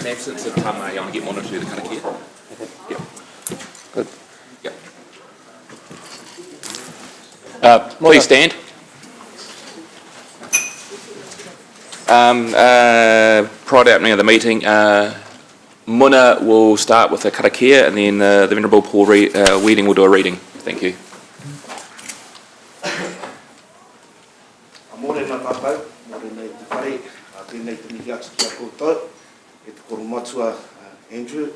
In absence of Tama, I want to get one or two of the karakia. Yep. Good. Yep. Please stand. Prior to opening of the meeting, Muna will start with the karakia, and then the Venerable Paul Weeding will do a reading. Thank you. Morena tātou, morena I te whare, tēnei te mihi atu ki a koutou, e te koro matua Andrew,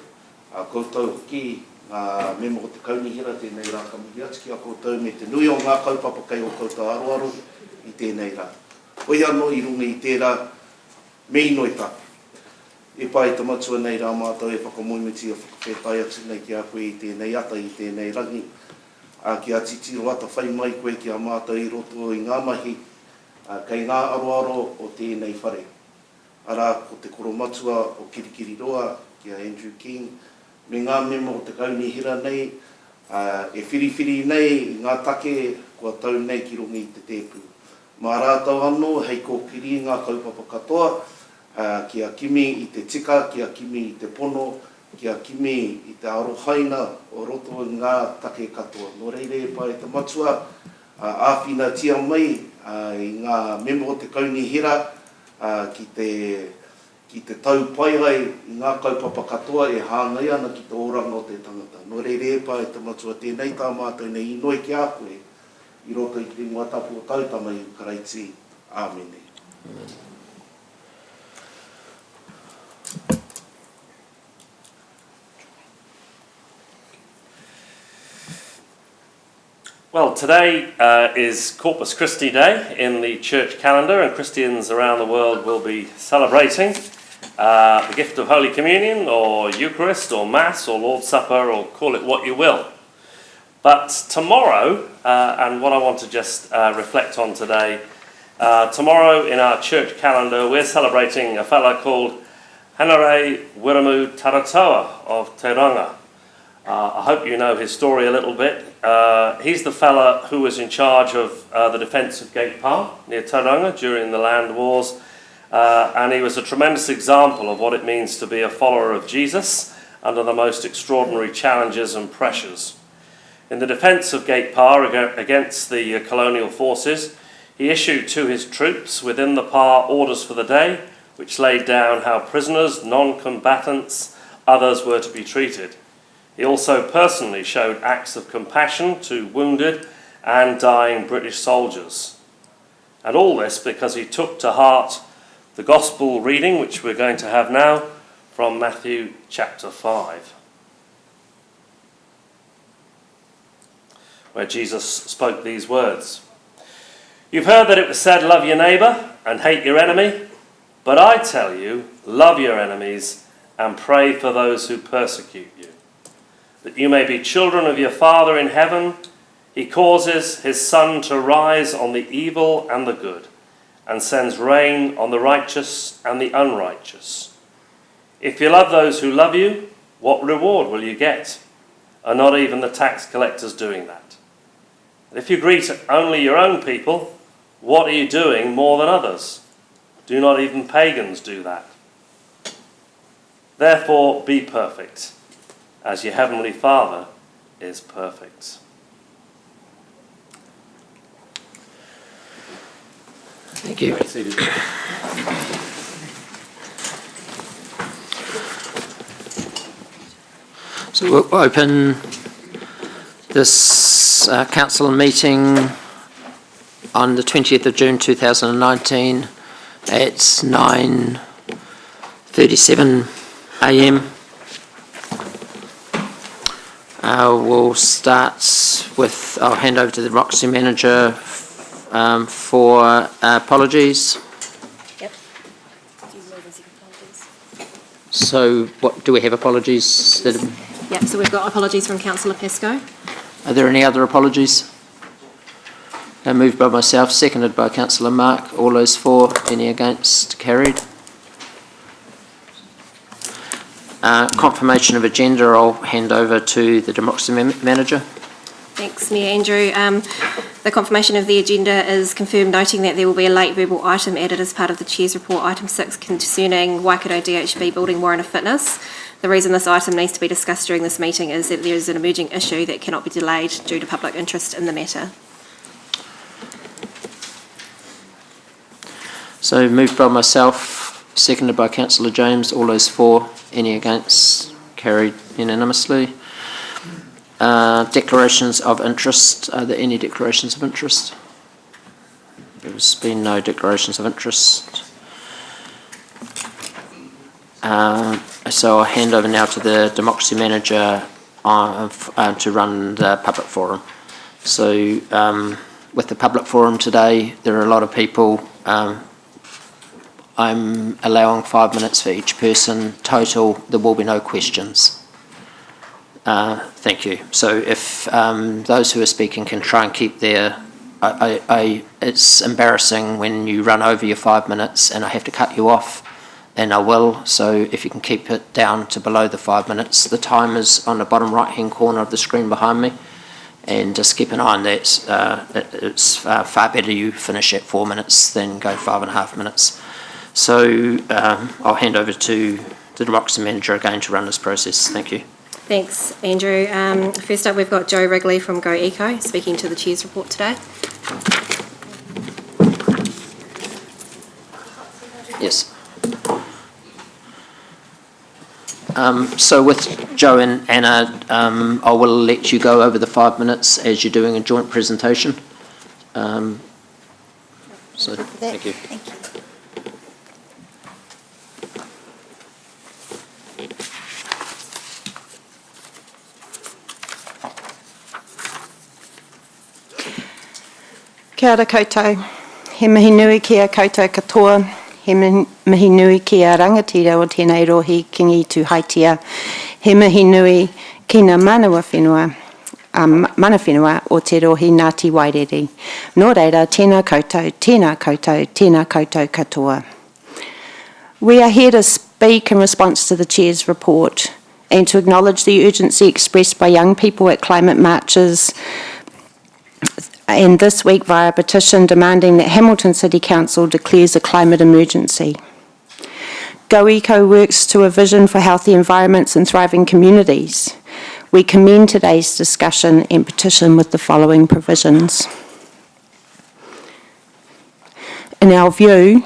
koutou ki ngā memo o te kaunihira, tēnei rā ka mihi atu ki a koutou, me te nui o ngā kaupapa kai o koutou aroaro I tēnei rā. Hoi anō I runga I tērā, me inoi tāku. E pai te matua nei rā mātou e whakamoimiti a whakawhetai atu nei ki a koe I tēnei ata I tēnei rangi, ki a titiro ata whai mai koe ki a mātou I roto I ngā mahi, kei ngā aroaro o tēnei whare. Ara, ko te koro matua o Kirikiri Roa, ki a Andrew King, me ngā memo o te kaunihira nei, e whiriwhiri nei I ngā take kua tau nei ki runga I te tēpū. Mā rātau anō, hei kōkiri ngā kaupapa katoa, ki a kimi I te tika, ki a kimi I te pono, ki a kimi I te arohaina o roto I ngā take katoa. Nō reire e pai te matua, āwhina tia mai, I ngā memo o te kaunihira ki te tau pai ai I ngā kaupapa katoa e hāngai ana ki te oranga o te tangata. Nō reire e pai te matua tēnei tā mātou nei inoi ki a koe I roto I te ingoa tapu o tautama I Karaiti. Āmene. Well, today is Corpus Christi Day in the church calendar, and Christians around the world will be celebrating the gift of Holy Communion, or Eucharist, or Mass, or Lord's Supper, or call it what you will. But tomorrow, and what I want to just reflect on today, tomorrow in our church calendar we're celebrating a fellow called Hanare Wiramu Taratoa of Te Ranga. I hope you know his story a little bit. He's the fella who was in charge of the defence of Gate Pa near Tauranga during the land wars, and he was a tremendous example of what it means to be a follower of Jesus under the most extraordinary challenges and pressures. In the defence of Gate Pa against the colonial forces, he issued to his troops within the Pa orders for the day, which laid down how prisoners, non-combatants, others were to be treated. He also personally showed acts of compassion to wounded and dying British soldiers. And all this because he took to heart the Gospel reading, which we're going to have now, from Matthew chapter 5, where Jesus spoke these words. You've heard that it was said, love your neighbour and hate your enemy, but I tell you, love your enemies and pray for those who persecute you, that you may be children of your Father in heaven. He causes his sun to rise on the evil and the good, and sends rain on the righteous and the unrighteous. If you love those who love you, what reward will you get? Are not even the tax collectors doing that? And if you greet only your own people, what are you doing more than others? Do not even pagans do that? Therefore, be perfect, as your heavenly Father is perfect. Thank you. So we'll open this council meeting on the 20th of June 2019 at 9:37 a.m. We'll start with, I'll hand over to the Roxy manager for apologies. Yep. Do you know the apologies? So what, do we have apologies? Yep, so we've got apologies from Councillor Pesco. Are there any other apologies? Moved by myself, seconded by Councillor Mark. All those for, any against, carried. Confirmation of agenda, I'll hand over to the Democracy Manager. Thanks, Mayor Andrew. The confirmation of the agenda is confirmed, noting that there will be a late verbal item added as part of the Chair's report, item 6, concerning Waikato DHB building warrant of fitness. The reason this item needs to be discussed during this meeting is that there is an emerging issue that cannot be delayed due to public interest in the matter. So moved by myself, seconded by Councillor James. All those for, any against? Carried unanimously. Declarations of interest. Are there any declarations of interest? There's been no declarations of interest. So I'll hand over now to the Democracy Manager to run the public forum. So with the public forum today, there are a lot of people. I'm allowing 5 minutes for each person. Total, there will be no questions. Thank you. So if those who are speaking can try and keep their... it's embarrassing when you run over your 5 minutes and I have to cut you off, and I will. So if you can keep it down to below the 5 minutes. The time is on the bottom right-hand corner of the screen behind me, and just keep an eye on that. It's far better you finish at 4 minutes than go 5.5 minutes. So I'll hand over to the Democracy Manager again to run this process. Thank you. Thanks, Andrew. First up, we've got Joe Wrigley from Go Eco speaking to the Chair's report today. Yes. So with Joe and Anna, I will let you go over the 5 minutes as you're doing a joint presentation. So thank you. Thank you. Kia ora koutou, he mihi nui ki a koutou katoa, he mihi nui ki a rangatira o tēnei rohi kingi tu haitia, he mihi nui ki na manawa whenua, mana whenua o te rohi Ngāti Wairere. Nō reira, tēnā koutou, tēnā koutou, tēnā koutou katoa. We are here to speak in response to the Chair's report and to acknowledge the urgency expressed by young people at climate marches, and this week via petition demanding that Hamilton City Council declares a climate emergency. Go Eco works to a vision for healthy environments and thriving communities. We commend today's discussion and petition with the following provisions. In our view,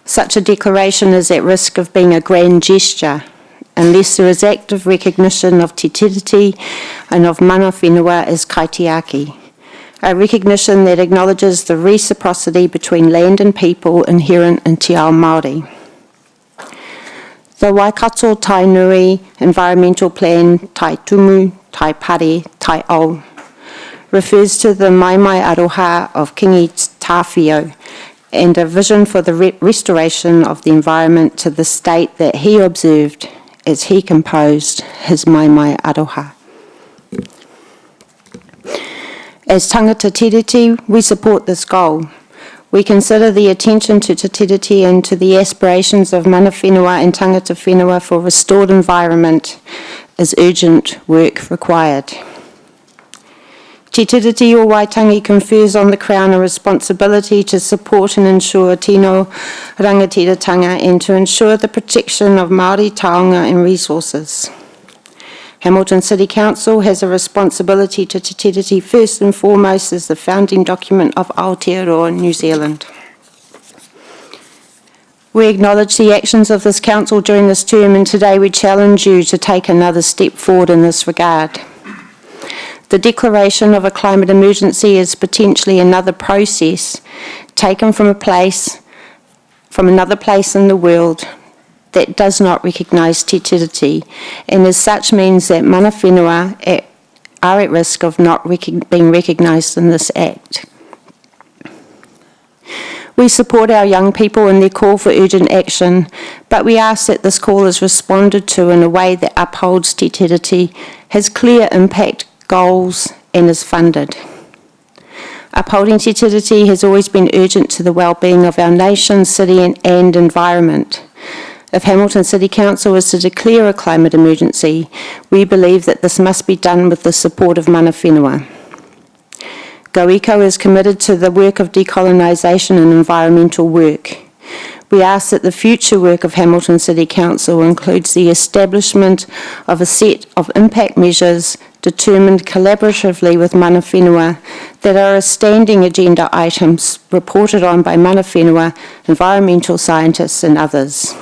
such a declaration is at risk of being a grand gesture unless there is active recognition of te tiriti and of mana whenua as kaitiaki. A recognition that acknowledges the reciprocity between land and people inherent in te ao Māori. The Waikato Tai Nui Environmental Plan Tai Tumu, Tai Pare, Tai Au refers to the mai aroha of Kingi Tāwhio and a vision for the restoration of the environment to the state that he observed as he composed his mai aroha. As tangata tiriti, we support this goal. We consider the attention to te tiriti and to the aspirations of mana whenua and tangata whenua for restored environment as urgent work required. Te tiriti o Waitangi confers on the Crown a responsibility to support and ensure tino rangatiratanga and to ensure the protection of Māori taonga and resources. Hamilton City Council has a responsibility to te tiriti first and foremost as the founding document of Aotearoa, New Zealand. We acknowledge the actions of this council during this term, and today we challenge you to take another step forward in this regard. The declaration of a climate emergency is potentially another process taken from another place in the world that does not recognise te tiriti, and as such means that mana whenua are at risk of not being recognised in this act. We support our young people in their call for urgent action, but we ask that this call is responded to in a way that upholds te tiriti, has clear impact goals and is funded. Upholding te tiriti has always been urgent to the well-being of our nation, city and environment. If Hamilton City Council is to declare a climate emergency, we believe that this must be done with the support of mana whenua. GoEco is committed to the work of decolonisation and environmental work. We ask that the future work of Hamilton City Council includes the establishment of a set of impact measures determined collaboratively with mana whenua that are as standing agenda items reported on by mana whenua, environmental scientists and others.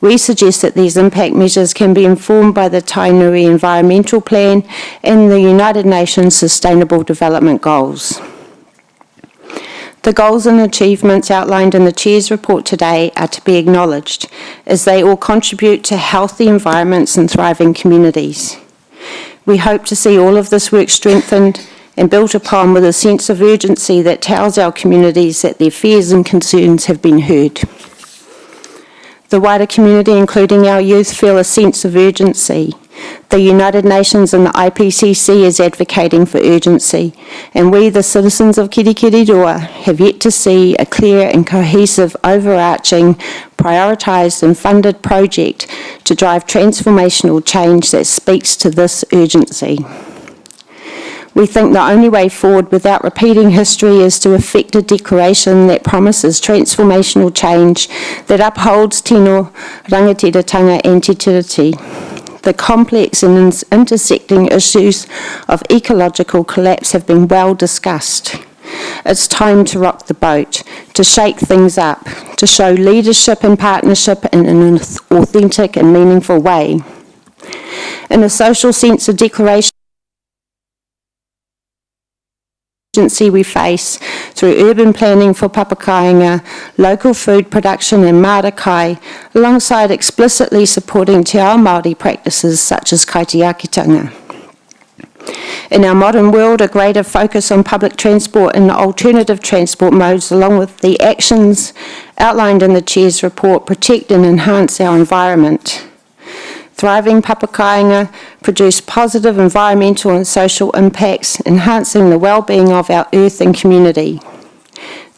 We suggest that these impact measures can be informed by the Tainui Environmental Plan and the United Nations Sustainable Development Goals. The goals and achievements outlined in the Chair's report today are to be acknowledged, as they all contribute to healthy environments and thriving communities. We hope to see all of this work strengthened and built upon with a sense of urgency that tells our communities that their fears and concerns have been heard. The wider community, including our youth, feel a sense of urgency. The United Nations and the IPCC is advocating for urgency, and we, the citizens of Kirikiriroa, have yet to see a clear and cohesive, overarching, prioritised and funded project to drive transformational change that speaks to this urgency. We think the only way forward without repeating history is to effect a declaration that promises transformational change that upholds tino, rangatiratanga and te tiriti. The complex and intersecting issues of ecological collapse have been well discussed. It's time to rock the boat, to shake things up, to show leadership and partnership in an authentic and meaningful way. In a social sense, a declaration we face through urban planning for papakainga, local food production and marakai, alongside explicitly supporting te ao Māori practices such as kaitiakitanga. In our modern world, a greater focus on public transport and alternative transport modes, along with the actions outlined in the Chair's report, protect and enhance our environment. Thriving papakainga produce positive environmental and social impacts, enhancing the well-being of our earth and community.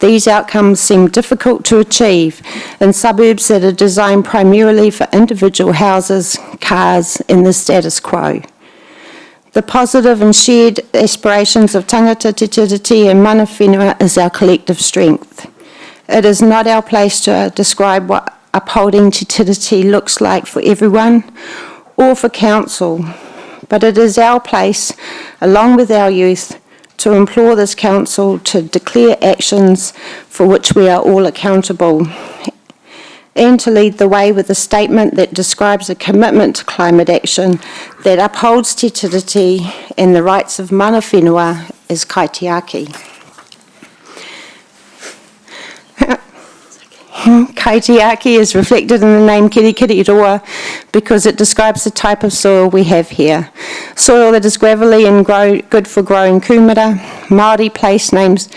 These outcomes seem difficult to achieve in suburbs that are designed primarily for individual houses, cars, and the status quo. The positive and shared aspirations of tangata, te tiriti and mana whenua is our collective strength. It is not our place to describe what upholding te tiriti looks like for everyone or for council, but it is our place, along with our youth, to implore this council to declare actions for which we are all accountable, and to lead the way with a statement that describes a commitment to climate action that upholds te tiriti and the rights of mana whenua as kaitiaki. Kaitiaki is reflected in the name Kirikiriroa because it describes the type of soil we have here. Soil that is gravelly and good for growing kumara. Māori place names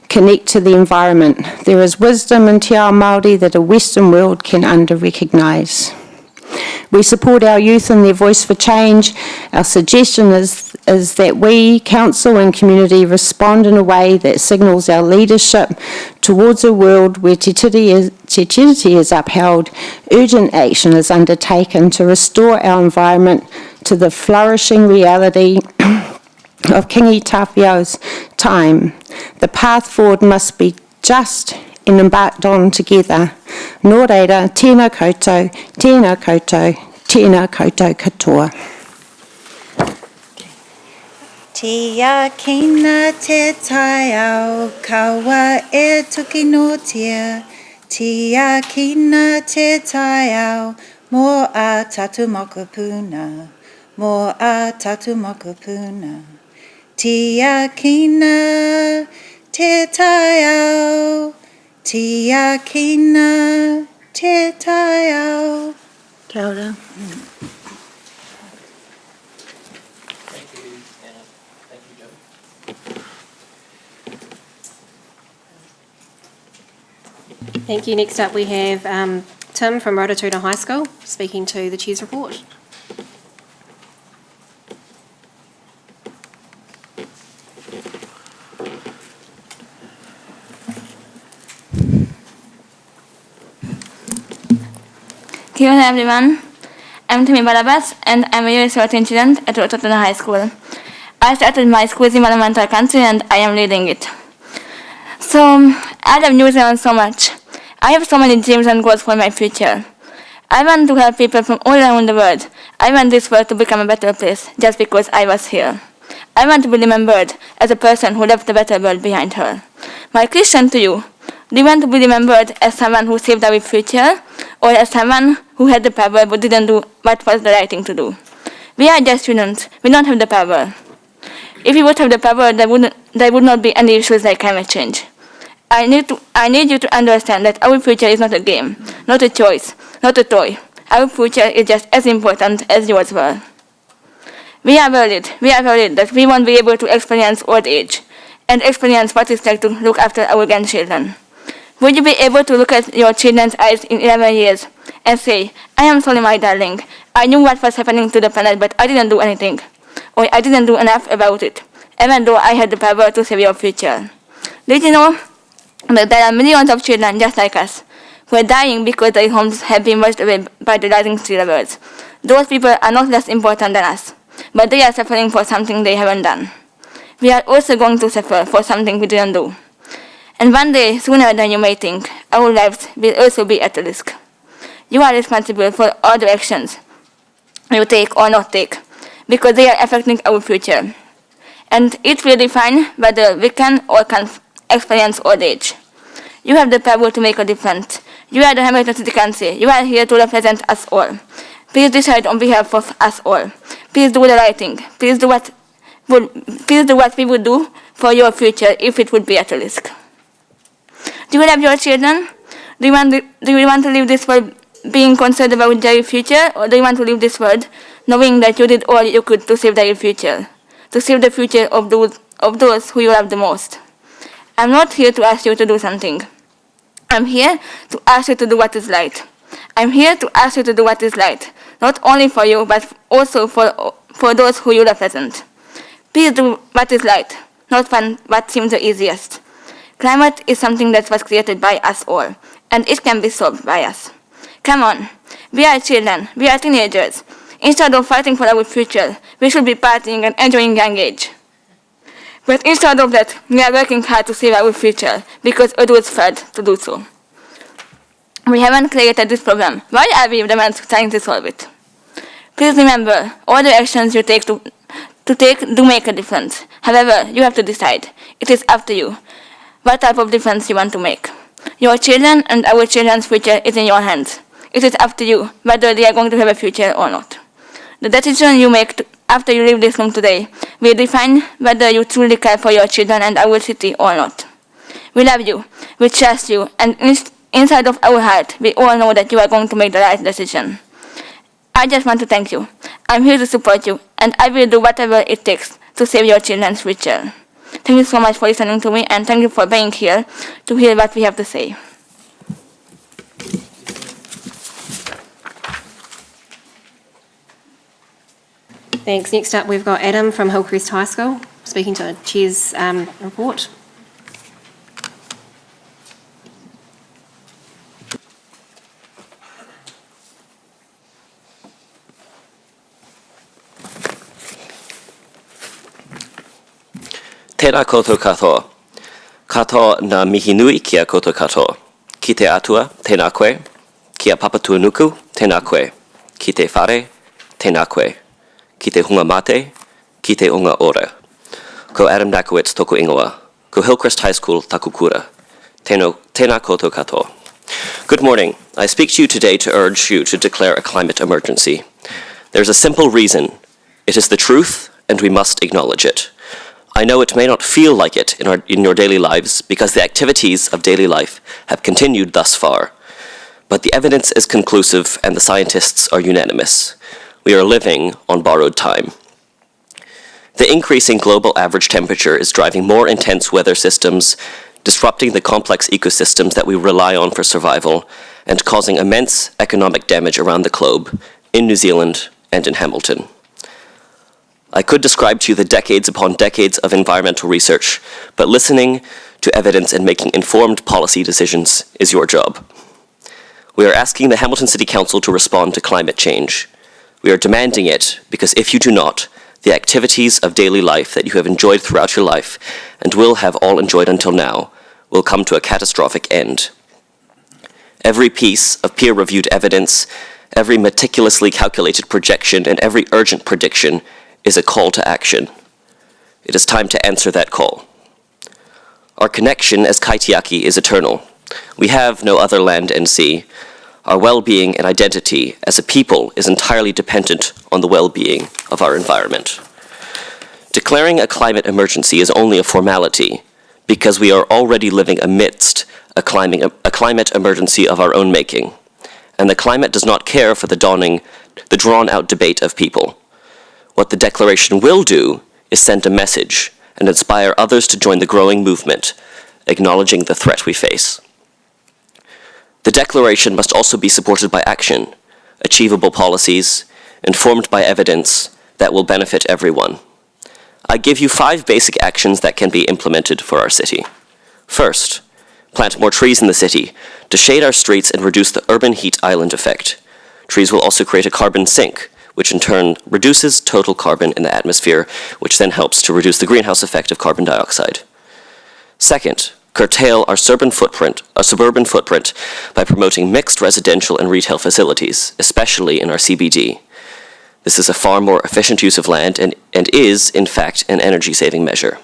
connect to the environment. There is wisdom in te ao Māori that a Western world can under-recognise. We support our youth and their voice for change. Our suggestion is that we, council and community, respond in a way that signals our leadership towards a world where te tiriti is upheld, urgent action is undertaken to restore our environment to the flourishing reality of Kingi Tawhiao's time. The path forward must be just and embarked on together. Nō reira, tēnā koutou, tēnā koutou, tēnā koutou katoa. Tia kina te tai au, kaua e tuki no tia. Tia kina te tai au, mō a tatu moku puna. Mō a tatu moku puna. Tia kina te tai au, tia kina te tai au. Kia ora. Thank you. Next up we have Tim from Rototuna High School speaking to the Chair's report. Kia ora everyone, I'm Timmy Barabas and I'm a year 13 student at Rototuna High School. I started my quasi-monumental country and I am leading it. So, I love New Zealand so much. I have so many dreams and goals for my future. I want to help people from all around the world. I want this world to become a better place just because I was here. I want to be remembered as a person who left a better world behind her. My question to you, do you want to be remembered as someone who saved our future, or as someone who had the power but didn't do what was the right thing to do? We are just students. We don't have the power. If we would have the power, there would not be any issues like climate change. I need you to understand that our future is not a game, not a choice, not a toy. Our future is just as important as yours were. We are worried that we won't be able to experience old age and experience what it's like to look after our grandchildren. Would you be able to look at your children's eyes in 11 years and say, I am sorry, my darling. I knew what was happening to the planet, but I didn't do anything. Or I didn't do enough about it, even though I had the power to save your future. Did you know that there are millions of children just like us who are dying because their homes have been washed away by the rising sea levels? Those people are not less important than us, but they are suffering for something they haven't done. We are also going to suffer for something we didn't do. And one day, sooner than you may think, our lives will also be at risk. You are responsible for all the actions you take or not take, because they are affecting our future. And it will define whether we can or can't experience old age. You have the power to make a difference. You are the Hamilton City Council. You are here to represent us all. Please decide on behalf of us all. Please do the right thing. Please do what we would do for your future if it would be at risk. Do you love your children? Do you want to live this world being concerned about their future, or do you want to live this world knowing that you did all you could to save their future, to save the future of those who you love the most? I'm not here to ask you to do something. I'm here to ask you to do what is right. I'm here to ask you to do what is right, not only for you, but also for those who you represent. Please do what is right, not what seems the easiest. Climate is something that was created by us all, and it can be solved by us. Come on, we are children, we are teenagers. Instead of fighting for our future, we should be partying and enjoying young age. But instead of that, we are working hard to save our future, because others failed to do so. We haven't created this problem. Why are we the ones trying to solve it? Please remember, all the actions you take do make a difference. However, you have to decide. It is up to you what type of difference you want to make. Your children and our children's future is in your hands. It is up to you whether they are going to have a future or not. The decision you make after you leave this room today will define whether you truly care for your children and our city or not. We love you, we trust you, and inside of our heart, we all know that you are going to make the right decision. I just want to thank you. I'm here to support you, and I will do whatever it takes to save your children's future. Thank you so much for listening to me, and thank you for being here to hear what we have to say. Thanks. Next up, we've got Adam from Hillcrest High School, speaking to Chair's report. Tēnā koutou katoa. Katoa nā mihi nui kia koutou katoa. Ki te atua, tēnā koe. Kia papatua nuku, tēnā koe. Ki te whare, tēnā koe. Ki te hunga mate, ki te unga ora. Ko Adam Nakowitz toko ingoa. Ko Hillcrest High School taku kura. Tēnā koutou katoa. Good morning. I speak to you today to urge you to declare a climate emergency. There's a simple reason. It is the truth, and we must acknowledge it. I know it may not feel like it in your daily lives because the activities of daily life have continued thus far. But the evidence is conclusive and the scientists are unanimous. We are living on borrowed time. The increasing global average temperature is driving more intense weather systems, disrupting the complex ecosystems that we rely on for survival, and causing immense economic damage around the globe, in New Zealand and in Hamilton. I could describe to you the decades upon decades of environmental research, but listening to evidence and making informed policy decisions is your job. We are asking the Hamilton City Council to respond to climate change. We are demanding it because if you do not, the activities of daily life that you have enjoyed throughout your life and will have all enjoyed until now will come to a catastrophic end. Every piece of peer-reviewed evidence, every meticulously calculated projection, and every urgent prediction is a call to action. It is time to answer that call. Our connection as Kaitiaki is eternal. We have no other land and sea. Our well-being and identity as a people is entirely dependent on the well-being of our environment. Declaring a climate emergency is only a formality because we are already living amidst a climate emergency of our own making, and the climate does not care for the drawn-out debate of people. What the declaration will do is send a message and inspire others to join the growing movement, acknowledging the threat we face. The declaration must also be supported by action, achievable policies, informed by evidence that will benefit everyone. I give you 5 basic actions that can be implemented for our city. First, plant more trees in the city to shade our streets and reduce the urban heat island effect. Trees will also create a carbon sink, which in turn reduces total carbon in the atmosphere, which then helps to reduce the greenhouse effect of carbon dioxide. Second, curtail our suburban footprint by promoting mixed residential and retail facilities, especially in our CBD. This is a far more efficient use of land and is, in fact, an energy-saving measure.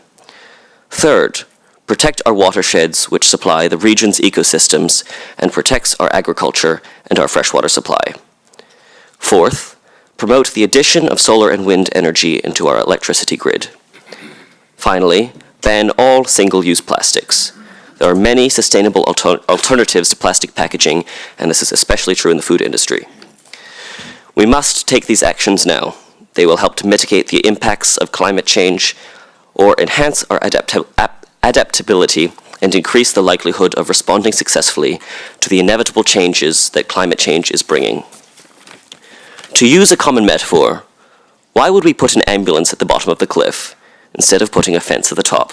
Third, protect our watersheds, which supply the region's ecosystems, and protects our agriculture and our freshwater supply. Fourth, promote the addition of solar and wind energy into our electricity grid. Finally, ban all single-use plastics. There are many sustainable alternatives to plastic packaging, and this is especially true in the food industry. We must take these actions now. They will help to mitigate the impacts of climate change or enhance our adaptability and increase the likelihood of responding successfully to the inevitable changes that climate change is bringing. To use a common metaphor, why would we put an ambulance at the bottom of the cliff instead of putting a fence at the top?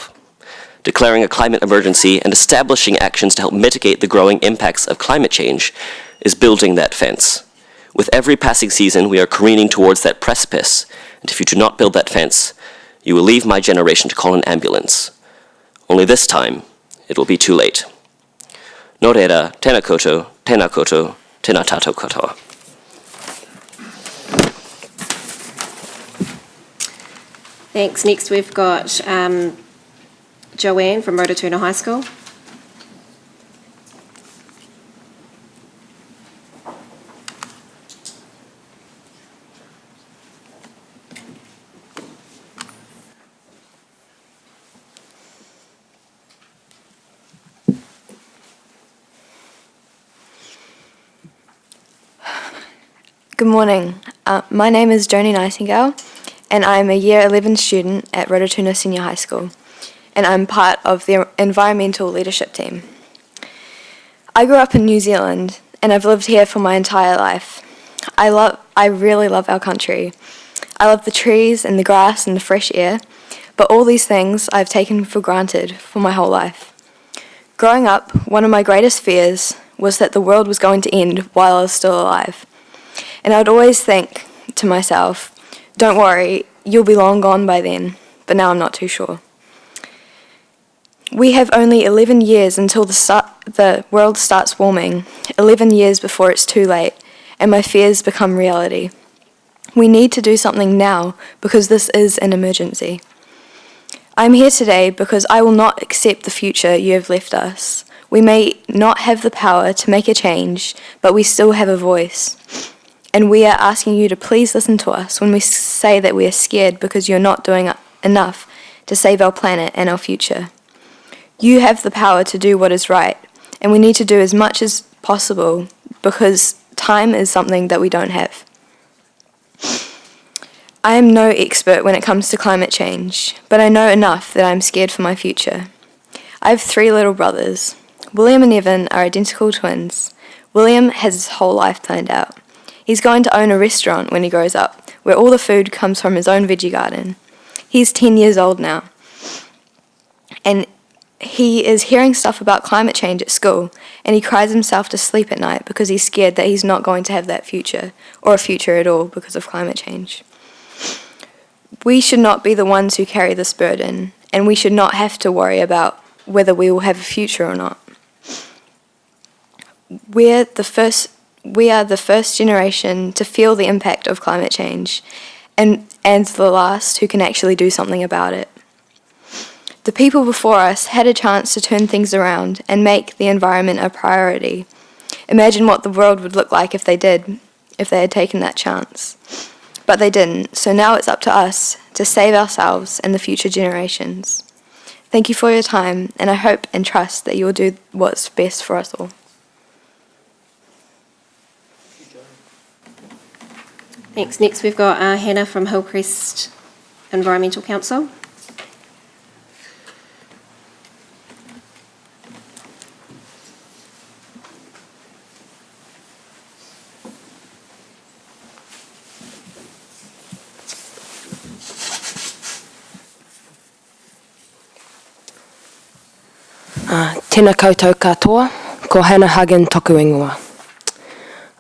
Declaring a climate emergency and establishing actions to help mitigate the growing impacts of climate change is building that fence. With every passing season, we are careening towards that precipice, and if you do not build that fence, you will leave my generation to call an ambulance. Only this time, it will be too late. Nō reira, tēnā koutou, tēnā tātou katoa. Thanks. Next we've got Joanne from Rototuna High School. Good morning. My name is Joni Nightingale, and I am a Year 11 student at Rototuna Senior High School, and I'm part of the environmental leadership team. I grew up in New Zealand, and I've lived here for my entire life. I really love our country. I love the trees and the grass and the fresh air, but all these things I've taken for granted for my whole life. Growing up, one of my greatest fears was that the world was going to end while I was still alive. And I would always think to myself, don't worry, you'll be long gone by then, but now I'm not too sure. We have only 11 years until the world starts warming, 11 years before it's too late, and my fears become reality. We need to do something now because this is an emergency. I'm here today because I will not accept the future you have left us. We may not have the power to make a change, but we still have a voice. And we are asking you to please listen to us when we say that we are scared because you're not doing enough to save our planet and our future. You have the power to do what is right, and we need to do as much as possible because time is something that we don't have. I am no expert when it comes to climate change, but I know enough that I'm scared for my future. I have 3 little brothers. William and Evan are identical twins. William has his whole life planned out. He's going to own a restaurant when he grows up, where all the food comes from his own veggie garden. He's 10 years old now, and he is hearing stuff about climate change at school, and he cries himself to sleep at night because he's scared that he's not going to have that future, or a future at all, because of climate change. We should not be the ones who carry this burden, and we should not have to worry about whether we will have a future or not. We are the first generation to feel the impact of climate change, and the last who can actually do something about it. The people before us had a chance to turn things around and make the environment a priority. Imagine what the world would look like if they had taken that chance. But they didn't, so now it's up to us to save ourselves and the future generations. Thank you for your time, and I hope and trust that you will do what's best for us all. Thanks. Next we've got Hannah from Hillcrest Environmental Council. Tēnā koutou katoa, ko Hannah Hagen toku ingoa.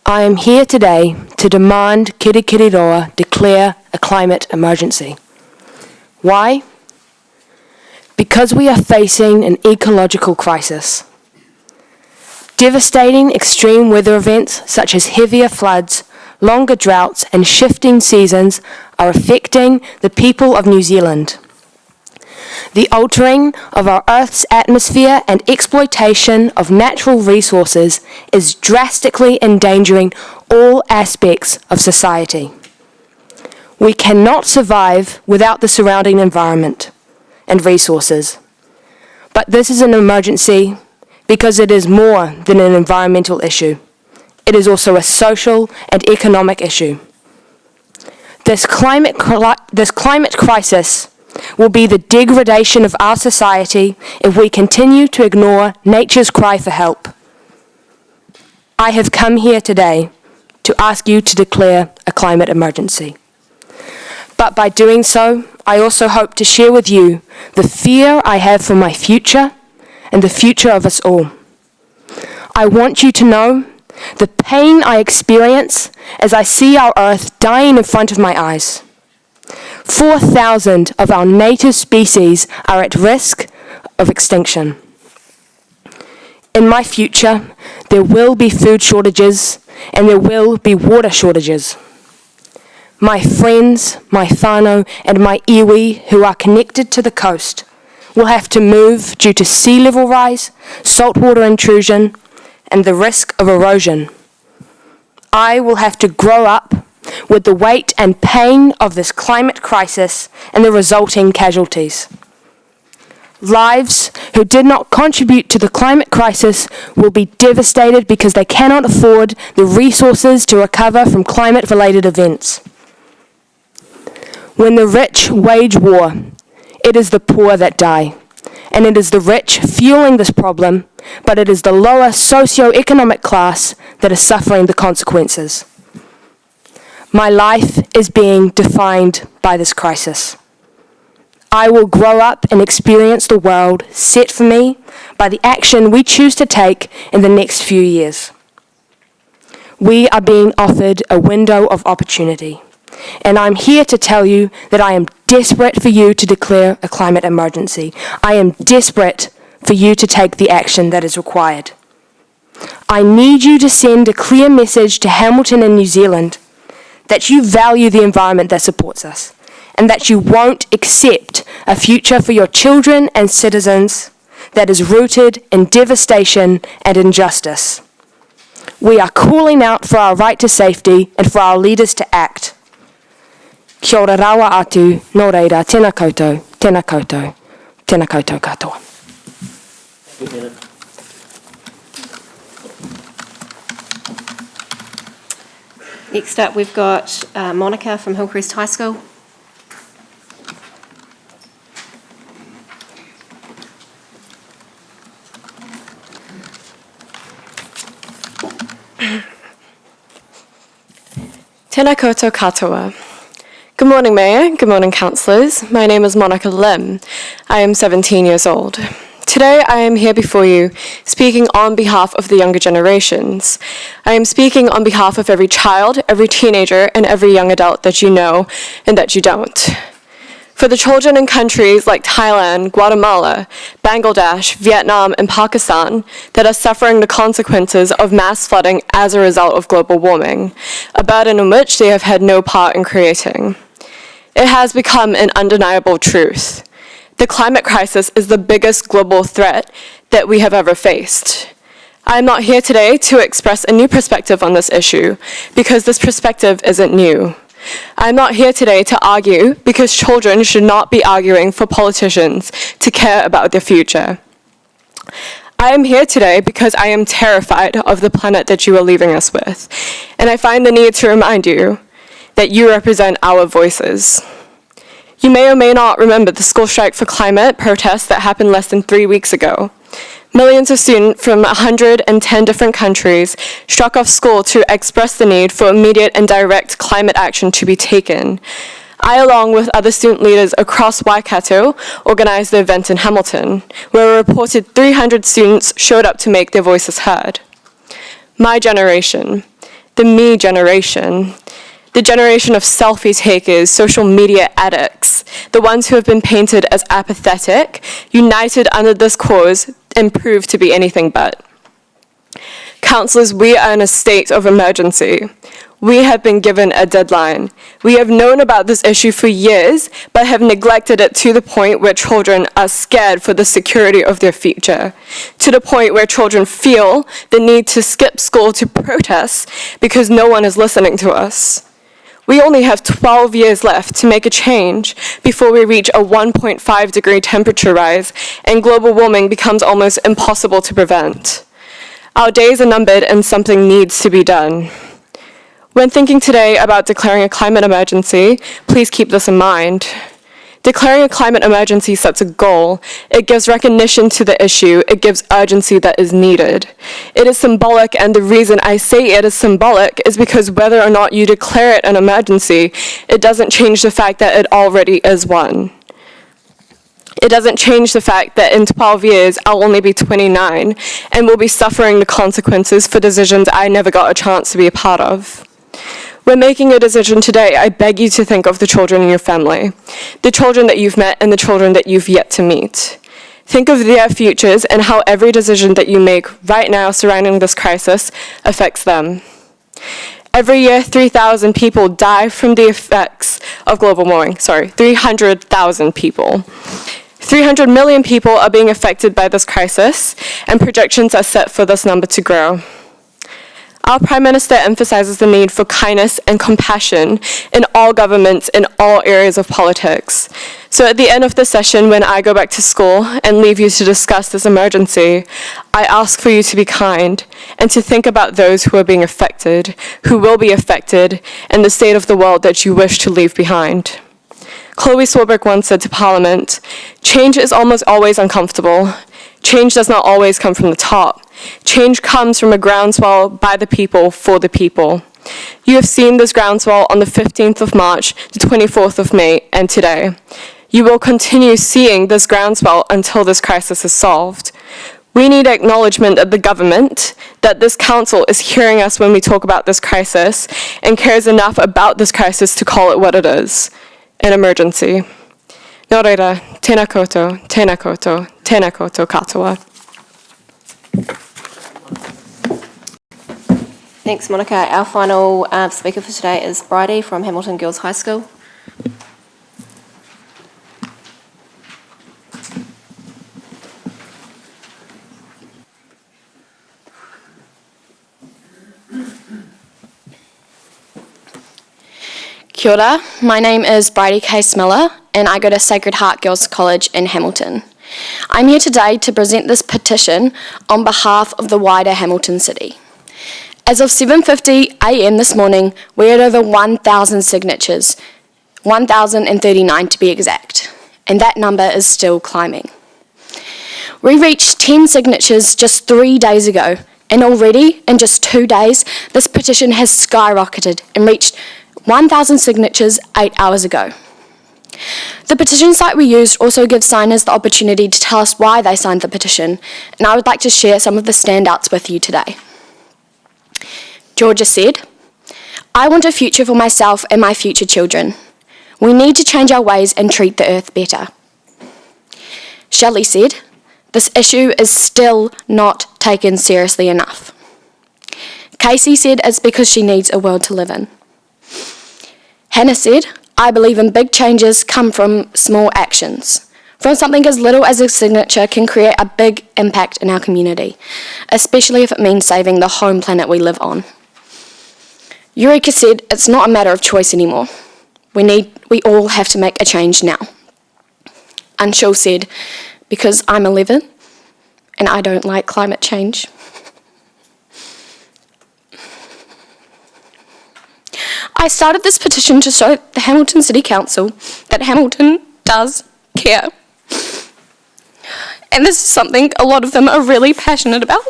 I am here today to demand Kirikiriroa declare a climate emergency. Why? Because we are facing an ecological crisis. Devastating extreme weather events such as heavier floods, longer droughts and shifting seasons are affecting the people of New Zealand. The altering of our Earth's atmosphere and exploitation of natural resources is drastically endangering all aspects of society. We cannot survive without the surrounding environment and resources. But this is an emergency because it is more than an environmental issue. It is also a social and economic issue. This climate crisis will be the degradation of our society if we continue to ignore nature's cry for help. I have come here today to ask you to declare a climate emergency. But by doing so, I also hope to share with you the fear I have for my future and the future of us all. I want you to know the pain I experience as I see our Earth dying in front of my eyes. 4,000 of our native species are at risk of extinction. In my future, there will be food shortages and there will be water shortages. My friends, my whānau and my iwi who are connected to the coast will have to move due to sea level rise, saltwater intrusion and the risk of erosion. I will have to grow up with the weight and pain of this climate crisis and the resulting casualties. Lives who did not contribute to the climate crisis will be devastated because they cannot afford the resources to recover from climate-related events. When the rich wage war, it is the poor that die, and it is the rich fueling this problem, but it is the lower socio-economic class that is suffering the consequences. My life is being defined by this crisis. I will grow up and experience the world set for me by the action we choose to take in the next few years. We are being offered a window of opportunity, and I'm here to tell you that I am desperate for you to declare a climate emergency. I am desperate for you to take the action that is required. I need you to send a clear message to Hamilton and New Zealand that you value the environment that supports us, and that you won't accept a future for your children and citizens that is rooted in devastation and injustice. We are calling out for our right to safety and for our leaders to act. Kia ora rawa atu, nō reira, tēnā koutou, tēnā koutou, tēnā koutou katoa. Next up, we've got Monica from Hillcrest High School. Tēnā koutou katoa. Good morning, Mayor. Good morning, councillors. My name is Monica Lim. I am 17 years old. Today, I am here before you, speaking on behalf of the younger generations. I am speaking on behalf of every child, every teenager, and every young adult that you know and that you don't. For the children in countries like Thailand, Guatemala, Bangladesh, Vietnam, and Pakistan that are suffering the consequences of mass flooding as a result of global warming, a burden in which they have had no part in creating. It has become an undeniable truth. The climate crisis is the biggest global threat that we have ever faced. I am not here today to express a new perspective on this issue, because this perspective isn't new. I am not here today to argue, because children should not be arguing for politicians to care about their future. I am here today because I am terrified of the planet that you are leaving us with, and I find the need to remind you that you represent our voices. You may or may not remember the school strike for climate protests that happened less than 3 weeks ago. Millions of students from 110 different countries struck off school to express the need for immediate and direct climate action to be taken. I, along with other student leaders across Waikato, organised the event in Hamilton, where a reported 300 students showed up to make their voices heard. My generation, the me generation, the generation of selfie takers, social media addicts, the ones who have been painted as apathetic, united under this cause, and proved to be anything but. Councillors, we are in a state of emergency. We have been given a deadline. We have known about this issue for years, but have neglected it to the point where children are scared for the security of their future, to the point where children feel the need to skip school to protest because no one is listening to us. We only have 12 years left to make a change before we reach a 1.5 degree temperature rise and global warming becomes almost impossible to prevent. Our days are numbered and something needs to be done. When thinking today about declaring a climate emergency, please keep this in mind. Declaring a climate emergency sets a goal. It gives recognition to the issue. It gives urgency that is needed. It is symbolic, and the reason I say it is symbolic is because whether or not you declare it an emergency, it doesn't change the fact that it already is one. It doesn't change the fact that in 12 years, I'll only be 29 and will be suffering the consequences for decisions I never got a chance to be a part of. When making a decision today, I beg you to think of the children in your family, the children that you've met and the children that you've yet to meet. Think of their futures and how every decision that you make right now surrounding this crisis affects them. Every year, 3,000 people die from the effects of global warming. 300,000 people. 300 million people are being affected by this crisis, and projections are set for this number to grow. Our Prime Minister emphasises the need for kindness and compassion in all governments, in all areas of politics. So at the end of the session, when I go back to school and leave you to discuss this emergency, I ask for you to be kind and to think about those who are being affected, who will be affected, and the state of the world that you wish to leave behind. Chloe Swarbrick once said to Parliament, "Change is almost always uncomfortable. Change does not always come from the top. Change comes from a groundswell by the people for the people." You have seen this groundswell on the 15th of March, the 24th of May, and today. You will continue seeing this groundswell until this crisis is solved. We need acknowledgement of the government, that this council is hearing us when we talk about this crisis and cares enough about this crisis to call it what it is, an emergency. Nō reira, tēnā koutou, tēnā koutou, tēnā koutou katoa. Thanks, Monica. Our final speaker for today is Bridie from Hamilton Girls High School. Kia ora, my name is Bridie Case Miller and I go to Sacred Heart Girls College in Hamilton. I'm here today to present this petition on behalf of the wider Hamilton City. As of 7:50 a.m. this morning, we had over 1,000 signatures, 1,039 to be exact, and that number is still climbing. We reached 10 signatures just 3 days ago, and already, in just 2 days, this petition has skyrocketed and reached 1,000 signatures 8 hours ago. The petition site we used also gives signers the opportunity to tell us why they signed the petition, and I would like to share some of the standouts with you today. Georgia said, "I want a future for myself and my future children. We need to change our ways and treat the earth better. Shelley said, this issue is still not taken seriously enough. Casey said it's because she needs a world to live in. Hannah said, I believe in big changes come from small actions. From something as little as a signature can create a big impact in our community, especially if it means saving the home planet we live on. Eureka said, it's not a matter of choice anymore. We all have to make a change now. Anshul said, because I'm 11 and I don't like climate change. I started this petition to show the Hamilton City Council that Hamilton does care. And this is something a lot of them are really passionate about.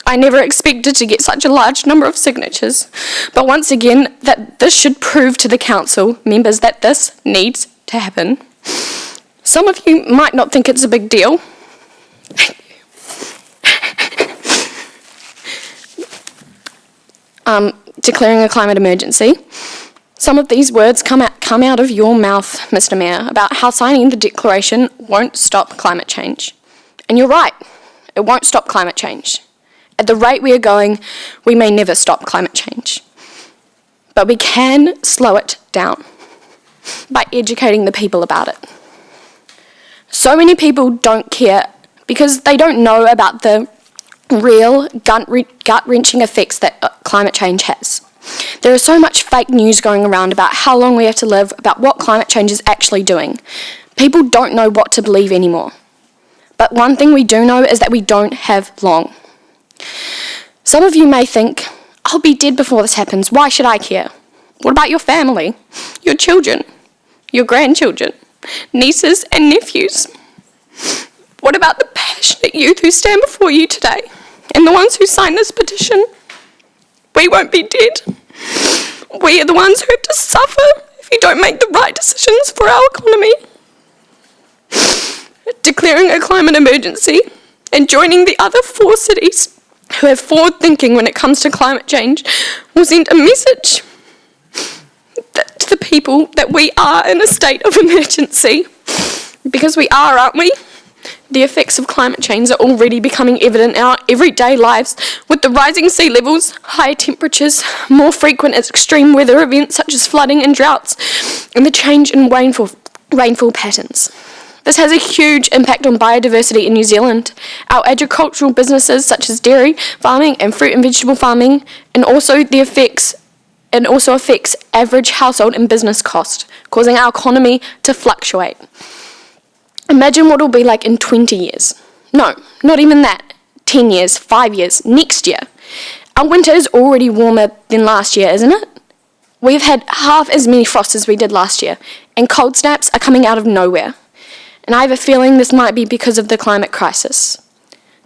I never expected to get such a large number of signatures, but once again, that this should prove to the council members that this needs to happen. Some of you might not think it's a big deal. Declaring a climate emergency. Some of these words come out of your mouth, Mr. Mayor, about how signing the declaration won't stop climate change. And you're right, it won't stop climate change. At the rate we are going, we may never stop climate change. But we can slow it down by educating the people about it. So many people don't care because they don't know about the real gut-wrenching effects that climate change has. There is so much fake news going around about how long we have to live, about what climate change is actually doing. People don't know what to believe anymore. But one thing we do know is that we don't have long. Some of you may think, I'll be dead before this happens, why should I care? What about your family, your children, your grandchildren, nieces and nephews? What about the passionate youth who stand before you today and the ones who signed this petition? We won't be dead. We are the ones who have to suffer if you don't make the right decisions for our economy. Declaring a climate emergency and joining the other 4 cities who have forward thinking when it comes to climate change will send a message to the people that we are in a state of emergency. Because we are, aren't we? The effects of climate change are already becoming evident in our everyday lives, with the rising sea levels, higher temperatures, more frequent extreme weather events such as flooding and droughts, and the change in rainfall patterns. This has a huge impact on biodiversity in New Zealand. Our agricultural businesses such as dairy farming and fruit and vegetable farming, and also affects average household and business cost, causing our economy to fluctuate. Imagine what it'll be like in 20 years. No, not even that. 10 years, 5 years, next year. Our winter is already warmer than last year, isn't it? We've had half as many frosts as we did last year, and cold snaps are coming out of nowhere. And I have a feeling this might be because of the climate crisis.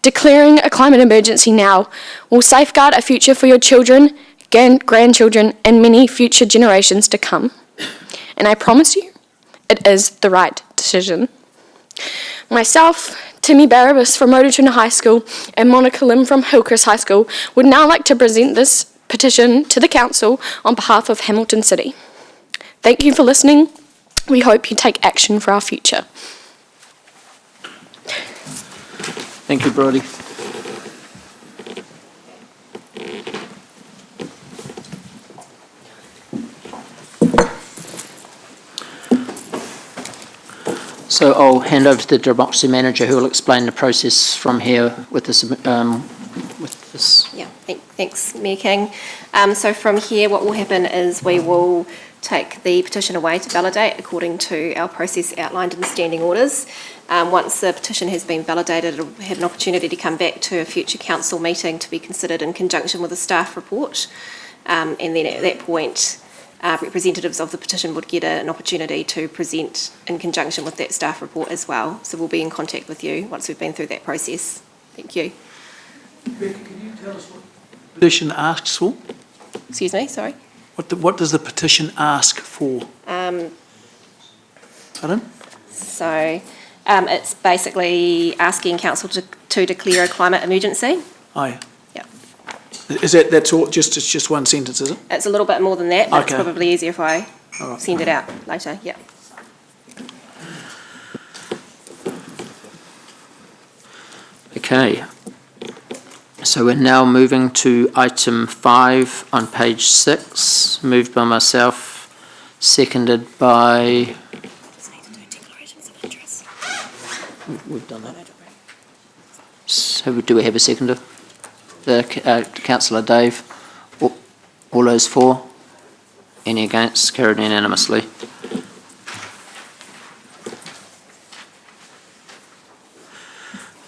Declaring a climate emergency now will safeguard a future for your children, grandchildren, and many future generations to come. And I promise you, it is the right decision. Myself, Timmy Barabas from Rototuna High School, and Monica Lim from Hillcrest High School would now like to present this petition to the Council on behalf of Hamilton City. Thank you for listening. We hope you take action for our future. Thank you, Brodie. So I'll hand over to the Democracy Manager who will explain the process from here with this. Yeah, thanks, Mayor King. So from here, what will happen is we will take the petition away to validate according to our process outlined in the standing orders. Once the petition has been validated, it will have an opportunity to come back to a future council meeting to be considered in conjunction with a staff report. And then at that point, representatives of the petition would get an opportunity to present in conjunction with that staff report as well. So we'll be in contact with you once we've been through that process. Thank you. Rebecca, can you tell us what the petition asks for? Excuse me, sorry? What does the petition ask for? Pardon? So it's basically asking council to declare a climate emergency. Aye. Yeah. That's all, it's just one sentence, is it? It's a little bit more than that, but Okay. it's probably easier if I All right. send it out later, yeah. Okay. So we're now moving to item 5 on page 6, moved by myself, seconded by... We've done that. So do we have a seconder? Councillor Dave. All those for? Any against? Carried unanimously.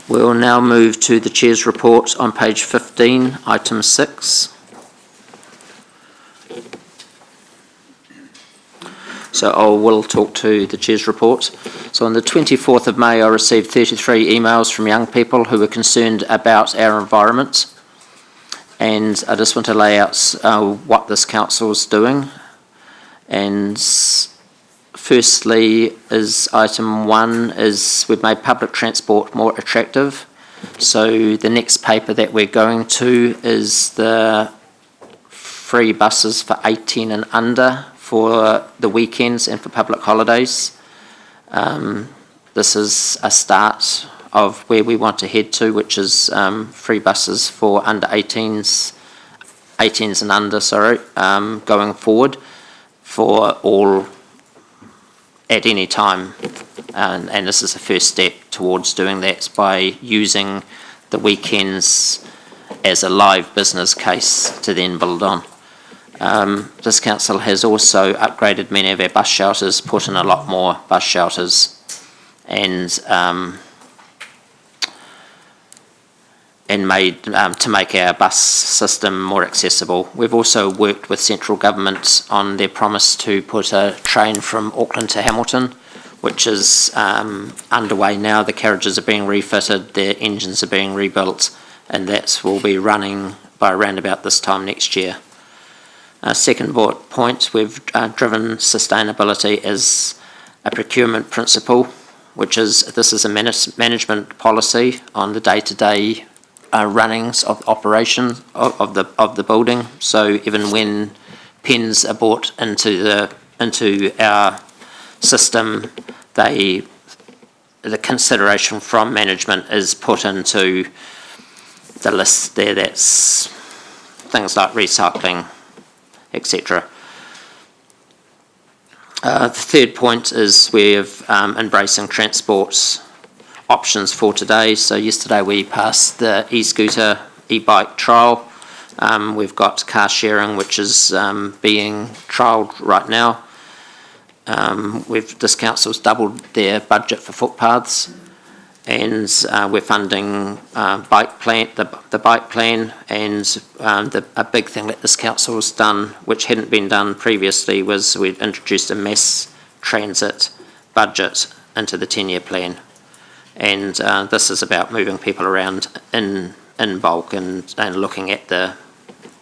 We'll now move to the Chair's report on page 15, item 6. So I will talk to the Chair's report. So on the 24th of May, I received 33 emails from young people who were concerned about our environment. And I just want to lay out what this council is doing. And firstly, is item 1 is we've made public transport more attractive. So the next paper that we're going to is the free buses for 18 and under for the weekends and for public holidays. This is a start of where we want to head to, which is free buses for under 18s and under, going forward for all at any time. And this is the first step towards doing that by using the weekends as a live business case to then build on. This council has also upgraded many of our bus shelters, put in a lot more bus shelters, and made to make our bus system more accessible. We've also worked with central government on their promise to put a train from Auckland to Hamilton, which is underway now. The carriages are being refitted, their engines are being rebuilt, and that will be running by around about this time next year. Second point, we've driven sustainability as a procurement principle, which is this is a management policy on the day-to-day runnings of operation of the building. So even when pens are brought into our system, the consideration from management is put into the list there. That's things like recycling, etc. The third point is we're embracing transport options for today. So yesterday we passed the e-scooter, e-bike trial. We've got car sharing, which is being trialled right now. This council's doubled their budget for footpaths, and we're funding the bike plan, and a big thing that this council has done, which hadn't been done previously, was we've introduced a mass transit budget into the 10-year plan. And this is about moving people around in bulk and looking at the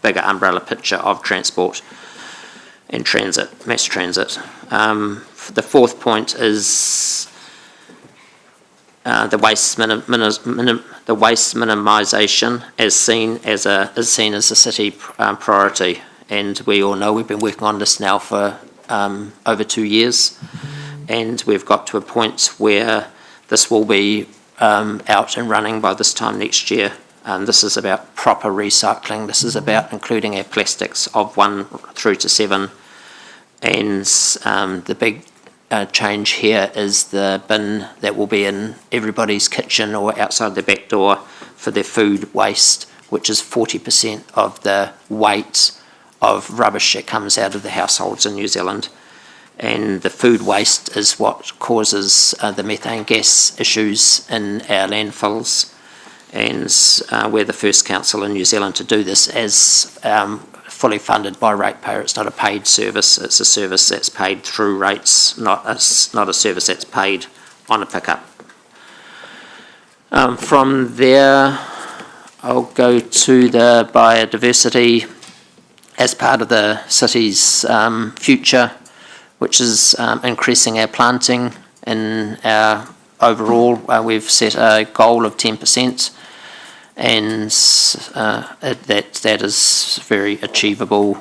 bigger umbrella picture of transport and transit, mass transit. The fourth point is the waste minimisation is seen as a city priority, and we all know we've been working on this now for over 2 years, and we've got to a point where this will be out and running by this time next year. This is about proper recycling. This is about including our plastics of 1 through to 7. And the big change here is the bin that will be in everybody's kitchen or outside the back door for their food waste, which is 40% of the weight of rubbish that comes out of the households in New Zealand. And the food waste is what causes the methane gas issues in our landfills. And we're the first council in New Zealand to do this as fully funded by ratepayer. It's not a paid service, it's a service that's paid through rates, not a service that's paid on a pickup. From there, I'll go to the biodiversity as part of the city's future, which is increasing our planting. In our overall, we've set a goal of 10%, and that is very achievable.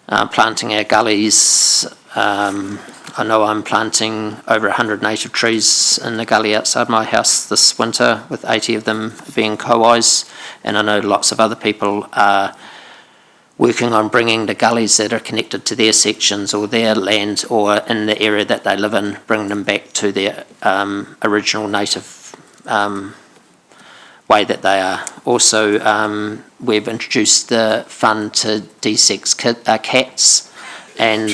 Planting our gullies. I know I'm planting over 100 native trees in the gully outside my house this winter, with 80 of them being kowais, and I know lots of other people are working on bringing the gullies that are connected to their sections or their land or in the area that they live in, bring them back to their original native way that they are. Also, we've introduced the fund to de-sex cats, and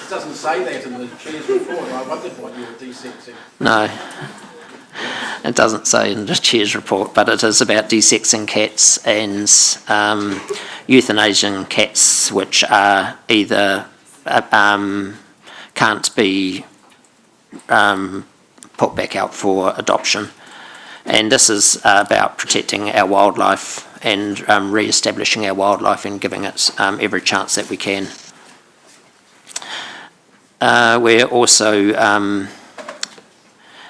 It doesn't say that in the chair's report. I wondered what you were de-sexing. no, it doesn't say in the chair's report, but it is about de-sexing cats and euthanasian cats, which are either can't be put back out for adoption. And this is about protecting our wildlife and re-establishing our wildlife and giving it every chance that we can. We're also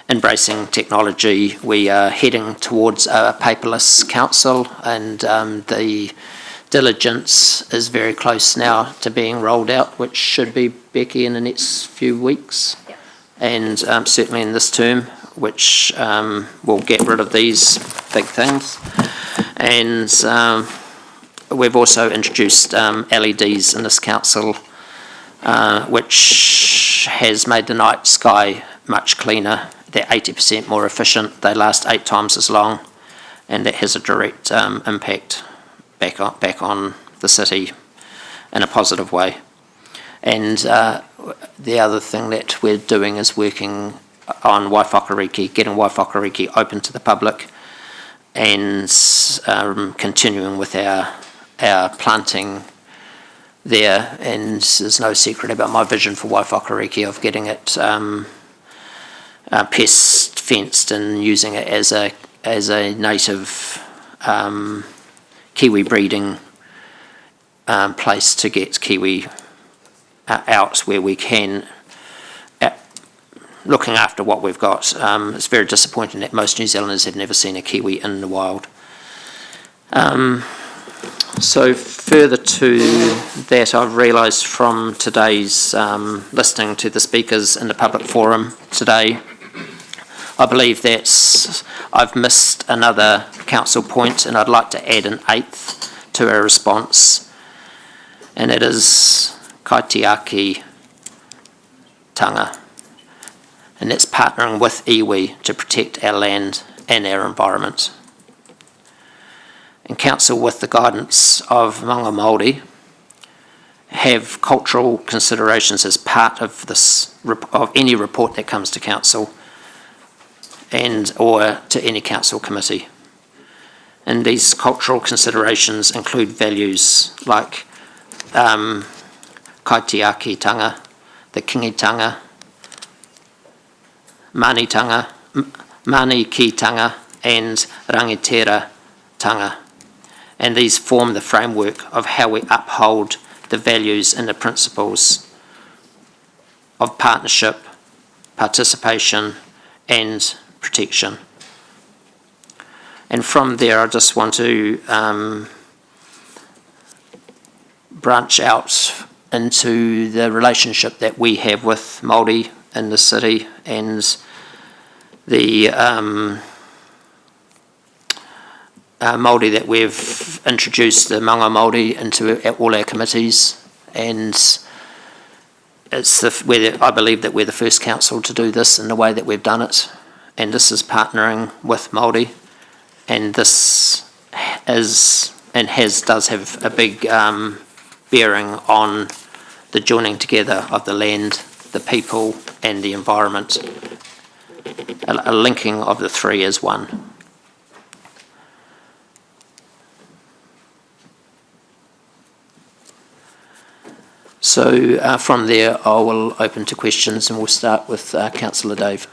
embracing technology. We are heading towards a paperless council, and the diligence is very close now to being rolled out, which should be, Becky, in the next few weeks. Yep. And certainly in this term, which will get rid of these big things. And we've also introduced LEDs in this council, which has made the night sky much cleaner. They're 80% more efficient, they last 8 times as long, and that has a direct impact back on the city in a positive way. And the other thing that we're doing is working on Waiwhakariki, getting Waiwhakariki open to the public, and continuing with our planting there. And there's no secret about my vision for Waiwhakariki of getting it pest fenced and using it as a native kiwi breeding place to get kiwi out where we can. Looking after what we've got. It's very disappointing that most New Zealanders have never seen a kiwi in the wild. So further to that, I've realised from today's listening to the speakers in the public forum today, I believe that I've missed another council point, and I'd like to add an 8th to our response, and it is kaitiaki tanga. And that's partnering with iwi to protect our land and our environment. And council, with the guidance of Manga Māori, have cultural considerations as part of this, of any report that comes to council and or to any council committee. And these cultural considerations include values like kaitiaki tanga, the kingitanga, mani ki tanga, and rangitera tanga. And these form the framework of how we uphold the values and the principles of partnership, participation, and protection. And from there, I just want to branch out into the relationship that we have with Māori in the city, and the Māori that we've introduced, the Manga Māori, into all our committees, and it's I believe that we're the first council to do this in the way that we've done it, and this is partnering with Māori, and this is and does have a big bearing on the joining together of the land, the people, and the environment, a linking of the three as one. So from there, I will open to questions, and we'll start with Councillor Dave.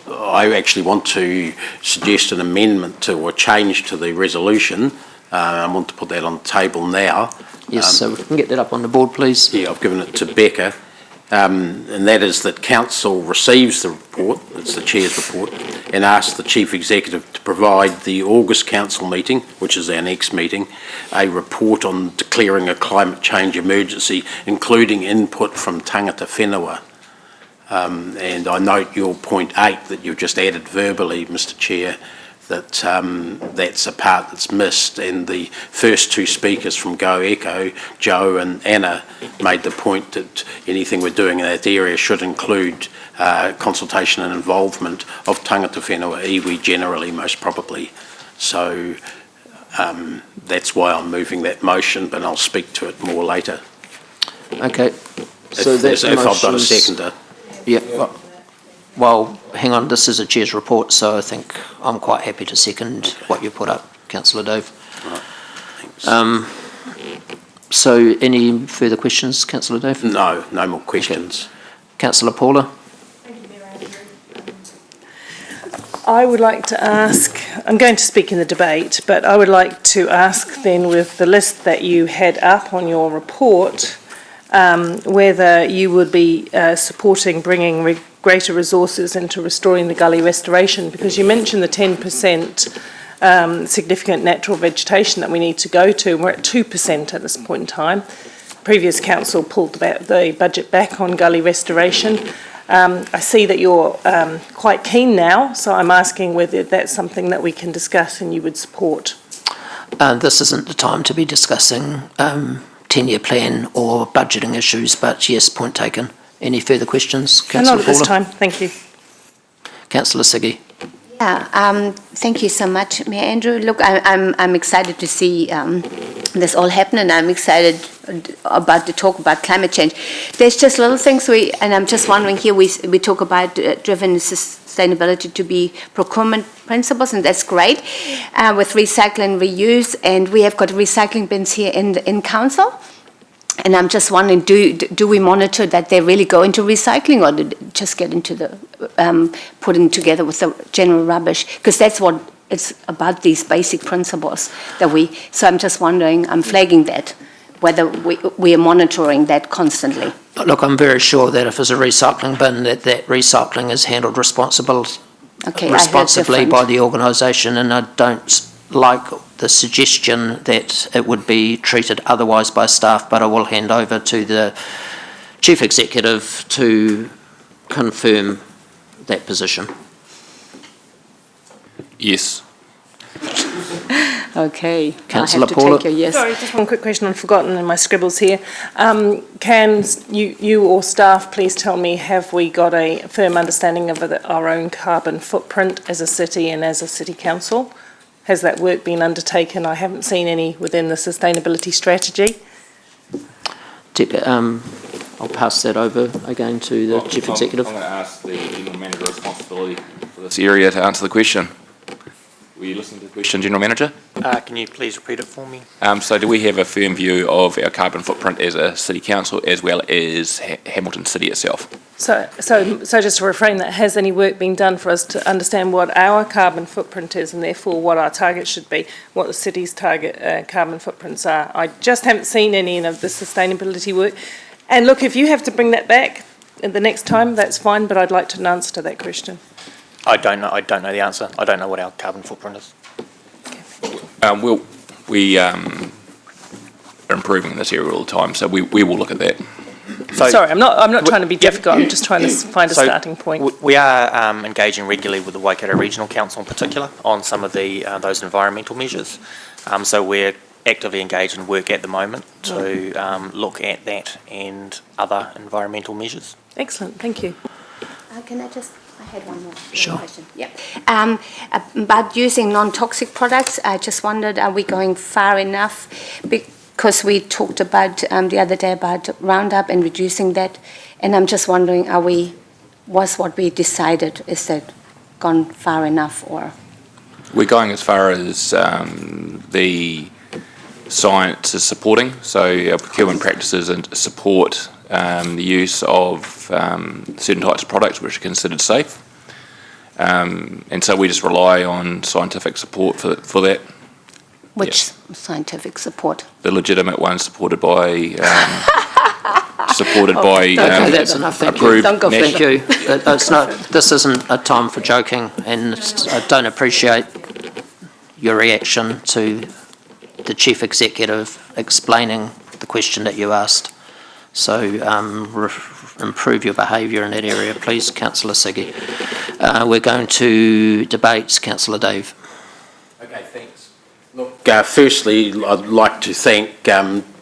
I actually want to suggest an amendment to or change to the resolution. I want to put that on the table now. Yes, so we can get that up on the board, please. Yeah, I've given it to Becca. and that is that Council receives the report, it's the Chair's report, and asks the Chief Executive to provide the August Council meeting, which is our next meeting, a report on declaring a climate change emergency, including input from tangata whenua. And I note your point 8 that you've just added verbally, Mr Chair, that that's a part that's missed, and the first two speakers from Go Echo, Joe and Anna, made the point that anything we're doing in that area should include consultation and involvement of tangata whenua, iwi generally, most probably. So that's why I'm moving that motion, but I'll speak to it more later. Okay. So if I've got a seconder. Yeah. Well, hang on, this is a Chair's report, so I think I'm quite happy to second what you put up, Councillor Dave. Right, thanks. So any further questions, Councillor Dave? No, no more questions. Okay. Councillor Paula? I would like to ask, I'm going to speak in the debate, but I would like to ask then, with the list that you had up on your report, whether you would be supporting bringing greater resources into restoring the gully restoration, because you mentioned the 10% significant natural vegetation that we need to go to, and we're at 2% at this point in time. Previous council pulled the budget back on gully restoration. I see that you're quite keen now, so I'm asking whether that's something that we can discuss and you would support. This isn't the time to be discussing 10-year plan or budgeting issues, but yes, point taken. Any further questions, Councillor Paula? Not at this time, thank you. Councillor Siggy. Yeah, thank you so much, Mayor Andrew. Look, I'm excited to see this all happen, and I'm excited about the talk about climate change. There's just little things and I'm just wondering here, we talk about driven sustainability to be procurement principles, and that's great, with recycle and reuse, and we have got recycling bins here in council. And I'm just wondering, do we monitor that they really go into recycling, or do they just get into the putting together with the general rubbish? Because that's what it's about, these basic principles that so I'm just wondering, I'm flagging that, whether we are monitoring that constantly. Look, I'm very sure that if there's a recycling bin, that recycling is handled responsibly by the organisation, and I don't like the suggestion that it would be treated otherwise by staff, but I will hand over to the Chief Executive to confirm that position. Yes. Okay. Councillor I have to Paula. take your yes. Sorry, just one quick question I've forgotten in my scribbles here. Can you or staff please tell me, have we got a firm understanding of our own carbon footprint as a city and as a city council? Has that work been undertaken? I haven't seen any within the sustainability strategy. I'll pass that over again to the Chief Executive. I'm going to ask the General Manager responsibility for this area to answer the question. Were you listening to the question, General Manager? Can you please repeat it for me? So do we have a firm view of our carbon footprint as a City Council, as well as Hamilton City itself? So just to reframe that, has any work been done for us to understand what our carbon footprint is, and therefore what our target should be, what the city's target carbon footprints are? I just haven't seen any of the sustainability work. And look, if you have to bring that back the next time, that's fine, but I'd like to answer to that question. I don't know the answer. I don't know what our carbon footprint is. We are improving in this area all the time, so we will look at that. So, sorry, I'm not trying to be difficult. I'm just trying to find a starting point. We are engaging regularly with the Waikato Regional Council in particular on some of those environmental measures. So we're actively engaged in work at the moment to look at that and other environmental measures. Excellent, thank you. Can I had one more Sure. question. Yeah. About using non-toxic products, I just wondered, are we going far enough? Because we talked about the other day about Roundup and reducing that, and I'm just wondering, was what we decided, is that gone far enough, or? We're going as far as the science is supporting, so our procurement practices and support the use of certain types of products which are considered safe. And so we just rely on scientific support for that. Which scientific support? The legitimate ones supported by supported by Okay, that's enough, thank you. approved Thank national. you. It's not, this isn't a time for joking, and I don't appreciate your reaction to the Chief Executive explaining the question that you asked. So improve your behaviour in that area, please, Councillor Siggy. We're going to debates, Councillor Dave. Okay, thanks. Look, firstly, I'd like to thank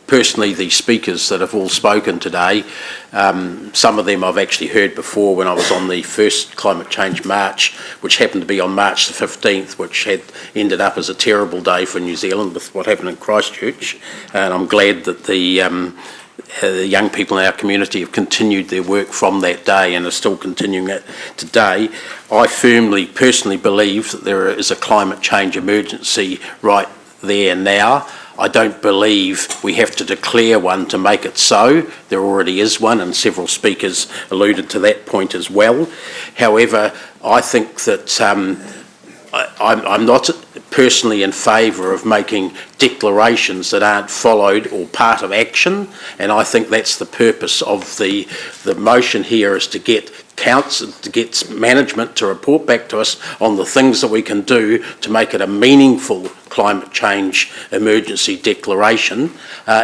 personally the speakers that have all spoken today. Some of them I've actually heard before when I was on the first Climate Change March, which happened to be on March the 15th, which had ended up as a terrible day for New Zealand with what happened in Christchurch. And I'm glad that the young people in our community have continued their work from that day and are still continuing it today. I firmly, personally believe that there is a climate change emergency right there now. I don't believe we have to declare one to make it so. There already is one, and several speakers alluded to that point as well. However, I think that I'm not personally in favour of making declarations that aren't followed or part of action, and I think that's the purpose of the motion here, is to get council, to get management to report back to us on the things that we can do to make it a meaningful climate change emergency declaration,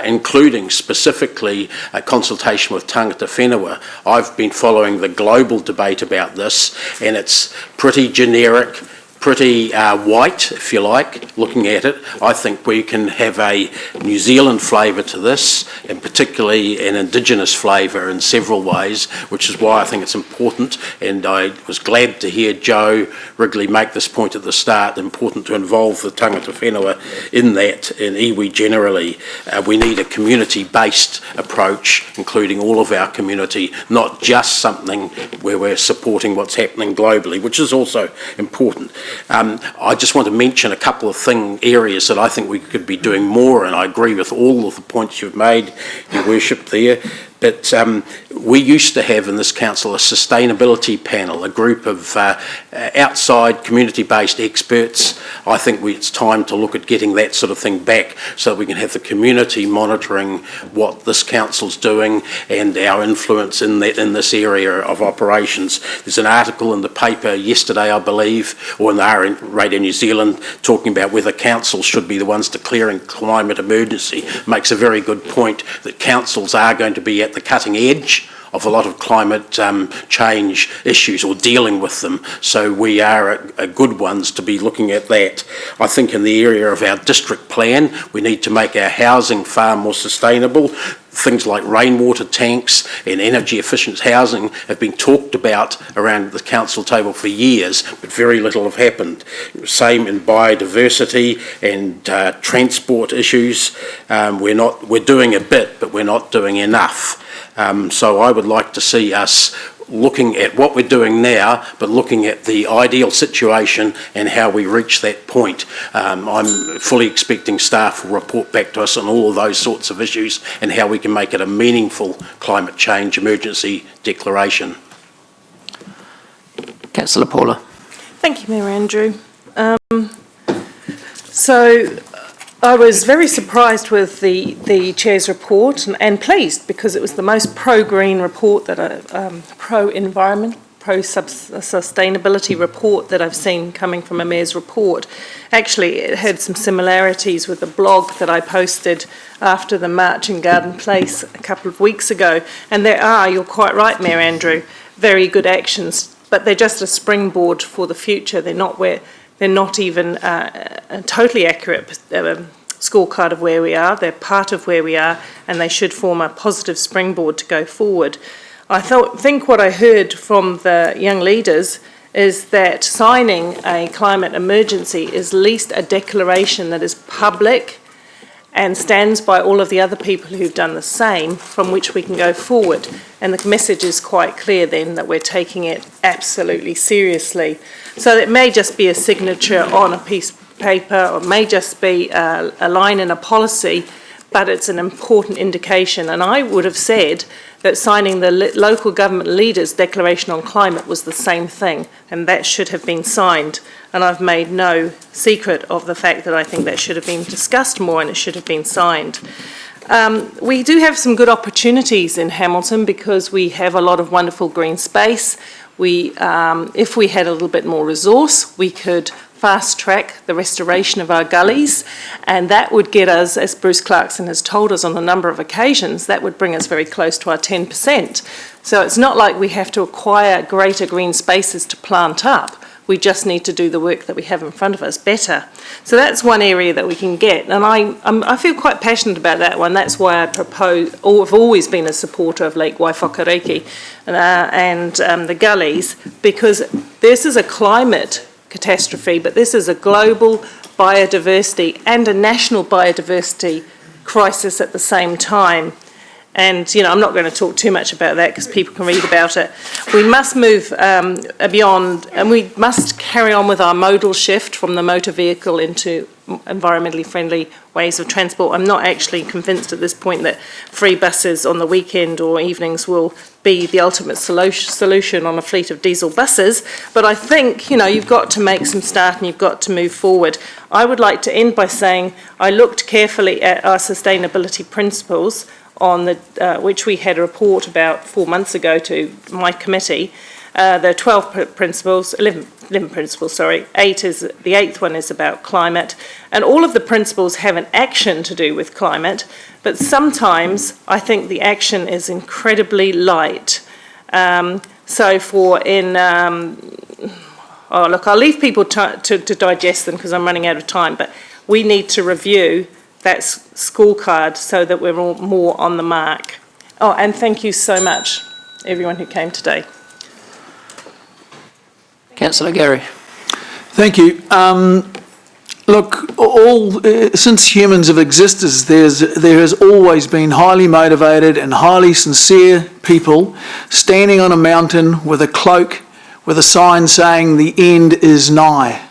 including specifically a consultation with tangata whenua. I've been following the global debate about this, and it's pretty generic, pretty white, if you like, looking at it. I think we can have a New Zealand flavour to this, and particularly an Indigenous flavour in several ways, which is why I think it's important, and I was glad to hear Joe Wrigley make this point at the start, important to involve the tangata whenua in that, and iwi generally. We need a community-based approach, including all of our community, not just something where we're supporting what's happening globally, which is also important. I just want to mention a couple of areas that I think we could be doing more, and I agree with all of the points you've made, Your Worship, there. But we used to have in this council a sustainability panel, a group of outside community-based experts. I think it's time to look at getting that sort of thing back so that we can have the community monitoring what this council's doing and our influence in this area of operations. There's an article in the paper yesterday, I believe, or in the Radio New Zealand, talking about whether councils should be the ones declaring climate emergency. Makes a very good point that councils are going to be at the cutting edge of a lot of climate change issues, or dealing with them, so we are good ones to be looking at that. I think in the area of our district plan, we need to make our housing far more sustainable. Things like rainwater tanks and energy efficient housing have been talked about around the council table for years, but very little have happened. Same in biodiversity and transport issues. We're doing a bit, but we're not doing enough. So I would like to see us looking at what we're doing now, but looking at the ideal situation and how we reach that point. I'm fully expecting staff will report back to us on all of those sorts of issues and how we can make it a meaningful climate change emergency declaration. Councillor Paula. Thank you, Mayor Andrew. So I was very surprised with the Chair's report and pleased, because it was the most pro-green report, pro-environment, pro-sustainability report that I've seen coming from a Mayor's report. Actually, it had some similarities with a blog that I posted after the march in Garden Place a couple of weeks ago. And there are, you're quite right, Mayor Andrew, very good actions, but they're just a springboard for the future. They're not even a totally accurate scorecard of where we are. They're part of where we are, and they should form a positive springboard to go forward. I think what I heard from the young leaders is that signing a climate emergency is at least a declaration that is public and stands by all of the other people who've done the same, from which we can go forward. And the message is quite clear then that we're taking it absolutely seriously. So it may just be a signature on a piece of paper, or it may just be a line in a policy, but it's an important indication. And I would have said that signing the local government leaders' declaration on climate was the same thing, and that should have been signed. And I've made no secret of the fact that I think that should have been discussed more and it should have been signed. We do have some good opportunities in Hamilton because we have a lot of wonderful green space. If we had a little bit more resource, we could fast track the restoration of our gullies, and that would get us, as Bruce Clarkson has told us on a number of occasions, that would bring us very close to our 10%. So it's not like we have to acquire greater green spaces to plant up. We just need to do the work that we have in front of us better. So that's one area that we can get, and I feel quite passionate about that one. That's why I've always been a supporter of Lake Waiwhakareke and the gullies, because this is a climate catastrophe, but this is a global biodiversity and a national biodiversity crisis at the same time. And, you know, I'm not going to talk too much about that because people can read about it. We must move beyond, and we must carry on with our modal shift from the motor vehicle into environmentally friendly ways of transport. I'm not actually convinced at this point that free buses on the weekend or evenings will be the ultimate solution on a fleet of diesel buses, but I think, you know, you've got to make some start and you've got to move forward. I would like to end by saying I looked carefully at our sustainability principles on which we had a report about 4 months ago to my committee. There are 12 principles, 11 principles, sorry. The eighth one is about climate. And all of the principles have an action to do with climate, but sometimes I think the action is incredibly light. I'll leave people to digest them because I'm running out of time, but we need to review that scorecard so that we're all more on the mark. Oh, and thank you so much, everyone who came today. Councillor Gary. Thank you. Look, since humans have existed, there has always been highly motivated and highly sincere people standing on a mountain with a cloak with a sign saying the end is nigh.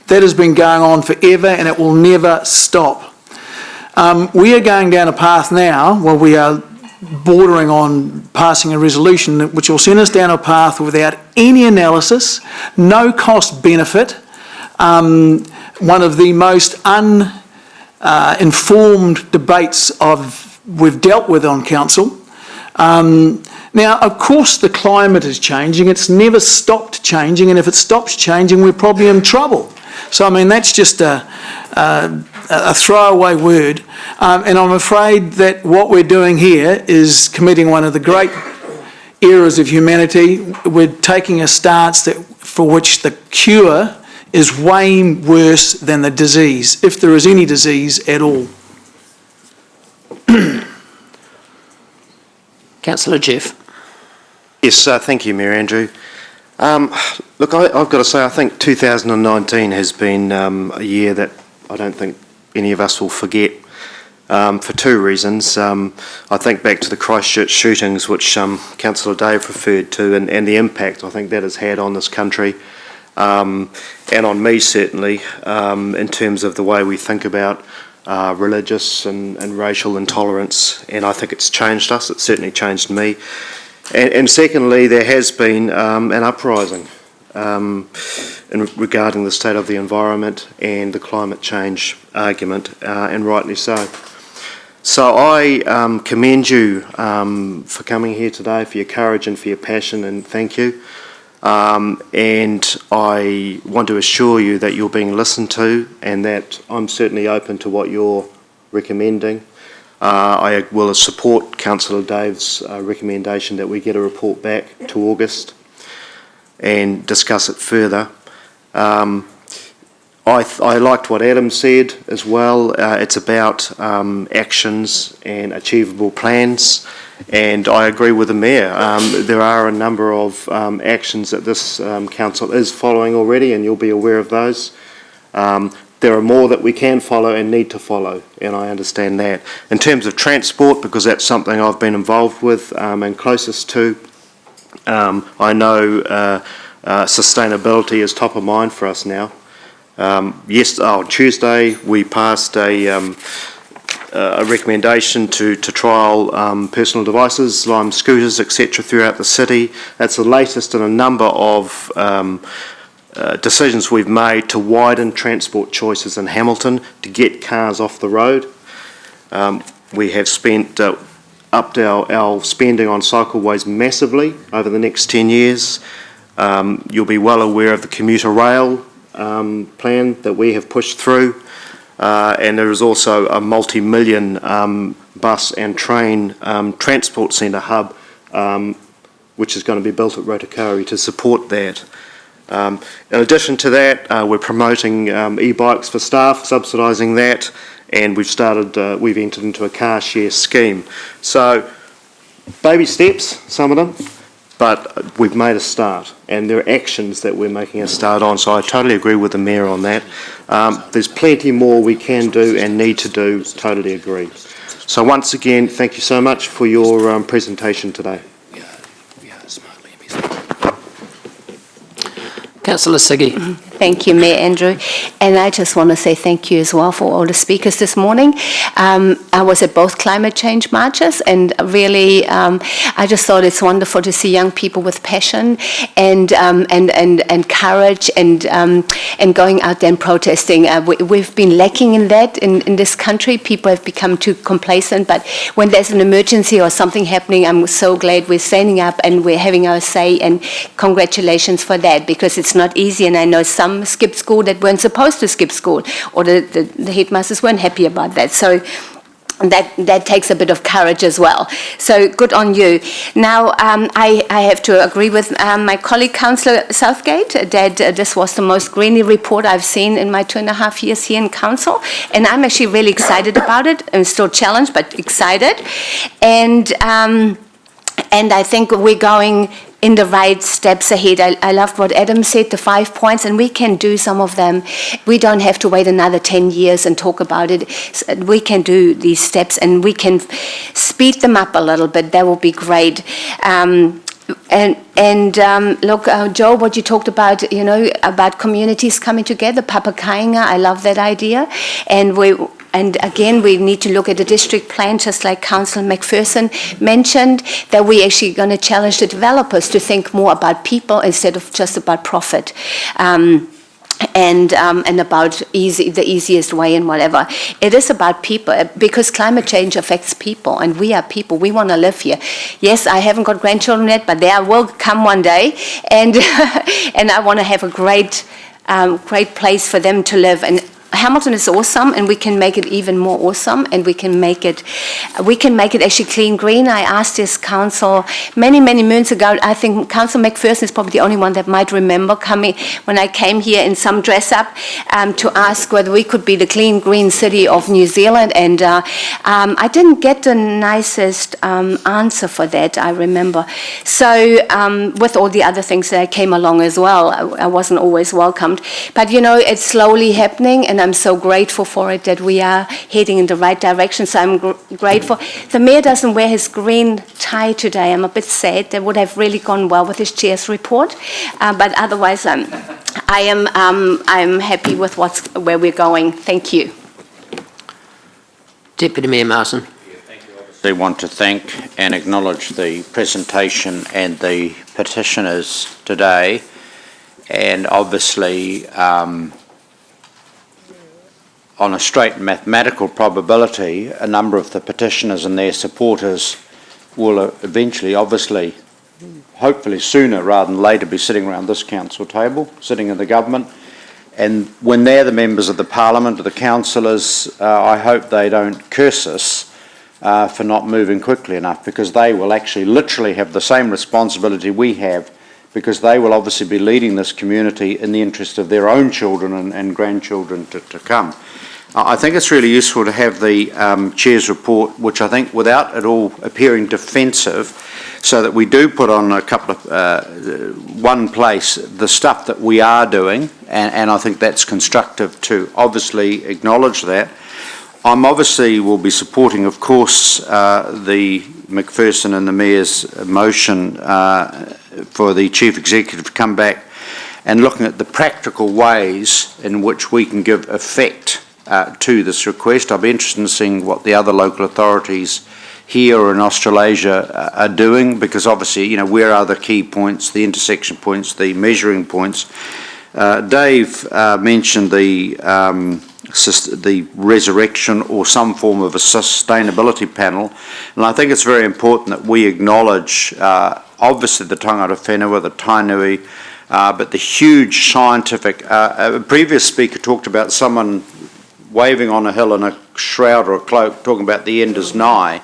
That has been going on forever and it will never stop. We are going down a path now where we are bordering on passing a resolution which will send us down a path without any analysis, no cost benefit, one of the most uninformed debates we've dealt with on council. Now, of course, the climate is changing. It's never stopped changing, and if it stops changing, we're probably in trouble. So, I mean, that's just a throwaway word. And I'm afraid that what we're doing here is committing one of the great errors of humanity. We're taking a stance for which the cure is way worse than the disease, if there is any disease at all. Councillor Jeff. Yes, thank you, Mayor Andrew. Look, I've got to say, I think 2019 has been a year that I don't think any of us will forget for two reasons. I think back to the Christchurch shootings, which Councillor Dave referred to, and the impact I think that has had on this country, and on me certainly, in terms of the way we think about religious and racial intolerance, and I think it's changed us. It's certainly changed me. And secondly, there has been an uprising regarding the state of the environment and the climate change argument, and rightly so. So I commend you for coming here today, for your courage and for your passion, and thank you. And I want to assure you that you're being listened to and that I'm certainly open to what you're recommending. I will support Councillor Dave's recommendation that we get a report back to August and discuss it further. I liked what Adam said as well. It's about actions and achievable plans, and I agree with the Mayor. There are a number of actions that this Council is following already, and you'll be aware of those. There are more that we can follow and need to follow, and I understand that. In terms of transport, because that's something I've been involved with and closest to, I know sustainability is top of mind for us now. On Tuesday we passed a recommendation to trial personal devices, Lime scooters, etc. throughout the city. That's the latest in a number of decisions we've made to widen transport choices in Hamilton to get cars off the road. We have upped our spending on cycleways massively over the next 10 years. You'll be well aware of the commuter rail plan that we have pushed through, and there is also a multi-million bus and train transport centre hub which is going to be built at Rotakari to support that. In addition to that, we're promoting e-bikes for staff, subsidising that, and we've entered into a car share scheme. So, baby steps, some of them, but we've made a start, and there are actions that we're making a start on, so I totally agree with the Mayor on that. There's plenty more we can do and need to do, totally agree. So once again, thank you so much for your presentation today. Councillor Siggy. Thank you, Mayor Andrew. And I just want to say thank you as well for all the speakers this morning. I was at both climate change marches, and really, I just thought it's wonderful to see young people with passion and courage and going out there and protesting. We've been lacking in that in this country. People have become too complacent, but when there's an emergency or something happening, I'm so glad we're standing up and we're having our say, and congratulations for that, because it's not easy, and I know some skipped school that weren't supposed to skip school, or the headmasters weren't happy about that. So that takes a bit of courage as well. So good on you. Now, I have to agree with my colleague, Councillor Southgate, that this was the most greeny report I've seen in my 2.5 years here in Council, and I'm actually really excited about it. I'm still challenged, but excited. And I think we're going in the right steps ahead. I loved what Adam said, the 5 points, and we can do some of them. We don't have to wait another 10 years and talk about it. We can do these steps, and we can speed them up a little bit. That will be great. Look, Joe, what you talked about, about communities coming together, Papakainga, I love that idea. And again, we need to look at the district plan, just like Councillor McPherson mentioned, that we're actually going to challenge the developers to think more about people instead of just about profit. And about the easiest way and whatever. It is about people, because climate change affects people, and we are people. We want to live here. Yes, I haven't got grandchildren yet, but they will come one day, and and I want to have a great place for them to live. And Hamilton is awesome, and we can make it even more awesome, and we can make it actually clean green. I asked this council many moons ago. I think Councillor McPherson is probably the only one that might remember coming when I came here in some dress up to ask whether we could be the clean green city of New Zealand, and I didn't get the nicest answer for that, I remember. So with all the other things that came along as well, I wasn't always welcomed, but it's slowly happening, and I'm so grateful for it, that we are heading in the right direction. So I'm grateful. The Mayor doesn't wear his green tie today. I'm a bit sad. That would have really gone well with his chair's report. But otherwise, I'm happy with where we're going. Thank you. Deputy Mayor Martin. I want to thank and acknowledge the presentation and the petitioners today, and obviously on a straight mathematical probability, a number of the petitioners and their supporters will eventually, obviously, hopefully sooner rather than later, be sitting around this council table, sitting in the government. And when they're the members of the parliament or the councillors, I hope they don't curse us for not moving quickly enough, because they will actually literally have the same responsibility we have, because they will obviously be leading this community in the interest of their own children and grandchildren to come. I think it's really useful to have the Chair's report, which I think, without at all appearing defensive, so that we do put on a couple of, one place, the stuff that we are doing, and I think that's constructive to obviously acknowledge that. I'm obviously will be supporting, of course, the McPherson and the Mayor's motion for the Chief Executive to come back and looking at the practical ways in which we can give effect to this request. I'll be interested in seeing what the other local authorities here or in Australasia are doing, because obviously, where are the key points, the intersection points, the measuring points. Dave mentioned the the resurrection or some form of a sustainability panel. And I think it's very important that we acknowledge, obviously, the tangata whenua, the tainui, but the huge scientific... a previous speaker talked about someone waving on a hill in a shroud or a cloak, talking about the end is nigh.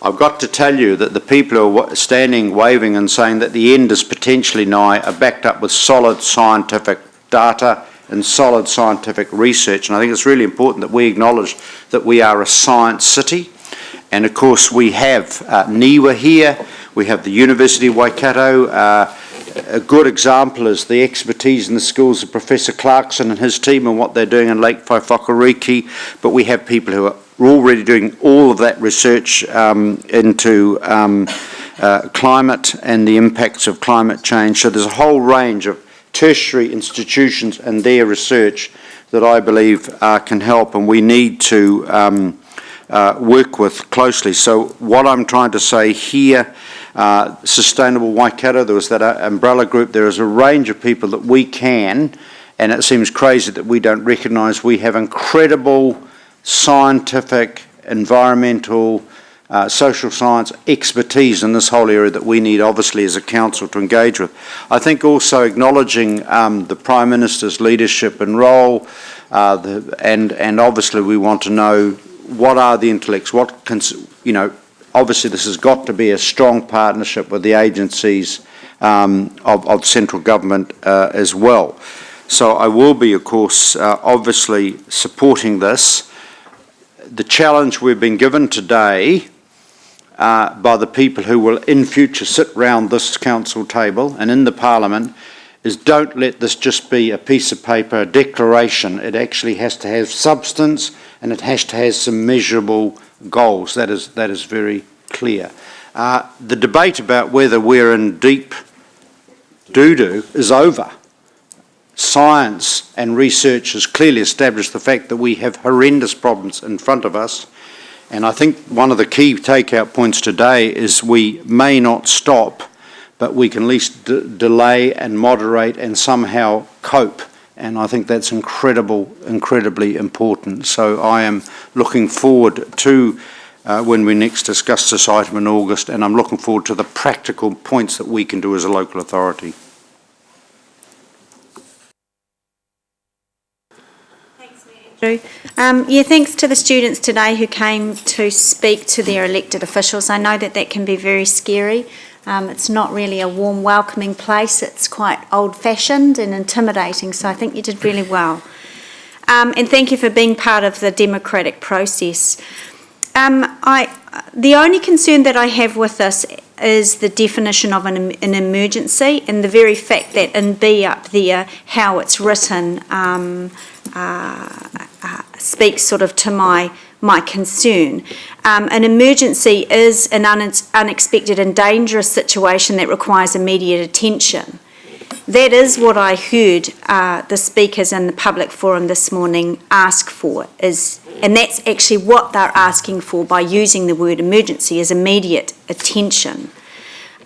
I've got to tell you that the people who are standing, waving and saying that the end is potentially nigh are backed up with solid scientific data and solid scientific research. And I think it's really important that we acknowledge that we are a science city. And of course we have NIWA here, we have the University of Waikato. A good example is the expertise in the skills of Professor Clarkson and his team and what they're doing in Lake Whaiwhakariki. But we have people who are already doing all of that research into climate and the impacts of climate change. So there's a whole range of tertiary institutions and their research that I believe can help, and we need to work with closely. So what I'm trying to say here, Sustainable Waikato, there was that umbrella group, there is a range of people that we can, and it seems crazy that we don't recognise we have incredible scientific, environmental, social science expertise in this whole area that we need, obviously, as a council to engage with. I think also acknowledging the Prime Minister's leadership and role, and obviously we want to know what are the intellects, obviously this has got to be a strong partnership with the agencies of central government as well. So I will be, of course, obviously supporting this. The challenge we've been given today by the people who will in future sit round this council table and in the Parliament is don't let this just be a piece of paper, a declaration. It actually has to have substance and it has to have some measurable goals. That is very clear. The debate about whether we're in deep doo-doo is over. Science and research has clearly established the fact that we have horrendous problems in front of us. And I think one of the key takeout points today is we may not stop, but we can at least delay and moderate and somehow cope. And I think that's incredibly important. So I am looking forward to when we next discuss this item in August, and I'm looking forward to the practical points that we can do as a local authority. Thanks to the students today who came to speak to their elected officials. I know that can be very scary. It's not really a warm, welcoming place. It's quite old-fashioned and intimidating, so I think you did really well. And thank you for being part of the democratic process. The only concern that I have with this is the definition of an emergency, and the very fact that in B up there, how it's written, speaks sort of to my concern. An emergency is an unexpected and dangerous situation that requires immediate attention. That is what I heard the speakers in the public forum this morning ask for, and that's actually what they're asking for by using the word emergency, is immediate attention.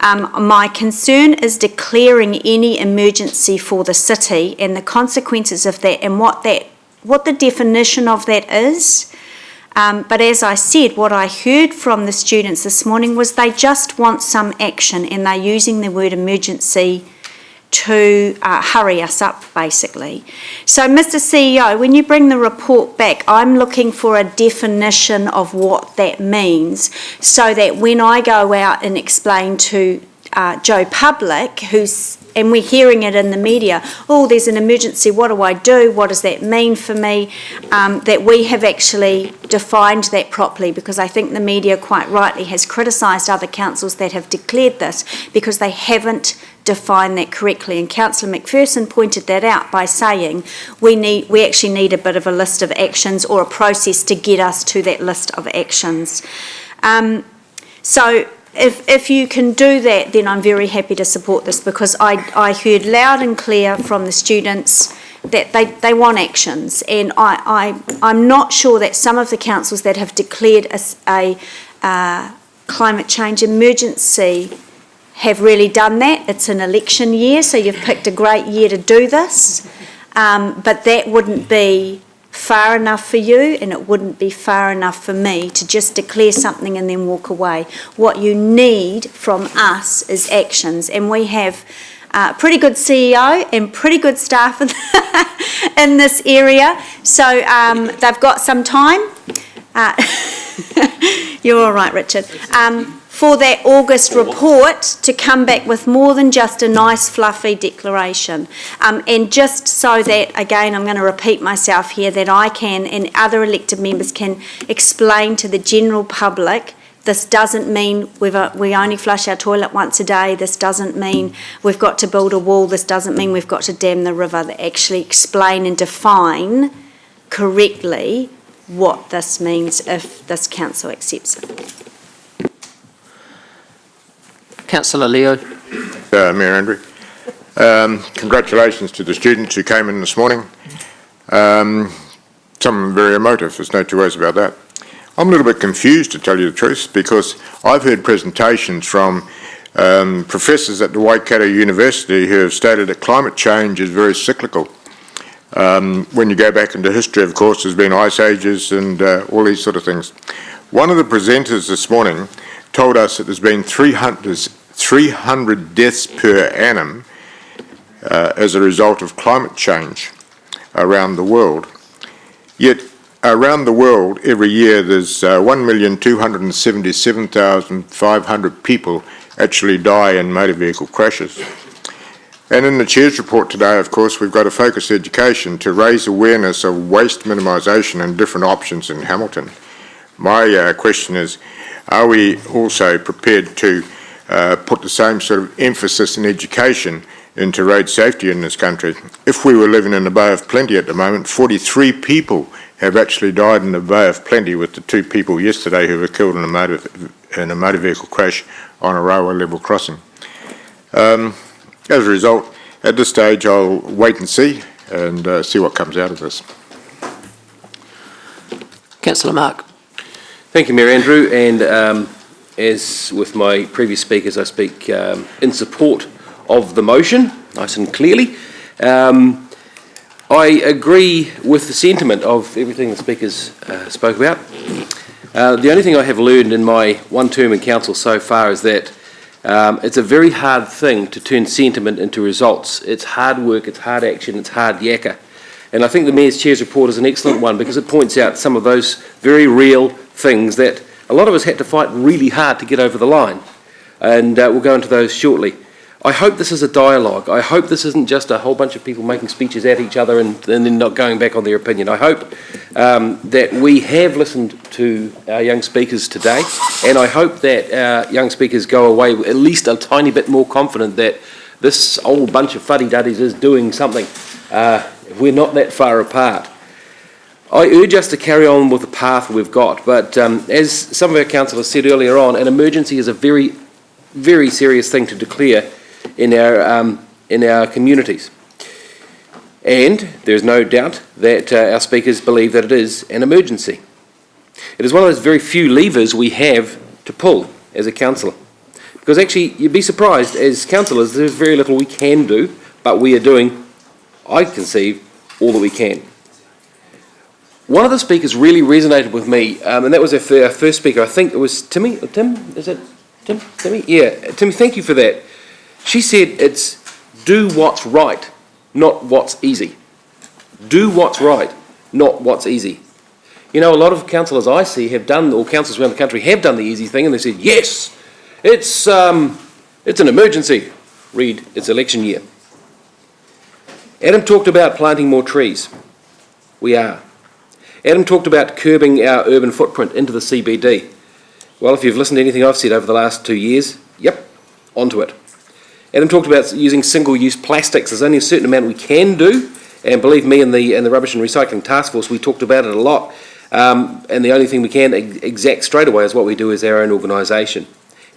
My concern is declaring any emergency for the city and the consequences of that and what the definition of that is. But as I said, what I heard from the students this morning was they just want some action, and they're using the word emergency to hurry us up, basically. So, Mr. CEO, when you bring the report back, I'm looking for a definition of what that means, so that when I go out and explain to Joe Public, and we're hearing it in the media, oh, there's an emergency, what do I do? What does that mean for me? That we have actually defined that properly, because I think the media quite rightly has criticised other councils that have declared this because they haven't defined that correctly. And Councillor McPherson pointed that out by saying we actually need a bit of a list of actions or a process to get us to that list of actions. So if you can do that, then I'm very happy to support this, because I heard loud and clear from the students that they want actions, and I'm not sure that some of the councils that have declared a climate change emergency have really done that. It's an election year, so you've picked a great year to do this, but that wouldn't be far enough for you, and it wouldn't be far enough for me to just declare something and then walk away. What you need from us is actions, and we have a pretty good CEO and pretty good staff in this area, so they've got some time. You're all right, Richard. For that August report to come back with more than just a nice fluffy declaration. And just so that, again, I'm going to repeat myself here, that I can and other elected members can explain to the general public, this doesn't mean we only flush our toilet once a day, this doesn't mean we've got to build a wall, this doesn't mean we've got to dam the river, that actually explain and define correctly what this means if this council accepts it. Councillor Leo. Mayor Andrew. Congratulations to the students who came in this morning. Some very emotive, there's no two ways about that. I'm a little bit confused, to tell you the truth, because I've heard presentations from professors at the Waikato University who have stated that climate change is very cyclical. When you go back into history, of course, there's been ice ages and all these sort of things. One of the presenters this morning told us that there's been 300 deaths per annum as a result of climate change around the world. Yet around the world every year there's 1,277,500 people actually die in motor vehicle crashes. And in the Chair's report today, of course, we've got to focus education to raise awareness of waste minimisation and different options in Hamilton. My question is, are we also prepared to put the same sort of emphasis in education into road safety in this country? If we were living in the Bay of Plenty at the moment, 43 people have actually died in the Bay of Plenty, with the 2 people yesterday who were killed in a motor vehicle crash on a railway level crossing. As a result, at this stage I'll wait and see what comes out of this. Councillor Mark. Thank you, Mayor Andrew, and as with my previous speakers, I speak in support of the motion, nice and clearly. I agree with the sentiment of everything the speakers spoke about. The only thing I have learned in my one term in council so far is that it's a very hard thing to turn sentiment into results. It's hard work, it's hard action, it's hard yakka. And I think the Mayor's Chair's report is an excellent one because it points out some of those very real things that a lot of us had to fight really hard to get over the line. And we'll go into those shortly. I hope this is a dialogue. I hope this isn't just a whole bunch of people making speeches at each other and then not going back on their opinion. I hope that we have listened to our young speakers today, and I hope that our young speakers go away at least a tiny bit more confident that this old bunch of fuddy-duddies is doing something. We're not that far apart. I urge us to carry on with the path we've got, but as some of our councillors said earlier on, an emergency is a very, very serious thing to declare in our communities. And there's no doubt that our speakers believe that it is an emergency. It is one of those very few levers we have to pull as a councillor. Because actually, you'd be surprised, as councillors, there's very little we can do, but we are doing, I conceive, all that we can. One of the speakers really resonated with me, and that was our first speaker. I think it was Timmy, or Tim? Is it Tim? Timmy? Yeah, Timmy, thank you for that. She said it's do what's right, not what's easy. Do what's right, not what's easy. You know, a lot of councillors I see have done, or councillors around the country have done the easy thing, and they said, yes, it's an emergency. Read, it's election year. Adam talked about planting more trees. We are. Adam talked about curbing our urban footprint into the CBD. Well, if you've listened to anything I've said over the last 2 years, yep, onto it. Adam talked about using single-use plastics. There's only a certain amount we can do, and believe me, in the Rubbish and Recycling Task Force, we talked about it a lot, and the only thing we can exact straight away is what we do as our own organisation.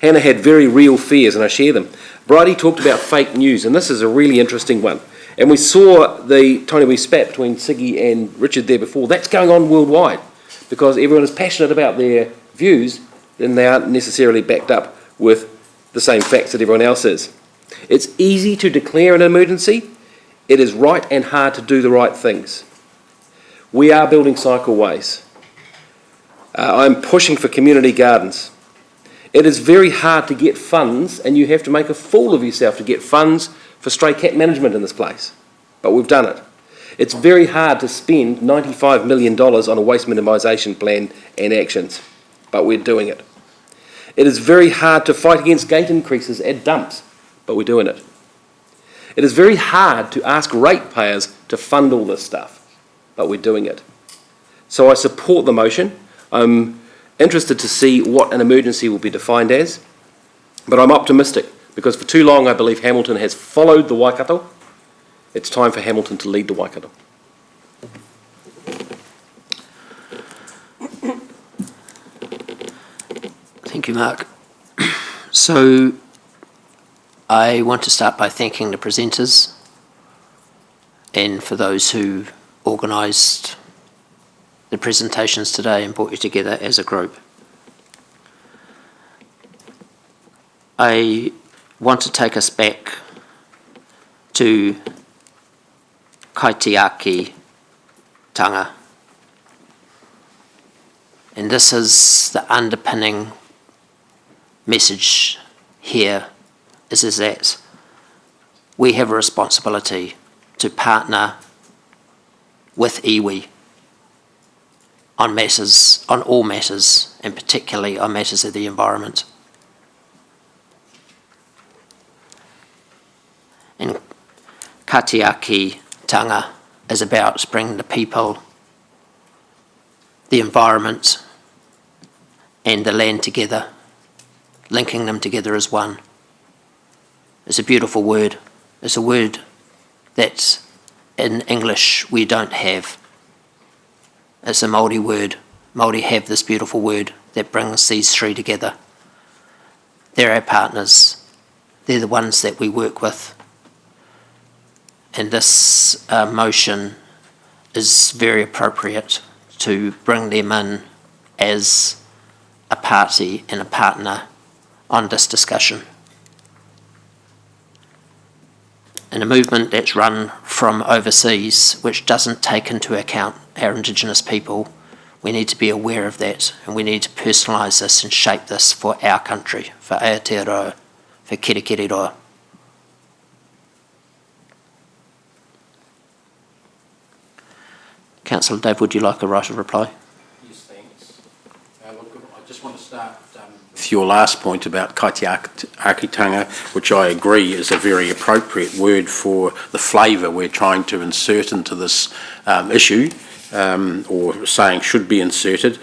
Hannah had very real fears, and I share them. Bridie talked about fake news, and this is a really interesting one. And we saw the tiny wee spat between Siggy and Richard there before. That's going on worldwide, because everyone is passionate about their views, then they aren't necessarily backed up with the same facts that everyone else is. It's easy to declare an emergency. It is right and hard to do the right things. We are building cycleways. I'm pushing for community gardens. It is very hard to get funds, and you have to make a fool of yourself to get funds for stray cat management in this place. But we've done it. It's very hard to spend $95 million on a waste minimisation plan and actions, but we're doing it. It is very hard to fight against gate increases at dumps, but we're doing it. It is very hard to ask ratepayers to fund all this stuff, but we're doing it. So I support the motion. I'm interested to see what an emergency will be defined as, but I'm optimistic because for too long I believe Hamilton has followed the Waikato. It's time for Hamilton to lead the Waikato. Thank you, Mark. So I want to start by thanking the presenters and for those who organised the presentations today and brought you together as a group. I want to take us back to kaitiaki tanga. And this is the underpinning message here is that we have a responsibility to partner with iwi on matters, on all matters, and particularly on matters of the environment. And kaitiaki tanga is about bringing the people, the environment, and the land together, linking them together as one. It's a beautiful word. It's a word that in English we don't have. It's a Māori word. Māori have this beautiful word that brings these three together. They're our partners. They're the ones that we work with. And this motion is very appropriate to bring them in as a party and a partner on this discussion. In a movement that's run from overseas, which doesn't take into account our Indigenous people, we need to be aware of that, and we need to personalise this and shape this for our country, for Aotearoa, for Kirikiriroa. Councillor Dave, would you like a right of reply? Yes, thanks. Look, I just want to start with your last point about kaitiaki, which I agree is a very appropriate word for the flavour we're trying to insert into this issue, or saying should be inserted.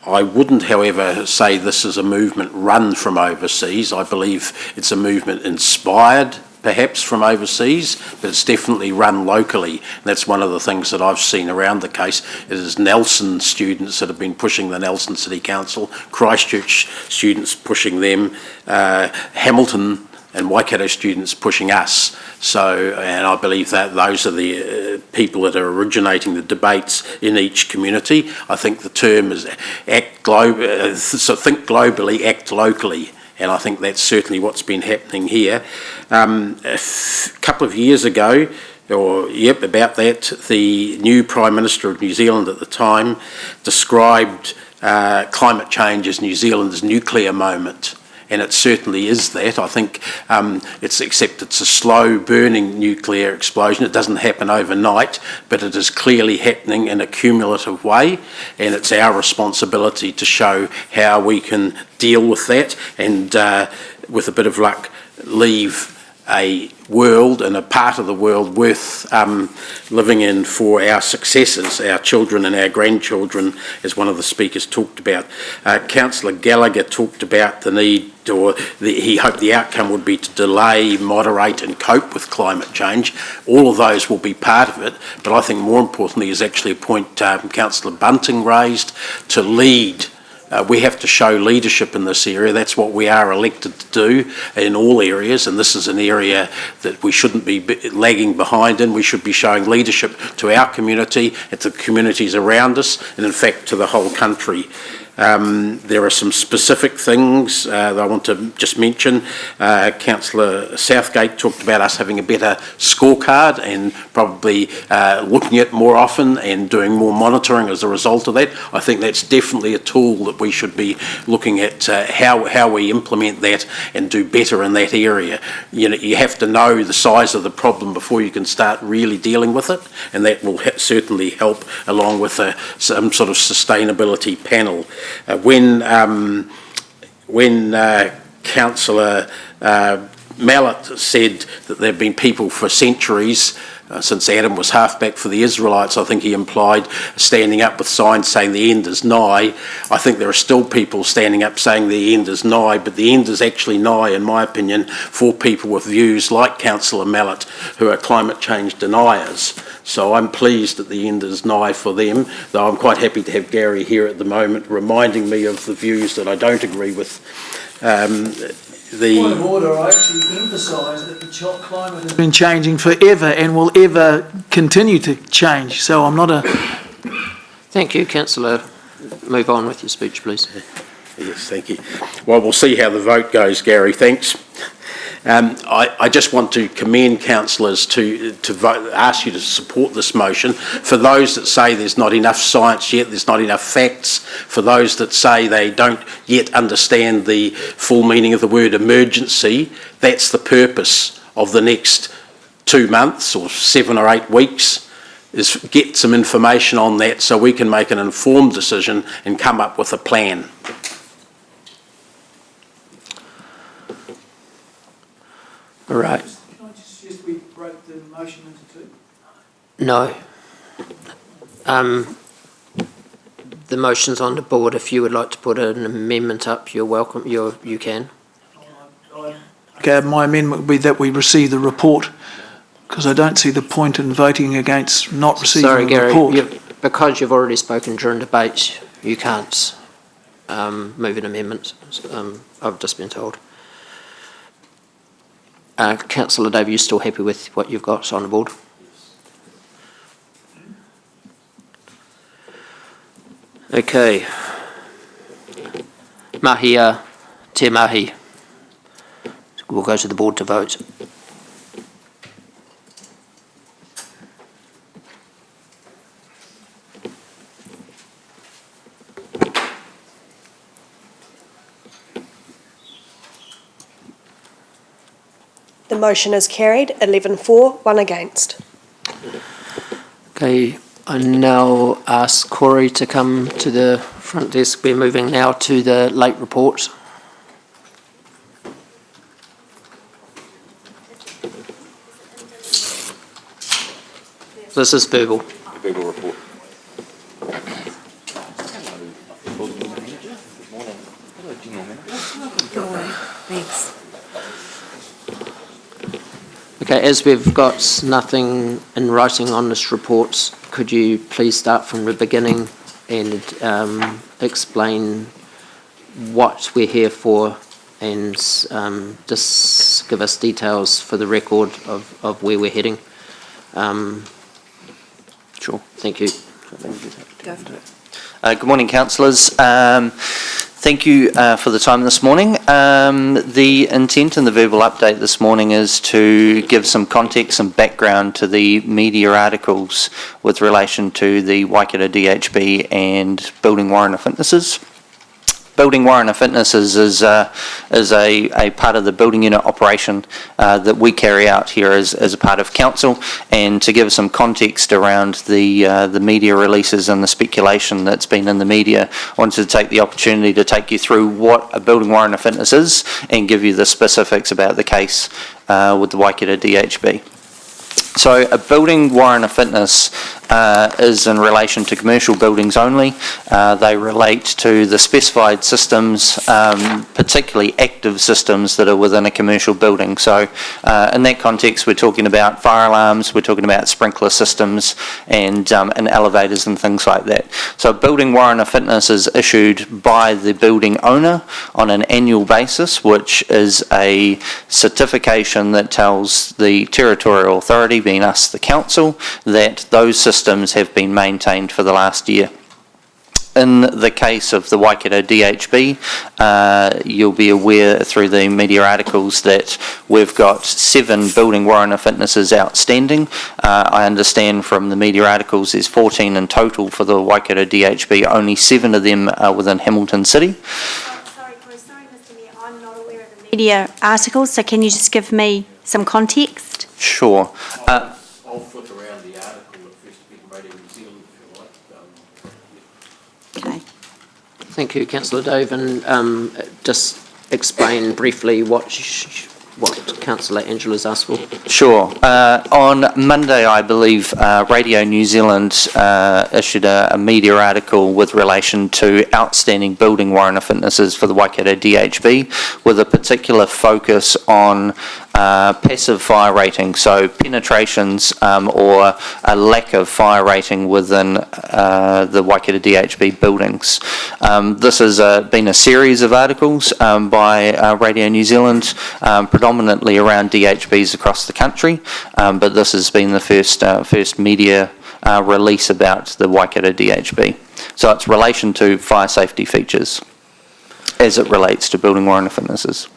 I wouldn't, however, say this is a movement run from overseas. I believe it's a movement inspired perhaps from overseas, but it's definitely run locally. And that's one of the things that I've seen around the case. It is Nelson students that have been pushing the Nelson City Council, Christchurch students pushing them, Hamilton and Waikato students pushing us. So, and I believe that those are the people that are originating the debates in each community. I think the term is think globally, act locally. And I think that's certainly what's been happening here. A couple of years ago, about that, the new Prime Minister of New Zealand at the time described climate change as New Zealand's nuclear moment. And it certainly is that. I think except it's a slow burning nuclear explosion. It doesn't happen overnight, but it is clearly happening in a cumulative way, and it's our responsibility to show how we can deal with that and with a bit of luck leave a world and a part of the world worth living in for our successors, our children and our grandchildren, as one of the speakers talked about. Councillor Gallagher talked about the need, he hoped the outcome would be to delay, moderate and cope with climate change. All of those will be part of it, but I think more importantly is actually a point Councillor Bunting raised, to lead. We have to show leadership in this area. That's what we are elected to do in all areas, and this is an area that we shouldn't be lagging behind in. We should be showing leadership to our community, and to the communities around us, and in fact to the whole country. There are some specific things that I want to just mention. Councillor Southgate talked about us having a better scorecard and probably looking at more often and doing more monitoring as a result of that. I think that's definitely a tool that we should be looking at how we implement that and do better in that area. You know, you have to know the size of the problem before you can start really dealing with it, and that will certainly help along with some sort of sustainability panel. When Councillor Mallett said that there have been people for centuries, since Adam was halfback for the Israelites, I think he implied standing up with signs saying the end is nigh. I think there are still people standing up saying the end is nigh, but the end is actually nigh, in my opinion, for people with views like Councillor Mallett, who are climate change deniers. So I'm pleased that the end is nigh for them, though I'm quite happy to have Gary here at the moment reminding me of the views that I don't agree with. Point of order, I actually emphasise that the climate has been changing forever and will ever continue to change, so I'm not a... Thank you, Councillor. Move on with your speech, please. Yes, thank you. Well, we'll see how the vote goes, Gary. Thanks. I just want to commend councillors to vote, ask you to support this motion. For those that say there's not enough science yet, there's not enough facts, for those that say they don't yet understand the full meaning of the word emergency, that's the purpose of the next 2 months or 7 or 8 weeks, is get some information on that so we can make an informed decision and come up with a plan. All right. Can I just suggest we break the motion into 2? No. The motion's on the board. If you would like to put an amendment up, you're welcome. You can. Okay, my amendment would be that we receive the report, because I don't see the point in voting against not receiving the report. Sorry, Gary, because you've already spoken during debate, you can't move an amendment. I've just been told. Councillor Dave, are you still happy with what you've got on the board? Okay. Mahia Te Mahi. We'll go to the board to vote. The motion is carried, 11 for, 1 against. Okay, I now ask Corey to come to the front desk. We're moving now to the late report. This is verbal. Verbal report. Thanks. Okay, as we've got nothing in writing on this report, could you please start from the beginning and explain what we're here for and just give us details for the record of where we're heading? Sure, thank you. Go for it. Good morning, councillors. Thank you for the time this morning. The intent in the verbal update this morning is to give some context and background to the media articles with relation to the Waikato DHB and building warrant of fitnesses. Building warrant of fitnesses is a part of the building unit operation that we carry out here as a part of council, and to give some context around the media releases and the speculation that's been in the media, I wanted to take the opportunity to take you through what a building warrant of fitness is and give you the specifics about the case with the Waikato DHB. So a building warrant of fitness is in relation to commercial buildings only. They relate to the specified systems, particularly active systems that are within a commercial building. So in that context, we're talking about fire alarms, we're talking about sprinkler systems and elevators and things like that. So a building warrant of fitness is issued by the building owner on an annual basis, which is a certification that tells the territorial authority, being us, the council, that those systems have been maintained for the last year. In the case of the Waikato DHB, you'll be aware through the media articles that we've got 7 building warrant of fitnesses outstanding. I understand from the media articles there's 14 in total for the Waikato DHB, only 7 of them are within Hamilton City. Sorry, Mr. Mayor, I'm not aware of the media articles, so can you just give me some context? Sure. I'll flip around the article that first appeared in Radio New Zealand, if you like. Okay. Thank you, Councillor Dove, and just explain briefly what Councillor Angela's asked for. Sure. On Monday, I believe, Radio New Zealand issued a media article with relation to outstanding building warrant of fitnesses for the Waikato DHB, with a particular focus on passive fire rating, so penetrations or a lack of fire rating within the Waikato DHB buildings. This has been a series of articles by Radio New Zealand, predominantly around DHBs across the country, but this has been the first media release about the Waikato DHB. So it's relation to fire safety features as it relates to building warrant of fitnesses.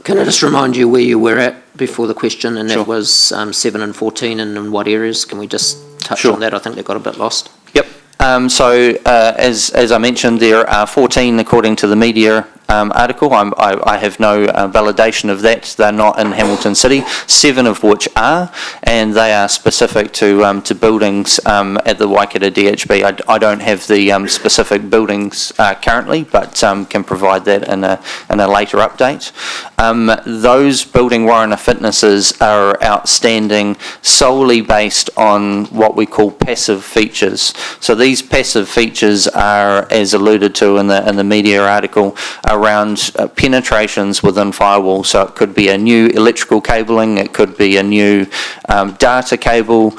Can I just remind you where you were at before the question, and Sure. that was 7 and 14, and in what areas? Can we just touch Sure. on that? I think they got a bit lost. Yep. As I mentioned, there are 14 according to the media article. I have no validation of that. They're not in Hamilton City, 7 of which are, and they are specific to buildings at the Waikato DHB. I don't have the specific buildings currently, but can provide that in a later update. Those building warrant of fitnesses are outstanding solely based on what we call passive features. So these passive features are, as alluded to in the media article, around penetrations within firewalls. So it could be a new electrical cabling, it could be a new data cable.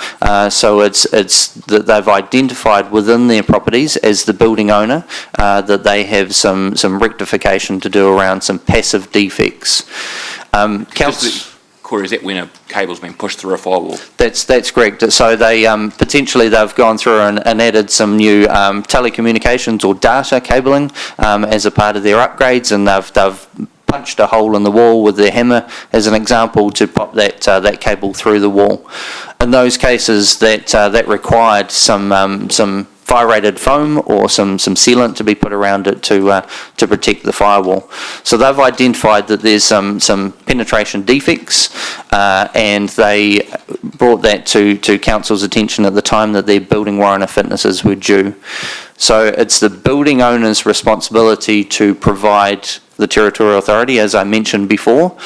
So it's that they've identified within their properties as the building owner that they have some rectification to do around some passive defects. Corey, is that when a cable's been pushed through a firewall? That's correct. So they potentially they've gone through and added some new telecommunications or data cabling as a part of their upgrades, and they've punched a hole in the wall with their hammer, as an example, to pop that cable through the wall. In those cases, that required some fire-rated foam or some sealant to be put around it to protect the firewall. So they've identified that there's some penetration defects, and they brought that to council's attention at the time that their building warrant of fitnesses were due. So it's the building owner's responsibility to provide the Territorial Authority, as I mentioned before,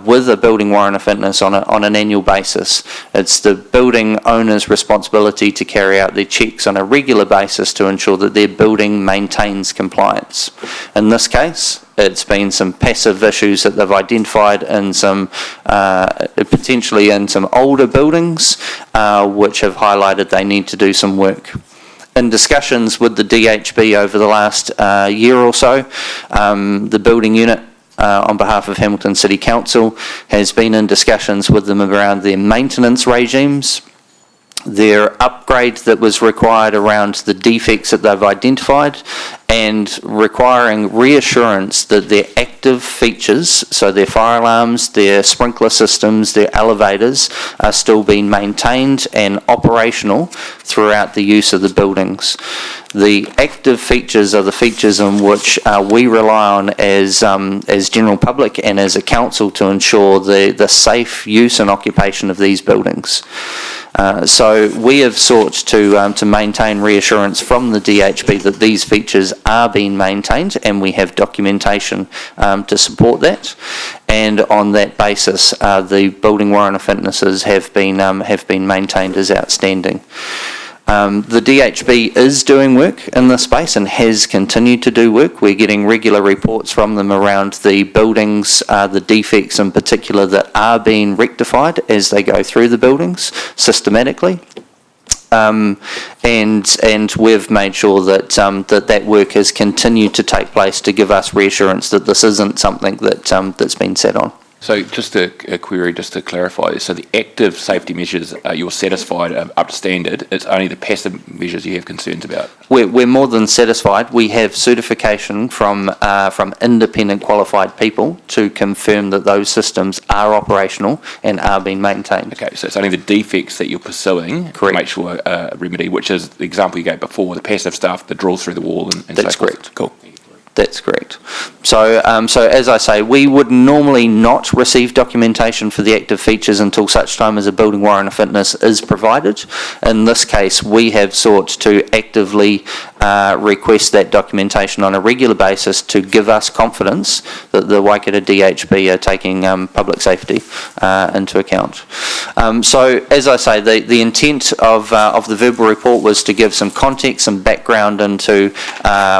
with a building warrant of fitness on an annual basis. It's the building owner's responsibility to carry out their checks on a regular basis to ensure that their building maintains compliance. In this case, it's been some passive issues that they've identified in some, potentially in some older buildings, which have highlighted they need to do some work. In discussions with the DHB over the last year or so, the building unit on behalf of Hamilton City Council has been in discussions with them around their maintenance regimes, their upgrade that was required around the defects that they've identified, and requiring reassurance that their active features, so their fire alarms, their sprinkler systems, their elevators, are still being maintained and operational throughout the use of the buildings. The active features are the features in which we rely on as general public and as a council to ensure the safe use and occupation of these buildings. So we have sought to maintain reassurance from the DHB that these features are being maintained, and we have documentation to support that. And on that basis, the building warrant of fitnesses have been maintained as outstanding. The DHB is doing work in this space and has continued to do work. We're getting regular reports from them around the buildings, the defects in particular that are being rectified as they go through the buildings systematically. And we've made sure that that work has continued to take place to give us reassurance that this isn't something that's been set on. So just a query, just to clarify, so the active safety measures, you're satisfied are up to standard, it's only the passive measures you have concerns about? We're more than satisfied. We have certification from independent qualified people to confirm that those systems are operational and are being maintained. Okay, so it's only the defects that you're pursuing to make sure remedy, which is the example you gave before, the passive stuff that drills through the wall and That's so forth. correct. Cool. That's correct. So as I say, we would normally not receive documentation for the active features until such time as a building warrant of fitness is provided. In this case, we have sought to actively request that documentation on a regular basis to give us confidence that the Waikato DHB are taking public safety into account. So as I say, the intent of the verbal report was to give some context, some background into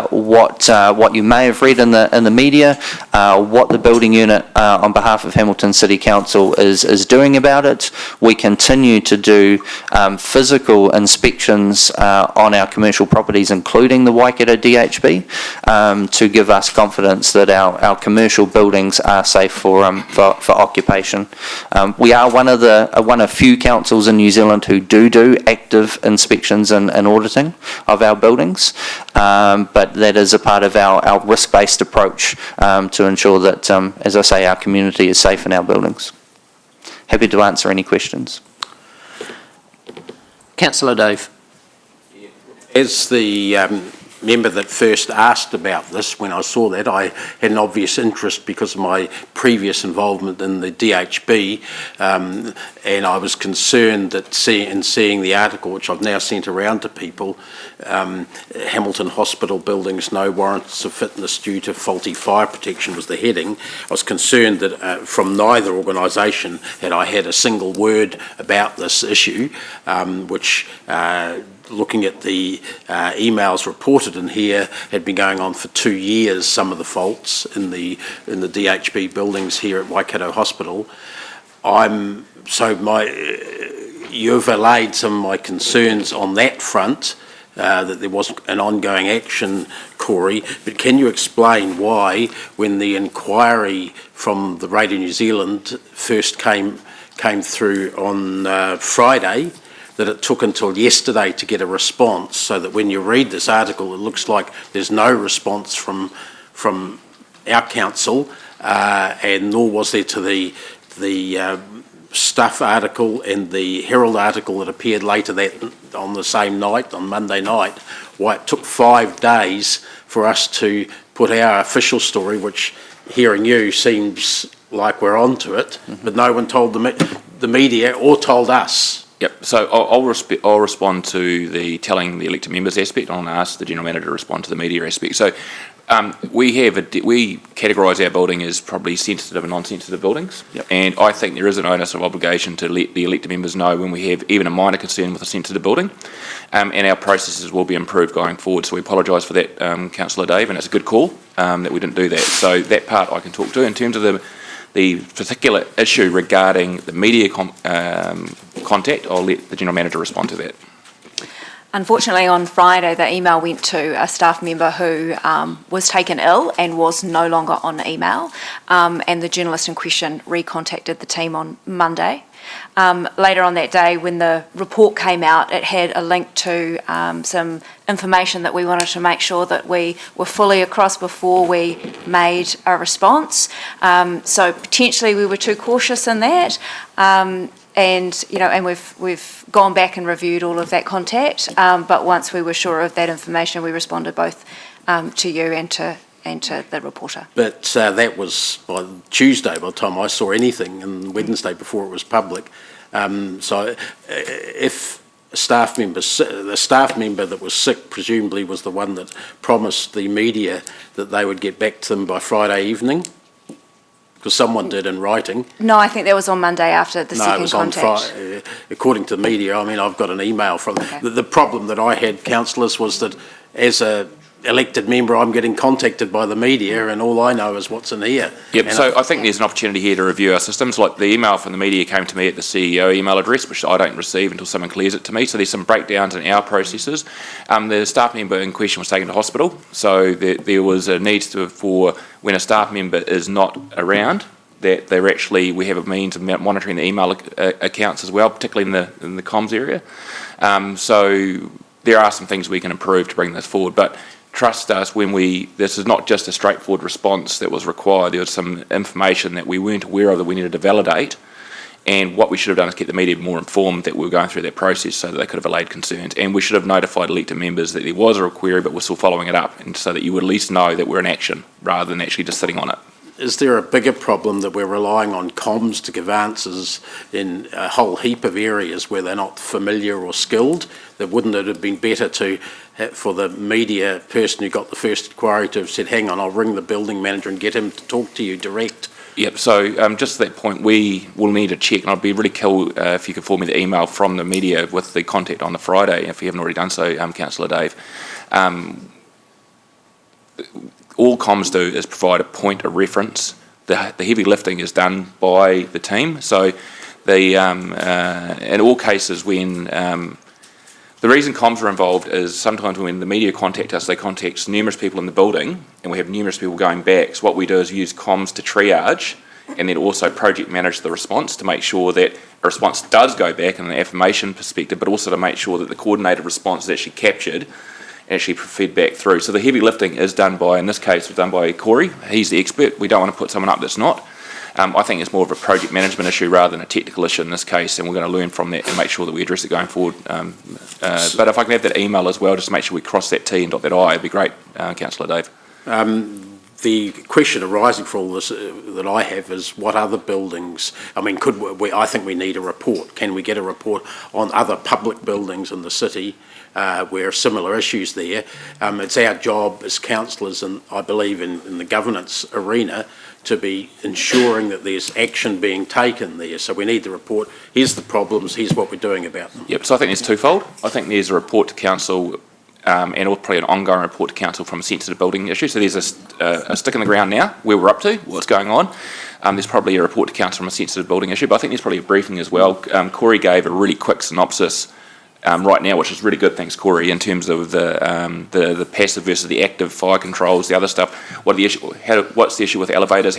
what you may have read in the media, what the building unit on behalf of Hamilton City Council is doing about it. We continue to do physical inspections on our commercial properties, including the Waikato DHB, to give us confidence that our commercial buildings are safe for occupation. We are one of few councils in New Zealand who do active inspections and auditing of our buildings, but that is a part of our risk-based approach to ensure that, as I say, our community is safe in our buildings. Happy to answer any questions. Councillor Dave. As the member that first asked about this, when I saw that, I had an obvious interest because of my previous involvement in the DHB, and I was concerned that seeing the article, which I've now sent around to people, Hamilton Hospital buildings, no warrants of fitness due to faulty fire protection was the heading. I was concerned that from neither organisation had I had a single word about this issue, which looking at the emails reported in here, had been going on for 2 years, some of the faults in the DHB buildings here at Waikato Hospital. You've allayed some of my concerns on that front, that there was an ongoing action, Corey, but can you explain why, when the inquiry from the Radio New Zealand first came through on Friday, that it took until yesterday to get a response, so that when you read this article, it looks like there's no response from our council, and nor was there to the Stuff article and the Herald article that appeared later on the same night, on Monday night. Why it took 5 days for us to put our official story, which, hearing you, seems like we're onto it, but no one told the media or told us. Yep, so I'll respond to the telling the elected members aspect. I'll ask the General Manager to respond to the media aspect. So we categorise our building as probably sensitive and non-sensitive buildings, and I think there is an onus of obligation to let the elected members know when we have even a minor concern with a sensitive building, and our processes will be improved going forward. So we apologise for that, Councillor Dave, and it's a good call that we didn't do that. So that part I can talk to. In terms of the particular issue regarding the media contact, I'll let the General Manager respond to that. Unfortunately, on Friday, the email went to a staff member who was taken ill and was no longer on email, and the journalist in question recontacted the team on Monday. Later on that day, when the report came out, it had a link to some information that we wanted to make sure that we were fully across before we made a response. So potentially we were too cautious in that. And we've gone back and reviewed all of that contact. But once we were sure of that information, we responded both to you and to the reporter. But that was by Tuesday by the time I saw anything, and Wednesday before it was public. So if the staff member that was sick presumably was the one that promised the media that they would get back to them by Friday evening, because someone did in writing. No, I think that was on Monday after the second No, it was contact. on Friday. According to the media, I mean, I've got an email from... Okay. The problem that I had, councillors, was that as a elected member, I'm getting contacted by the media, and all I know is what's in here. Yep, so I think there's an opportunity here to review our systems. Like the email from the media came to me at the CEO email address, which I don't receive until someone clears it to me. So there's some breakdowns in our processes. The staff member in question was taken to hospital, so there was a need for when a staff member is not around, that we have a means of monitoring the email accounts as well, particularly in the comms area. So there are some things we can improve to bring this forward, but trust us, this is not just a straightforward response that was required. There was some information that we weren't aware of that we needed to validate, and what we should have done is keep the media more informed that we were going through that process so that they could have allayed concerns, and we should have notified elected members that there was a query but we're still following it up, and so that you would at least know that we're in action rather than actually just sitting on it. Is there a bigger problem that we're relying on comms to give answers in a whole heap of areas where they're not familiar or skilled? That wouldn't it have been better for the media person who got the first inquiry to have said, hang on, I'll ring the building manager and get him to talk to you direct? Yep, so just to that point, we will need to check, and I'd be really cool if you could forward me the email from the media with the contact on the Friday, if you haven't already done so, Councillor Dave. All comms do is provide a point of reference. The heavy lifting is done by the team. So in all cases when the reason comms are involved is sometimes when the media contact us, they contact numerous people in the building, and we have numerous people going back. So what we do is use comms to triage, and then also project manage the response to make sure that a response does go back in an affirmation perspective, but also to make sure that the coordinated response is actually captured and actually fed back through. So the heavy lifting is done by, in this case, was done by Corey. He's the expert. We don't want to put someone up that's not. I think it's more of a project management issue rather than a technical issue in this case, and we're going to learn from that and make sure that we address it going forward. But if I can have that email as well, just to make sure we cross that T and dot that I, it'd be great, Councillor Dave. The question arising for all this that I have is what other buildings, I mean, I think we need a report. Can we get a report on other public buildings in the city where similar issues there? It's our job as councillors, and I believe in the governance arena, to be ensuring that there's action being taken there. So we need the report. Here's the problems, here's what we're doing about them. Yep, so I think there's twofold. I think there's a report to council and probably an ongoing report to council from a sensitive building issue. So there's a stick in the ground now, where we're up to, what's going on. There's probably a report to council from a sensitive building issue, but I think there's probably a briefing as well. Corey gave a really quick synopsis right now, which is really good, thanks Corey, in terms of the passive versus the active fire controls, the other stuff. What's the issue with elevators?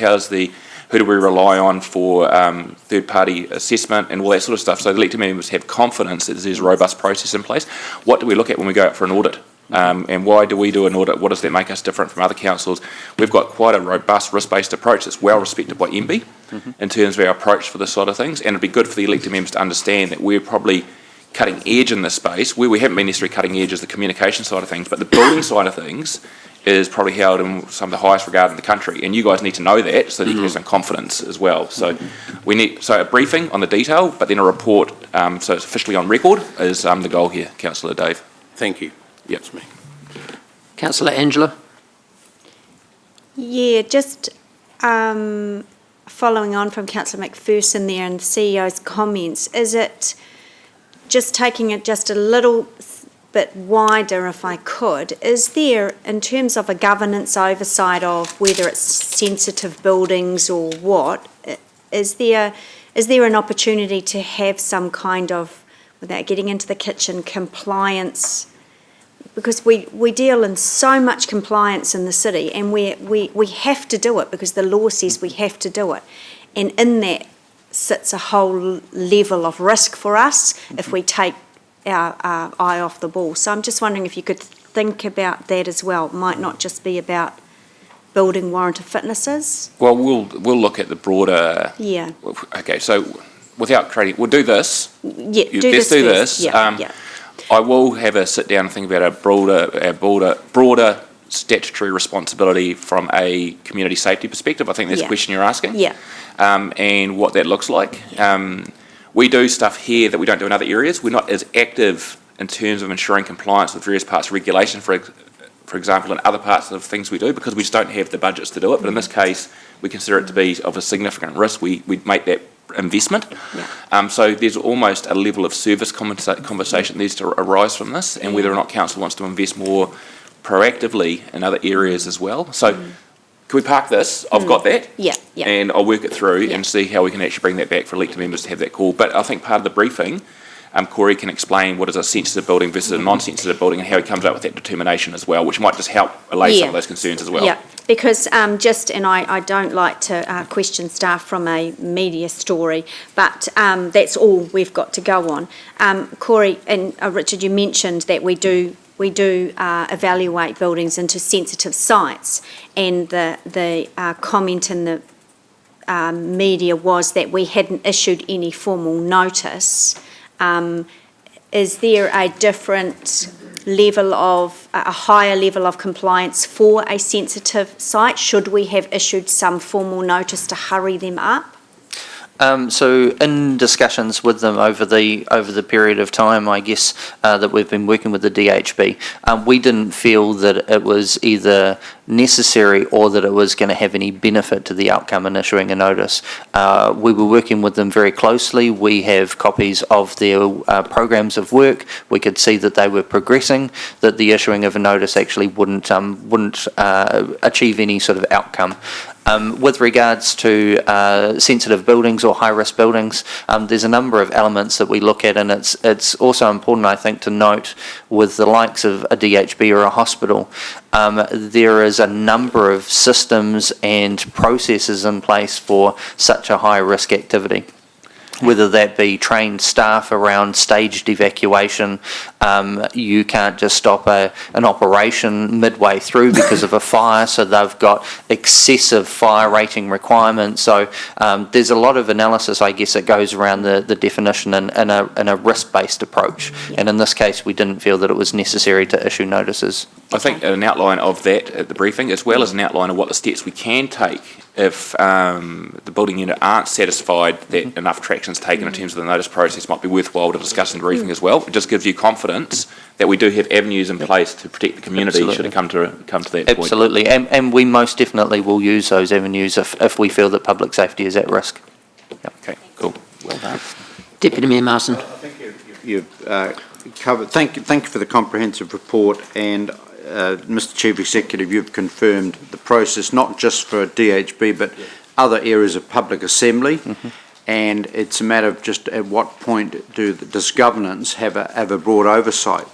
Who do we rely on for third-party assessment and all that sort of stuff? So the elected members have confidence that there's a robust process in place. What do we look at when we go out for an audit? And why do we do an audit? What does that make us different from other councils? We've got quite a robust risk-based approach that's well respected by MB in terms of our approach for this sort of things, and it'd be good for the elected members to understand that we're probably cutting edge in this space. Where we haven't been necessarily cutting edge is the communication side of things, but the building side of things is probably held in some of the highest regard in the country, and you guys need to know that so that you can have some confidence as well. So we need a briefing on the detail, but then a report, so it's officially on record, is the goal here, Councillor Dave. Thank you. Yep. That's me. Councillor Angela? Yeah, just following on from Councillor McPherson there and the CEO's comments, is it just taking it just a little bit wider, if I could, is there, in terms of a governance oversight of whether it's sensitive buildings or what, is there an opportunity to have some kind of, without getting into the kitchen, compliance? Because we deal in so much compliance in the city, and we have to do it because the law says we have to do it. And in that sits a whole level of risk for us if we take our eye off the ball. So I'm just wondering if you could think about that as well. It might not just be about building warrant of fitnesses. Well, we'll look at the broader. Yeah. Okay, so without creating, we'll do this. Yeah. Let's do this. Yeah. I will have a sit down and think about our broader statutory responsibility from a community safety perspective. I think that's the question you're asking. Yeah. And what that looks like. We do stuff here that we don't do in other areas. We're not as active in terms of ensuring compliance with various parts of regulation, for example, in other parts of things we do, because we just don't have the budgets to do it. But in this case, we consider it to be of a significant risk. We make that investment. So there's almost a level of service conversation that needs to arise from this, and whether or not council wants to invest more proactively in other areas as well. So can we park this? I've got that. Yeah. And I'll work it through and see how we can actually bring that back for elected members to have that call. But I think part of the briefing Corey can explain what is a sensitive building versus a non-sensitive building and how he comes up with that determination as well, which might just help allay some of those concerns as well. Yeah, because I don't like to question staff from a media story, but that's all we've got to go on. Corey and Richard, you mentioned that we do evaluate buildings into sensitive sites, and the comment in the media was that we hadn't issued any formal notice. Is there a different level of, a higher level of compliance for a sensitive site? Should we have issued some formal notice to hurry them up? So in discussions with them over the period of time, I guess, that we've been working with the DHB, we didn't feel that it was either necessary or that it was going to have any benefit to the outcome in issuing a notice. We were working with them very closely. We have copies of their programs of work. We could see that they were progressing, that the issuing of a notice actually wouldn't achieve any sort of outcome. With regards to sensitive buildings or high-risk buildings, there's a number of elements that we look at, and it's also important, I think, to note with the likes of a DHB or a hospital, there is a number of systems and processes in place for such a high-risk activity. Whether that be trained staff around staged evacuation, you can't just stop an operation midway through because of a fire, so they've got excessive fire rating requirements. So there's a lot of analysis, I guess, that goes around the definition in a risk-based approach. And in this case, we didn't feel that it was necessary to issue notices. I think an outline of that at the briefing, as well as an outline of what the steps we can take if the building unit aren't satisfied that enough traction is taken in terms of the notice process, might be worthwhile to discuss in the briefing as well. It just gives you confidence that we do have avenues in place to protect the community. Absolutely. Should it come to that point. Absolutely, and we most definitely will use those avenues if we feel that public safety is at risk. Yep. Okay, cool. Well done. Deputy Mayor Marsden. I think you've covered. Thank you for the comprehensive report, and Mr. Chief Executive, you've confirmed the process not just for DHB but other areas of public assembly, and it's a matter of just at what point does governance have a broad oversight.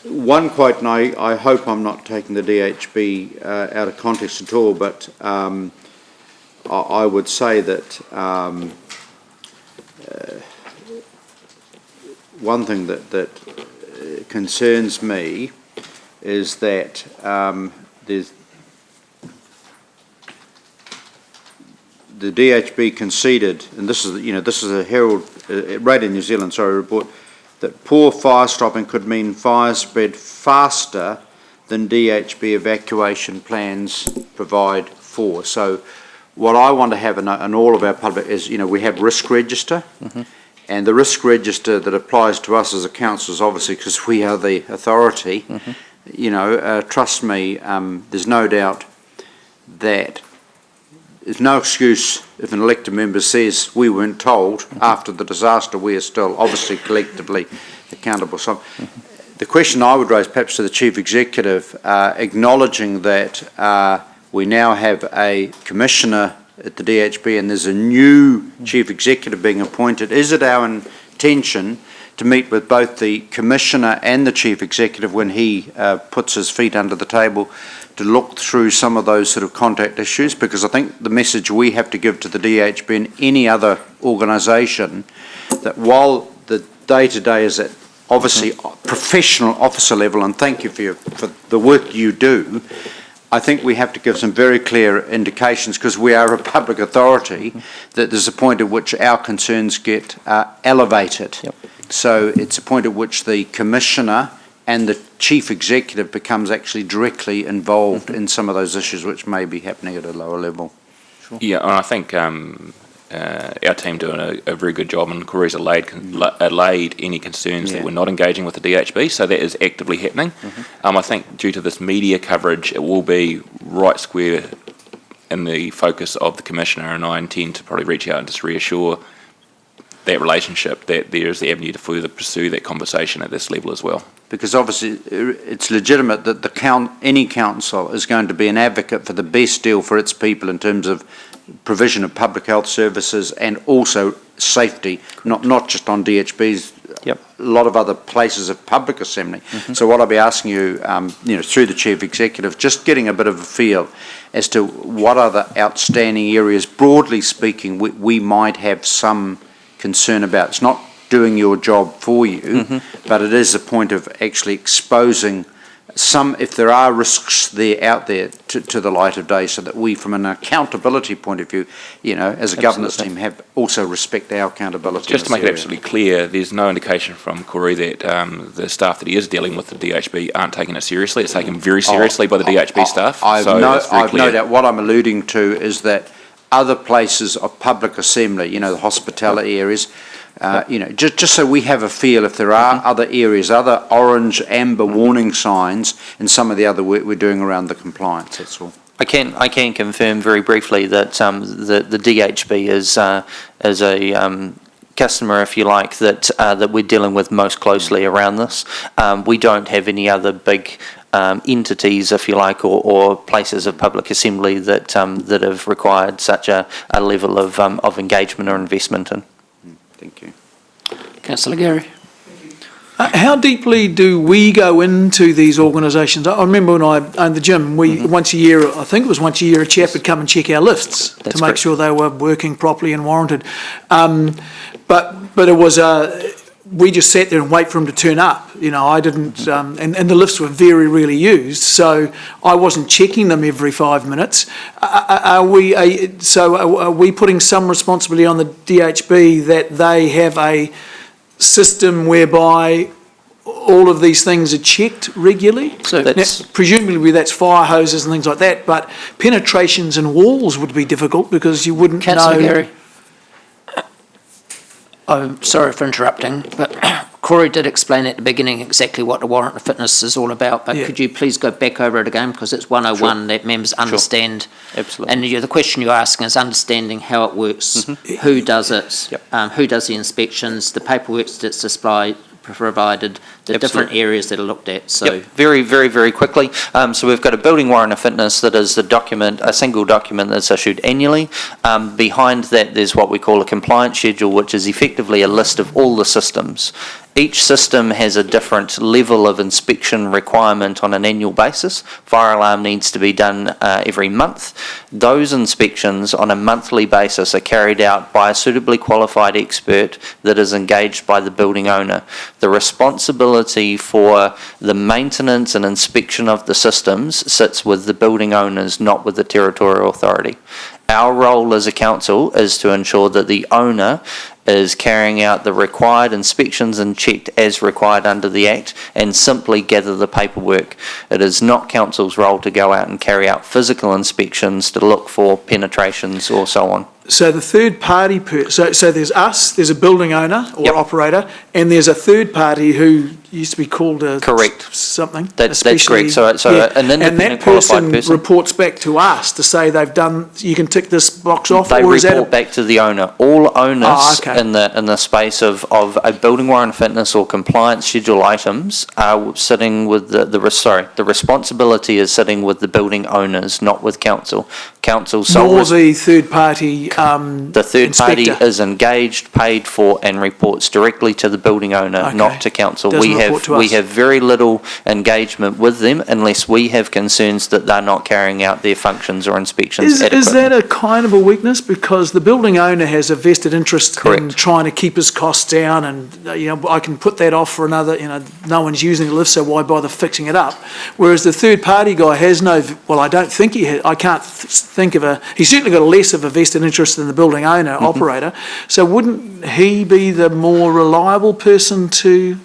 One quote, and I hope I'm not taking the DHB out of context at all, but I would say that one thing that concerns me is that there's the DHB conceded, and this is a Herald Radio New Zealand report, that poor fire stopping could mean fires spread faster than DHB evacuation plans provide for. So what I want to have in all of our public is, we have risk register, and the risk register that applies to us as a council is obviously because we are the authority. Trust me, there's no doubt that there's no excuse if an elected member says we weren't told after the disaster. We are still obviously collectively accountable. So the question I would raise perhaps to the Chief Executive, acknowledging that we now have a commissioner at the DHB and there's a new Chief Executive being appointed, is it our intention to meet with both the Commissioner and the Chief Executive when he puts his feet under the table to look through some of those sort of contact issues? Because I think the message we have to give to the DHB and any other organisation, that while the day-to-day is at obviously professional officer level, and thank you for the work you do, I think we have to give some very clear indications, because we are a public authority, that there's a point at which our concerns get elevated. So it's a point at which the Commissioner and the Chief Executive becomes actually directly involved in some of those issues which may be happening at a lower level. Sure. Yeah, and I think our team doing a very good job, and Corey's allayed any concerns that we're not engaging with the DHB, so that is actively happening. I think due to this media coverage, it will be right square in the focus of the Commissioner, and I intend to probably reach out and just reassure that relationship that there is the avenue to further pursue that conversation at this level as well. Because obviously it's legitimate that any council is going to be an advocate for the best deal for its people in terms of provision of public health services and also safety, not just on DHB's a lot of other places of public assembly. So what I'll be asking you, through the Chief Executive, just getting a bit of a feel as to what other outstanding areas, broadly speaking, we might have some concern about. It's not doing your job for you, but it is a point of actually exposing some, if there are risks out there, to the light of day, so that we, from an accountability point of view, as a governance team, have also respect our accountability. Just to make it absolutely clear, there's no indication from Corey that the staff that he is dealing with, the DHB, aren't taking it seriously. It's taken very seriously by the DHB staff. I've no doubt. What I'm alluding to is that other places of public assembly, the hospitality areas, just so we have a feel if there are other areas, other orange, amber warning signs in some of the other work we're doing around the compliance, that's all. I can confirm very briefly that the DHB is a customer, if you like, that we're dealing with most closely around this. We don't have any other big entities, if you like, or places of public assembly that have required such a level of engagement or investment in. Thank you. Councillor Gary. How deeply do we go into these organisations? I remember when I owned the gym, once a year, I think it was once a year, a chap would come and check our lifts to make sure they were working properly and warranted. But it was we just sat there and wait for them to turn up. I didn't, and the lifts were very rarely used, so I wasn't checking them every 5 minutes. Are we putting some responsibility on the DHB that they have a system whereby all of these things are checked regularly? So presumably that's fire hoses and things like that, but penetrations in walls would be difficult because you wouldn't know. Councillor Gary. I'm sorry for interrupting, but Corey did explain at the beginning exactly what the warrant of fitness is all about, but could you please go back over it again, because it's 101 that members understand. Absolutely. And the question you're asking is understanding how it works, who does it, who does the inspections, the paperwork that's provided, the different areas that are looked at. So very, very, very quickly. So we've got a building warrant of fitness that is the document, a single document that's issued annually. Behind that, there's what we call a compliance schedule, which is effectively a list of all the systems. Each system has a different level of inspection requirement on an annual basis. Fire alarm needs to be done every month. Those inspections on a monthly basis are carried out by a suitably qualified expert that is engaged by the building owner. The responsibility for the maintenance and inspection of the systems sits with the building owners, not with the territorial authority. Our role as a council is to ensure that the owner is carrying out the required inspections and checked as required under the Act, and simply gather the paperwork. It is not council's role to go out and carry out physical inspections to look for penetrations or so on. So the third party, so there's us, there's a building owner or operator, and there's a third party who used to be called a something. That's correct. So an independent qualified person reports back to us to say they've done. You can tick this box off. They report back to the owner. All owners in the space of a building warrant of fitness or compliance schedule items are sitting with the responsibility is sitting with the building owners, not with council. Council's sole the third party. The third party is engaged, paid for, and reports directly to the building owner, not to council. We have very little engagement with them unless we have concerns that they're not carrying out their functions or inspections adequately. Is that a kind of a weakness? Because the building owner has a vested interest in trying to keep his costs down, and I can put that off for another. No one's using the lift, so why bother fixing it up? Whereas the third party guy has no. Well, I don't think he has. I can't think of a. He's certainly got less of a vested interest than the building owner operator. So wouldn't he be the more reliable person to?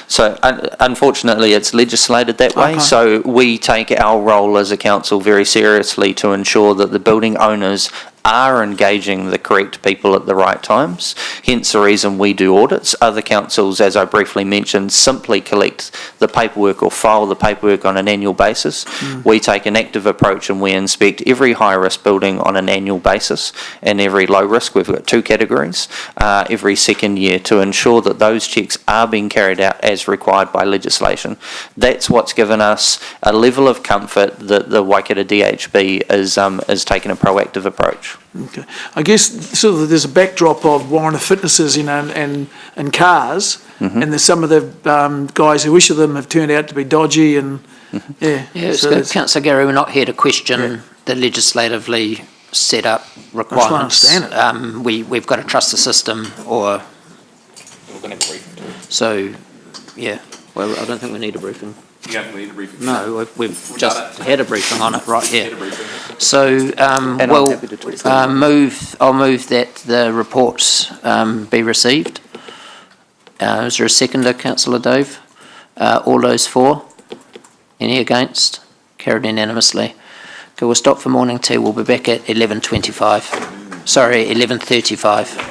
So unfortunately it's legislated that way, so we take our role as a council very seriously to ensure that the building owners are engaging the correct people at the right times, hence the reason we do audits. Other councils, as I briefly mentioned, simply collect the paperwork or file the paperwork on an annual basis. We take an active approach and we inspect every high-risk building on an annual basis, and every low-risk, we've got two categories, every second year, to ensure that those checks are being carried out as required by legislation. That's what's given us a level of comfort that the Waikato DHB is taking a proactive approach. much. Okay. I guess sort of there's a backdrop of Warren Fitnesses, and cars, and there's some of the guys who issue them have turned out to be dodgy, and Yeah, it's good. Councillor Gary, we're not here to question the legislatively set up requirements. understand We've got to trust the system, or so. Yeah. Well, I don't think we need a briefing. You don't need a briefing. No, we've just had a briefing on it right here. So, I'm happy to talk I'll move that the reports be received. Is there a seconder, Councillor Dove? All those for? Any against? Carried unanimously. Okay, we'll stop for morning tea. We'll be back at 11:25. Sorry, 11:35.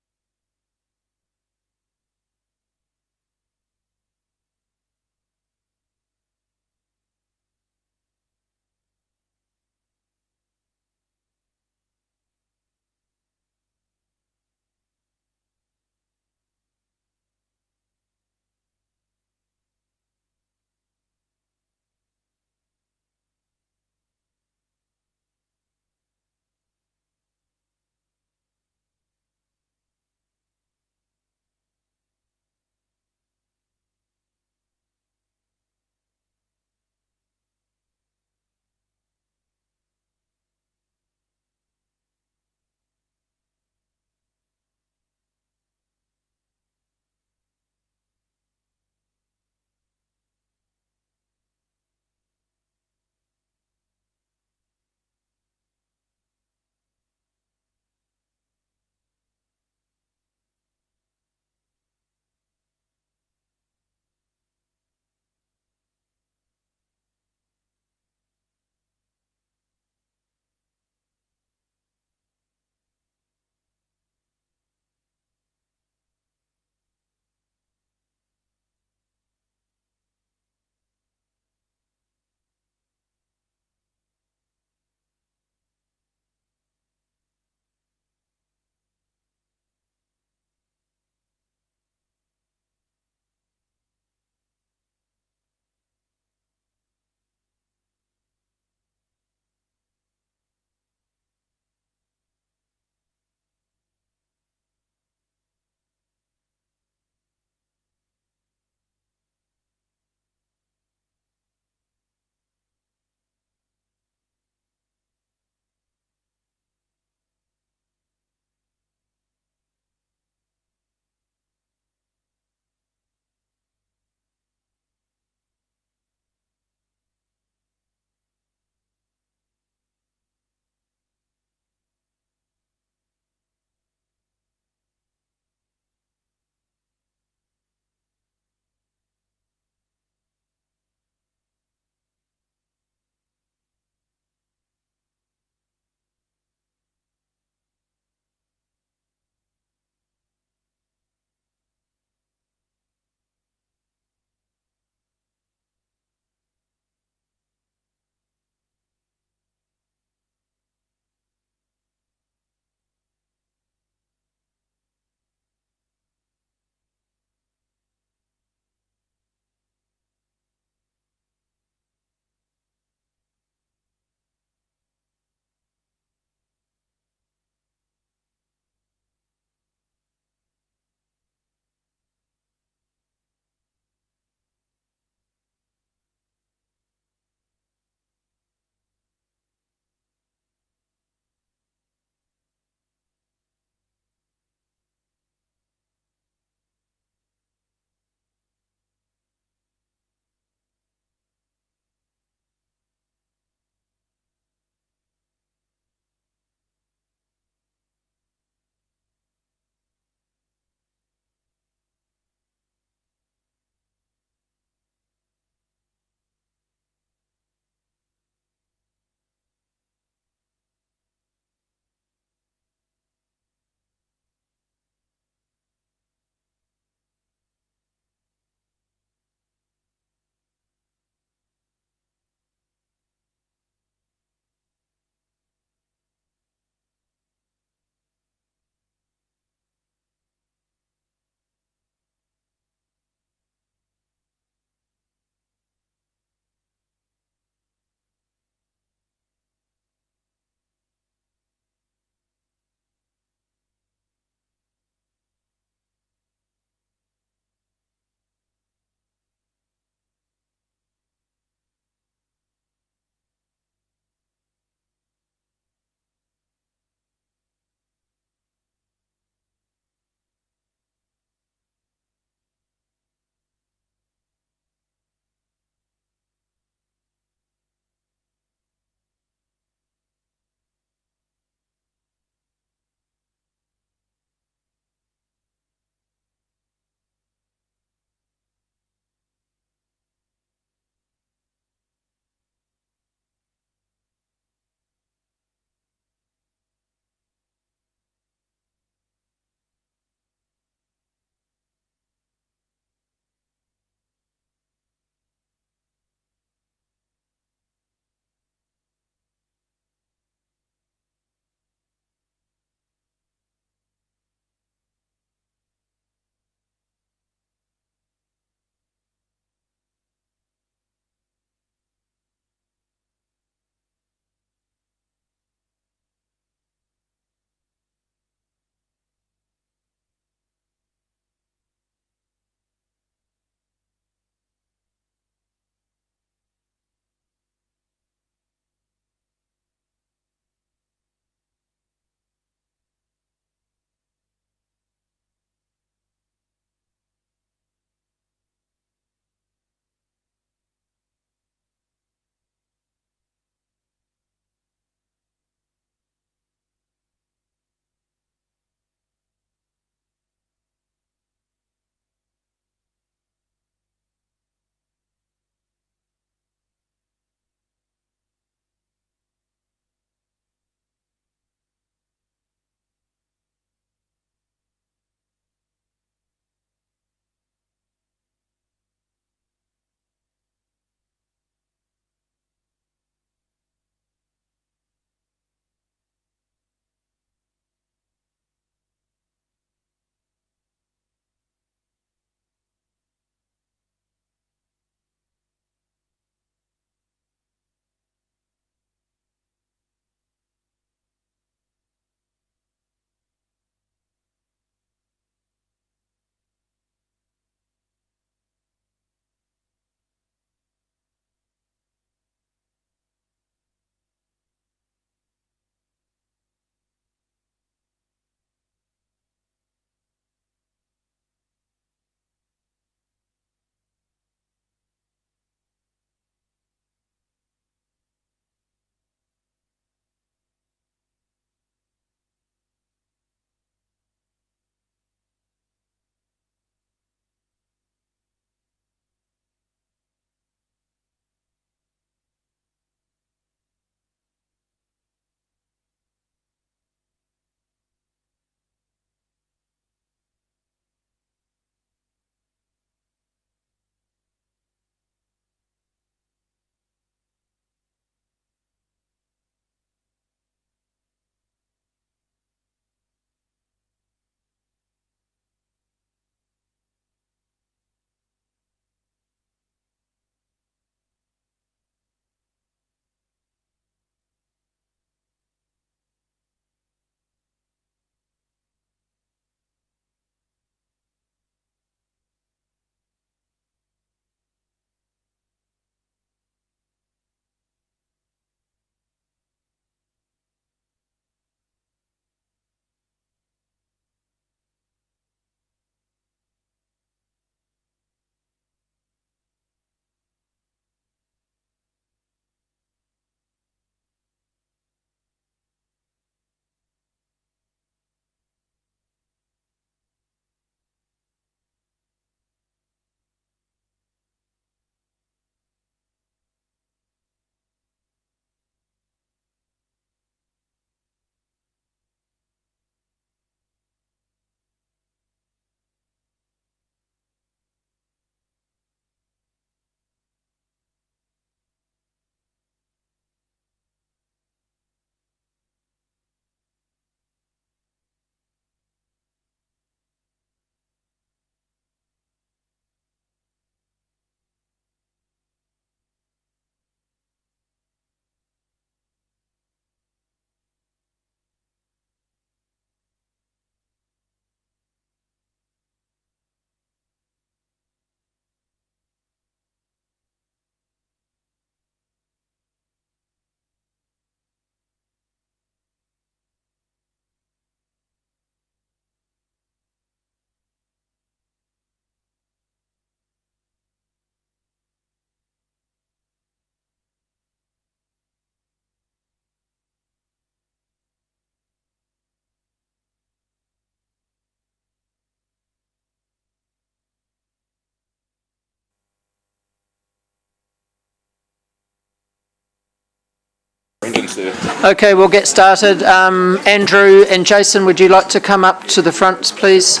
Thanks, sir. Okay, we'll get started. Andrew and Jason, would you like to come up to the front, please?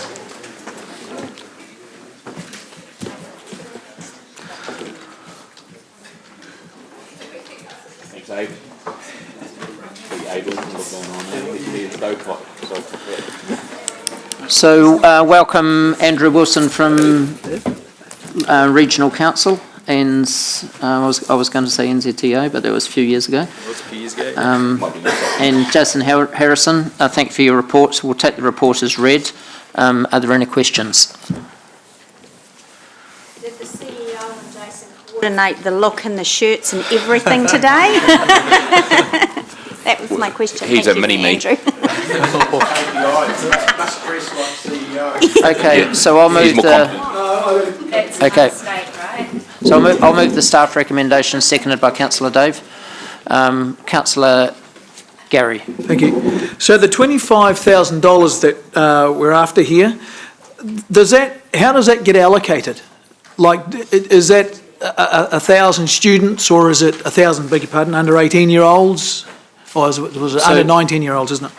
Thanks, Abe. So, welcome Andrew Wilson from Regional Council, and I was going to say NZTA, but that was a few years ago. It was a few years ago. And Jason Harrison, thank you for your report. We'll take the report as read. Are there any questions? Did the CEO and Jason coordinate the look and the shirts and everything today? That was my question. He's Thank a you, mini-me. Andrew. Okay, so I'll move the... Okay. So I'll move the staff recommendation, seconded by Councillor Dave. Councillor Gary. Thank you. So the $25,000 that we're after here, how does that get allocated? Like, is that 1,000 students, or is it 1,000, beg your pardon, under 18-year-olds? Or was it under 19-year-olds, isn't it?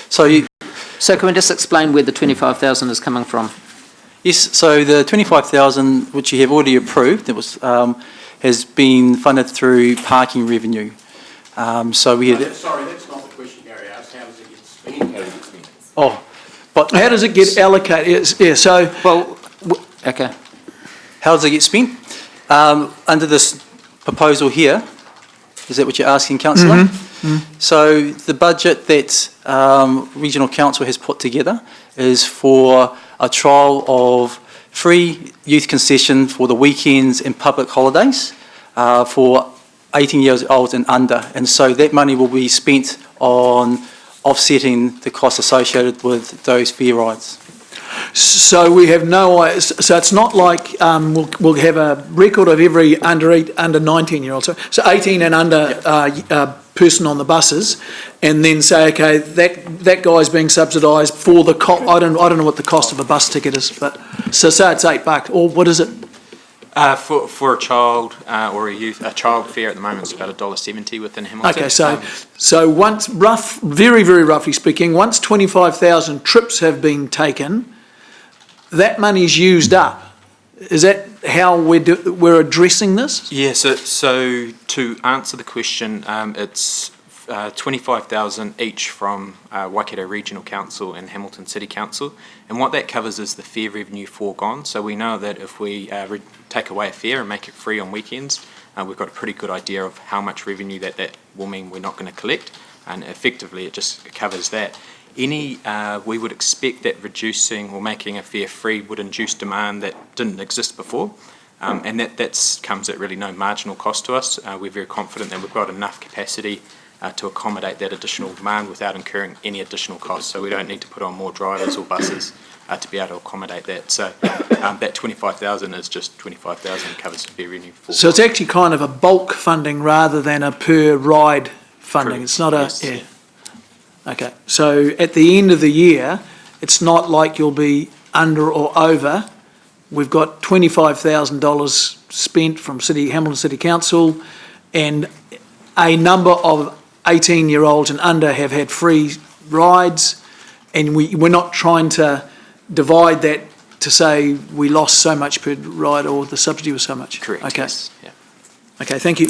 So can we just explain where the 25,000 is coming from? Yes, so the 25,000 which you have already approved, it was has been funded through parking revenue. So we had. Sorry, that's not the question Gary asked. How does it get spent? Oh, but how does it get allocated? Yeah, so well, okay. How does it get spent? Under this proposal here, is that what you're asking, Councillor? Mm-hmm. So the budget that Regional Council has put together is for a trial of free youth concession for the weekends and public holidays for 18 years old and under. And so that money will be spent on offsetting the costs associated with those fare rides. So we have so it's not like we'll have a record of every under 19-year-old. So 18 and under person on the buses, and then say, okay, that guy's being subsidised for the I don't know what the cost of a bus ticket is, but so say it's $8, or what is it? For a child or a youth, a child fare at the moment is about $1.70 within Hamilton. Okay, so once very roughly speaking, once 25,000 trips have been taken, that money's used up. Is that how we're addressing this? Yeah, so to answer the question, it's 25,000 each from Waikato Regional Council and Hamilton City Council, and what that covers is the fare revenue foregone. So we know that if we take away a fare and make it free on weekends, we've got a pretty good idea of how much revenue that will mean we're not going to collect, and effectively it just covers that. We would expect that reducing or making a fare free would induce demand that didn't exist before, and that comes at really no marginal cost to us. We're very confident that we've got enough capacity to accommodate that additional demand without incurring any additional costs, so we don't need to put on more drivers or buses to be able to accommodate that. So that 25,000 is just 25,000 covers fare revenue. So it's actually kind of a bulk funding rather than a per ride funding. Correct. It's not yeah. Okay, so at the end of the year, it's not like you'll be under or over. We've got $25,000 spent from Hamilton City Council, and a number of 18-year-olds and under have had free rides, and we're not trying to divide that to say we lost so much per ride or the subsidy was so much. Correct. Okay. Yes. Yeah. Okay, thank you.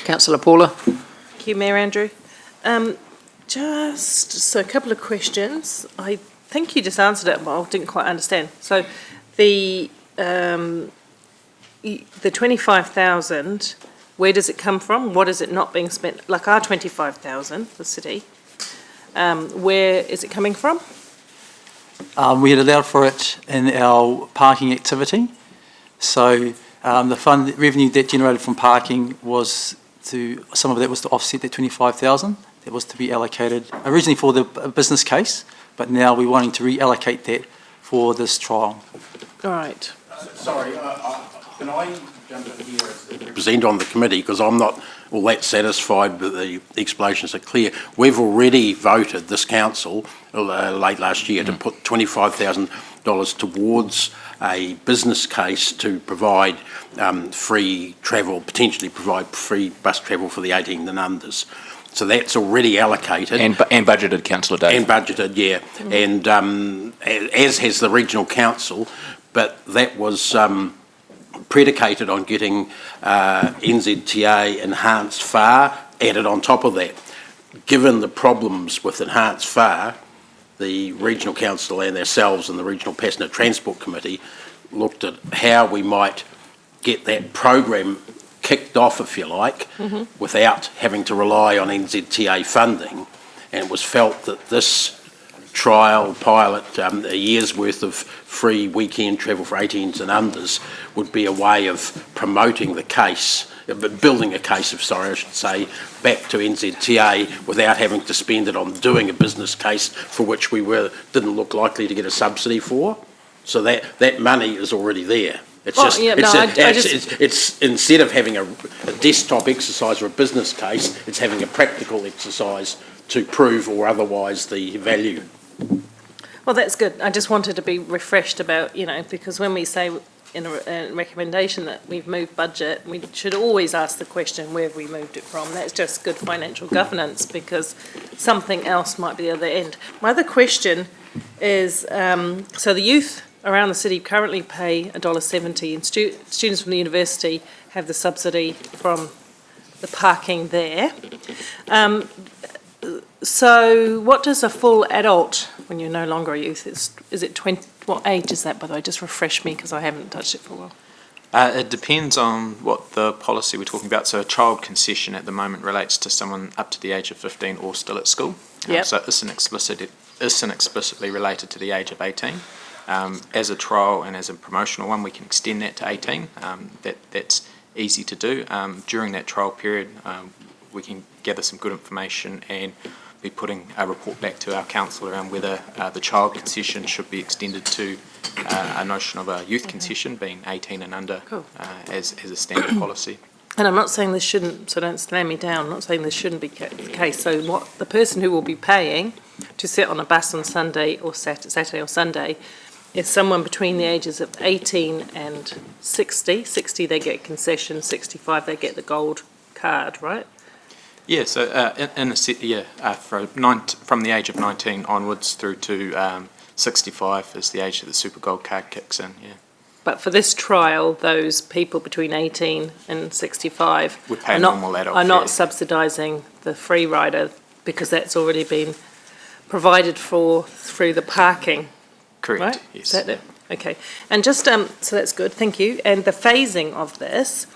Councillor Paula. Thank you, Mayor Andrew. So a couple of questions. I think you just answered it, but I didn't quite understand. So the 25,000, where does it come from? What is it not being spent? Like our 25,000, the city, where is it coming from? We had allowed for it in our parking activity. So the revenue that generated from parking was some of that was to offset that 25,000. That was to be allocated originally for the business case, but now we're wanting to reallocate that for this trial. All right. Sorry, can I jump in here as the representative on the committee, because I'm not all that satisfied with the explanations are clear. We've already voted, this council, late last year, to put $25,000 towards a business case to provide free travel, potentially provide free bus travel for the 18 and unders. So that's already allocated. And budgeted, Councillor Dave. And budgeted, yeah. And as has the regional council, but that was predicated on getting NZTA enhanced FAR added on top of that. Given the problems with enhanced FAR, the regional council and ourselves and the Regional Passenger Transport Committee looked at how we might get that program kicked off, if you like, without having to rely on NZTA funding. And it was felt that this trial pilot, a year's worth of free weekend travel for 18s and unders, would be a way of promoting the case, building a case, I should say, back to NZTA without having to spend it on doing a business case for which we didn't look likely to get a subsidy for. So that money is already there. It's instead of having a desktop exercise or a business case, it's having a practical exercise to prove or otherwise the value. Well, that's good. I just wanted to be refreshed about, because when we say in a recommendation that we've moved budget, we should always ask the question, where have we moved it from? That's just good financial governance, because something else might be the other end. My other question is, so the youth around the city currently pay $1.70, and students from the university have the subsidy from the parking there. So what does a full adult, when you're no longer a youth, is it 20, what age is that, by the way? Just refresh me, because I haven't touched it for a while. It depends on what the policy we're talking about. So a child concession at the moment relates to someone up to the age of 15 or still at school. So it isn't explicitly related to the age of 18. As a trial and as a promotional one, we can extend that to 18. That's easy to do. During that trial period, we can gather some good information and be putting a report back to our council around whether the child concession should be extended to a notion of a youth concession, being 18 and under, as a standard policy. And I'm not saying this shouldn't, so don't slam me down, I'm not saying this shouldn't be the case. So what the person who will be paying to sit on a bus on Sunday or Saturday or Sunday is someone between the ages of 18 and 60. 60 they get concession, 65 they get the gold card, right? Yeah, so from the age of 19 onwards through to 65 is the age that the Super Gold card kicks in, yeah. But for this trial, those people between 18 and 65 would pay normal adult are not fare. subsidising the free rider, because that's already been provided for through the parking. Correct, right? yes. Is that it? Okay. And just, so that's good, thank you. And the phasing of this,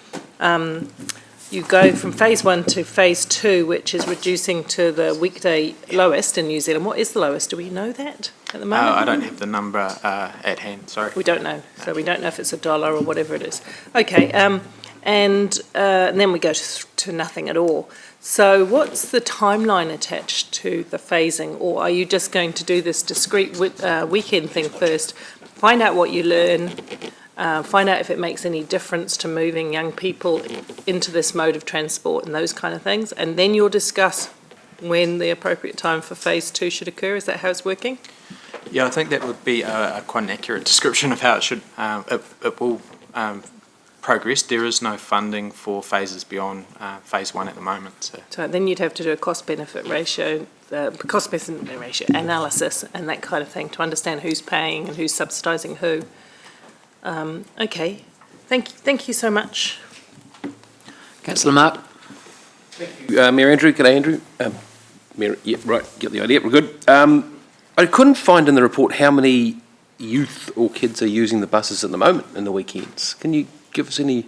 you go from phase 1 to phase 2, which is reducing to the weekday lowest in New Zealand. What is the lowest? Do we know that at the moment? I don't have the number at hand, sorry. We don't know. So we don't know if it's $1 or whatever it is. Okay, and then we go to nothing at all. So what's the timeline attached to the phasing? Or are you just going to do this discrete weekend thing first, find out what you learn, find out if it makes any difference to moving young people into this mode of transport and those kind of things, and then you'll discuss when the appropriate time for phase 2 should occur? Is that how it's working? Yeah, I think that would be quite an accurate description of how it should. It will progress. There is no funding for phases beyond phase 1 at the moment. So then you'd have to do a cost-benefit ratio, analysis and that kind of thing to understand who's paying and who's subsidising who. Okay, thank you so much. Councillor Mark. Thank you, Mayor Andrew. G'day, Andrew. Mayor, yeah, right, get the idea. We're good. I couldn't find in the report how many youth or kids are using the buses at the moment in the weekends. Can you give us any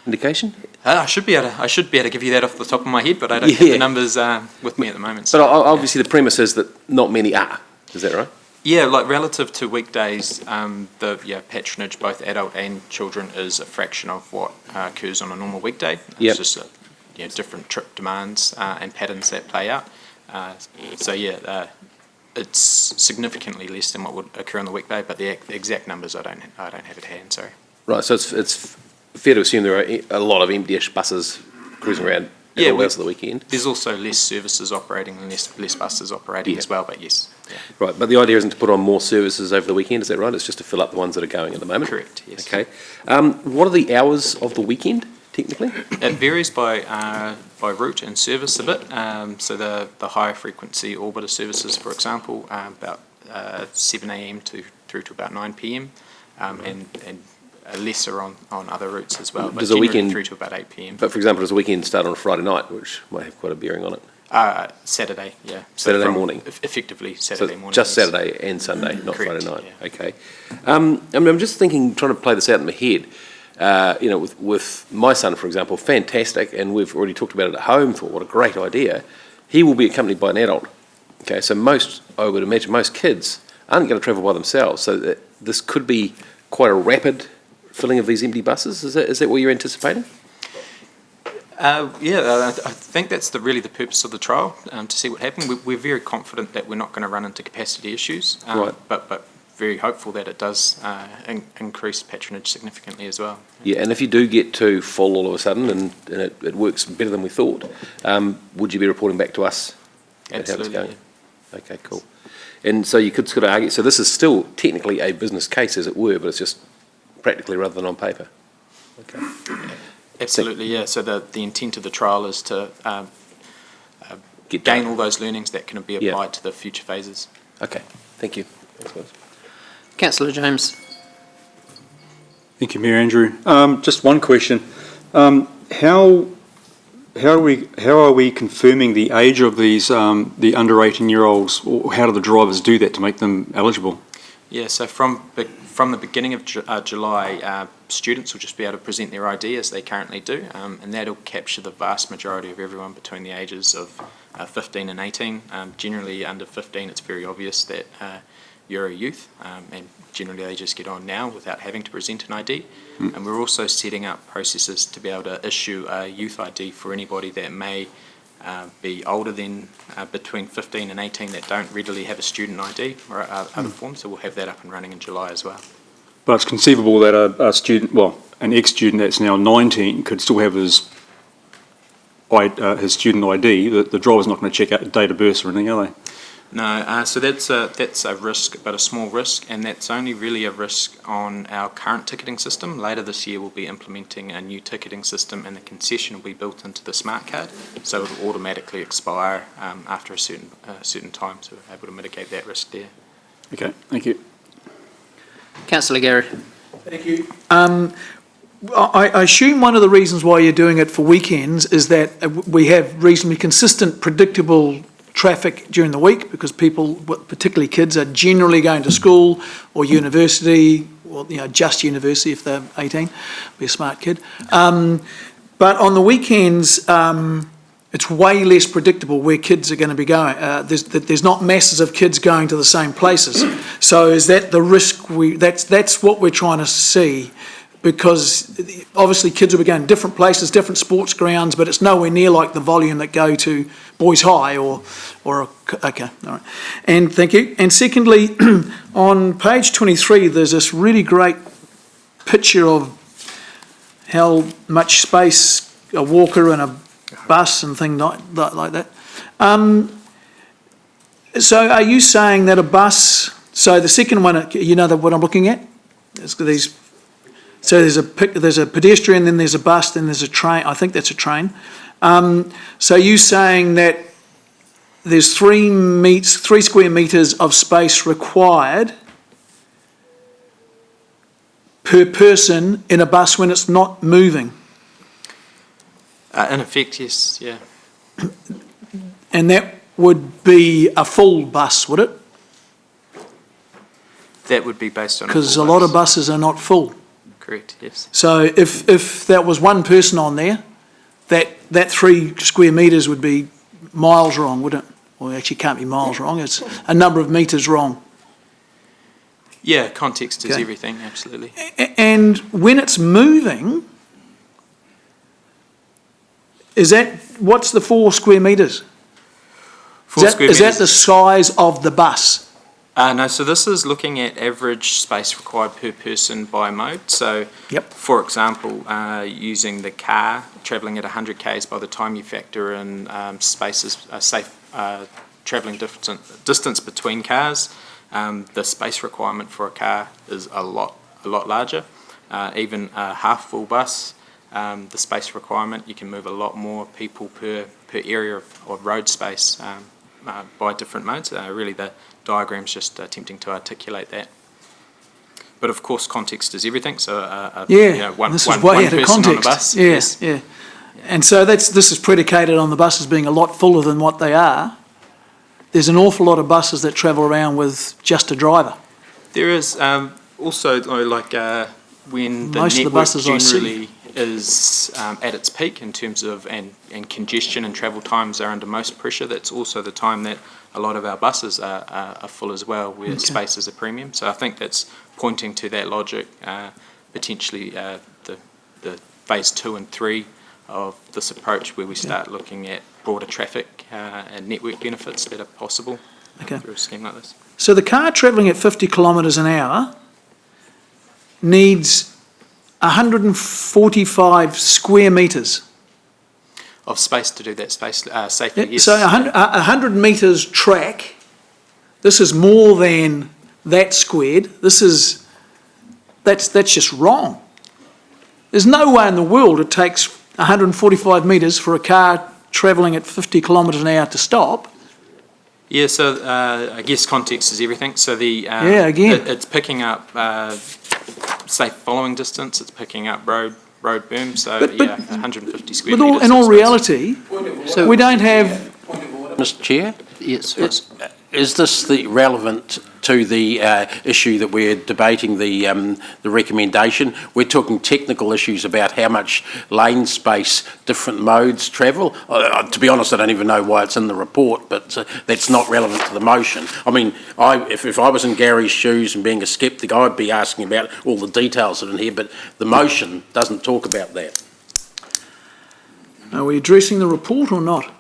indication? I should be able to give you that off the top of my head, but I don't have the numbers with me at the moment. So, but obviously the premise is that not many are. Is that right? Yeah, like relative to weekdays, the patronage, both adult and children, is a fraction of what occurs on a normal weekday. It's just different trip demands and patterns that play out. It's significantly less than what would occur on the weekday, but the exact numbers I don't have at hand. Sorry. Right. So it's fair to assume there are a lot of empty-ish buses cruising around at all hours of the weekend. There's also less services operating and less buses operating as well, but yes. Yeah. Right, but the idea isn't to put on more services over the weekend, is that right? It's just to fill up the ones that are going at the moment? Correct, yes. Okay. What are the hours of the weekend, technically? It varies by route and service a bit. So the higher frequency orbiter services, for example, about 7 a.m. through to about 9 p.m. And lesser on other routes as well, but does a weekend through to about 8 p.m. But for example, does a weekend start on a Friday night, which might have quite a bearing on it? Saturday, yeah. Saturday morning? Effectively Saturday morning. Just Saturday and Sunday, not Correct, Friday night. yeah. Okay. I'm just thinking, trying to play this out in my head. With my son, for example, fantastic, and we've already talked about it at home, thought what a great idea. He will be accompanied by an adult. Okay, so I would imagine most kids aren't going to travel by themselves, so this could be quite a rapid filling of these empty buses. Is that what you're anticipating? I think that's really the purpose of the trial, to see what happens. We're very confident that we're not going to run into capacity issues, Right. but very hopeful that it does increase patronage significantly as well. Yeah, and if you do get to full all of a sudden and it works better than we thought, would you be reporting back to us at how it's Absolutely. going? Okay, cool. And so you could sort of argue, so this is still technically a business case, as it were, but it's just practically rather than on paper. Okay. Absolutely, yeah. So the intent of the trial is to gain all those learnings that can be applied to the future phases. Okay, thank you. Thanks, guys. Councillor James. Thank you, Mayor Andrew. Just one question. How are we confirming the age of these the under 18-year-olds, or how do the drivers do that to make them eligible? Yeah, so from the beginning of July, students will just be able to present their ID as they currently do, and that'll capture the vast majority of everyone between the ages of 15 and 18. Generally under 15, it's very obvious that you're a youth, and generally they just get on now without having to present an ID. And we're also setting up processes to be able to issue a youth ID for anybody that may be older than between 15 and 18 that don't readily have a student ID or other forms, so we'll have that up and running in July as well. But it's conceivable that a student, an ex-student that's now 19 could still have his student ID. The driver's not going to check out the date of birth or anything, are they? No, so that's a risk, but a small risk, and that's only really a risk on our current ticketing system. Later this year we'll be implementing a new ticketing system, and the concession will be built into the smart card, so it will automatically expire after a certain time, so we're able to mitigate that risk there. Okay, thank you. Councillor Gary. Thank you. I assume one of the reasons why you're doing it for weekends is that we have reasonably consistent, predictable traffic during the week, because people, particularly kids, are generally going to school or university, or just university if they're 18, be a smart kid. But on the weekends, it's way less predictable where kids are going to be going. There's not masses of kids going to the same places. So is that the risk? That's what we're trying to see, because obviously kids will be going to different places, different sports grounds, but it's nowhere near like the volume that go to Boys High okay, all right. And thank you. And secondly, on page 23, there's this really great picture of how much space a walker and a bus and things like that. So are you saying that a bus, so the second one, what I'm looking at? So there's a pedestrian, then there's a bus, then there's a train. I think that's a train. So you saying that there's 3 square metres of space required per person in a bus when it's not moving? In effect, yes, yeah. And that would be a full bus, would it? That would be based on Because a lot of buses are not full. Correct, yes. So if there was one person on there, that 3 square metres would be miles wrong, wouldn't it? Well, actually can't be miles wrong, it's a number of metres wrong. Yeah, context is everything, absolutely. And when it's moving, what's the 4 square metres? Is that the size of the bus? No, so this is looking at average space required per person by mode. So, for example, using the car, travelling at 100 k's, by the time you factor in spaces, safe travelling distance between cars, the space requirement for a car is a lot larger. Even a half full bus, the space requirement, you can move a lot more people per area of road space by different modes. Really, the diagram's just attempting to articulate that. But of course, context is everything. So, one person on a bus. Yeah. And so this is predicated on the buses being a lot fuller than what they are. There's an awful lot of buses that travel around with just a driver. There is also when the Most of the network buses I generally is at its peak in terms of and congestion and travel times are under most pressure. That's also the time that a lot of our buses are full as well, where space is a premium. So I think that's pointing to that logic, potentially the phase 2 and 3 of this approach, where we start looking at broader traffic and network benefits that are possible through a scheme like this. So the car travelling at 50 kilometres an hour needs 145 square metres of space to do that space safely. Yes. So 100 metres track, this is more than that squared. That's just wrong. There's no way in the world it takes 145 metres for a car travelling at 50 kilometres an hour to stop. Yeah, so I guess context is everything. So it's picking up safe following distance. It's picking up road berm. So 150 square metres. In all reality, we don't have. Mr. Chair? Yes. Is this relevant to the issue that we're debating, the recommendation? We're talking technical issues about how much lane space different modes travel. To be honest, I don't even know why it's in the report, but that's not relevant to the motion. I mean, if I was in Gary's shoes and being a sceptic, I'd be asking about all the details that are in here, but the motion doesn't talk about that. Are we addressing the report or not?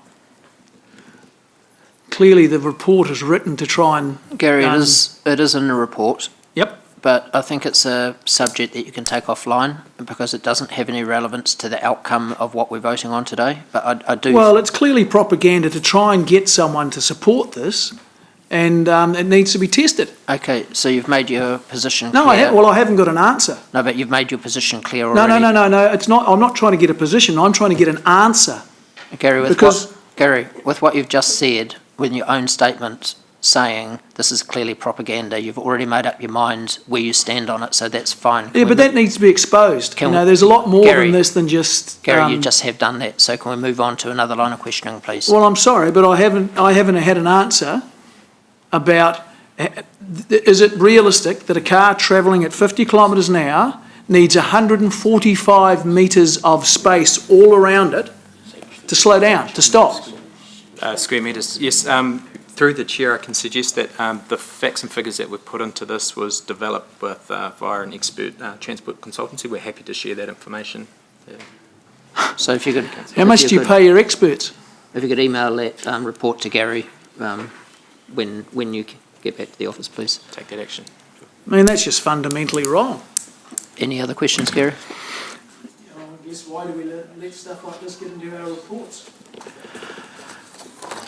Clearly, the report is written to try and... Gary, it is in the report. Yep. But I think it's a subject that you can take offline because it doesn't have any relevance to the outcome of what we're voting on today. But I do... Well, it's clearly propaganda to try and get someone to support this, and it needs to be tested. Okay, so you've made your position clear. No, I haven't got an answer. No, but you've made your position clear already. No, it's not. I'm not trying to get a position. I'm trying to get an answer. Gary, with what you've just said, with your own statement saying this is clearly propaganda, you've already made up your mind where you stand on it, so that's fine. But that needs to be exposed. There's a lot more than this than just... Gary, you just have done that, so can we move on to another line of questioning, please? Well, I'm sorry, but I haven't had an answer about, is it realistic that a car travelling at 50 kilometres an hour needs 145 metres of space all around it to slow down, to stop? Square metres, yes. Through the chair, I can suggest that the facts and figures that were put into this was developed with via an expert transport consultancy. We're happy to share that information. Yeah. So if you could... How much do you pay your experts? If you could email that report to Gary when you get back to the office, please. Take that action. I mean, that's just fundamentally wrong. Any other questions, Gary? I guess why do we let stuff like this get into our reports?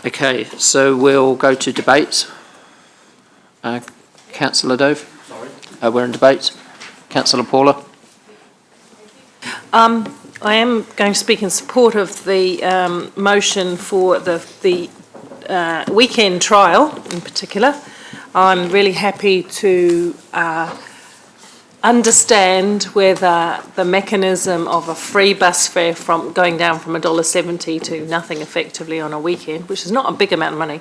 Okay, so we'll go to debate. Councillor Dove? Sorry? We're in debate. Councillor Paula? I am going to speak in support of the motion for the weekend trial in particular. I'm really happy to understand whether the mechanism of a free bus fare from going down from $1.70 to nothing effectively on a weekend, which is not a big amount of money,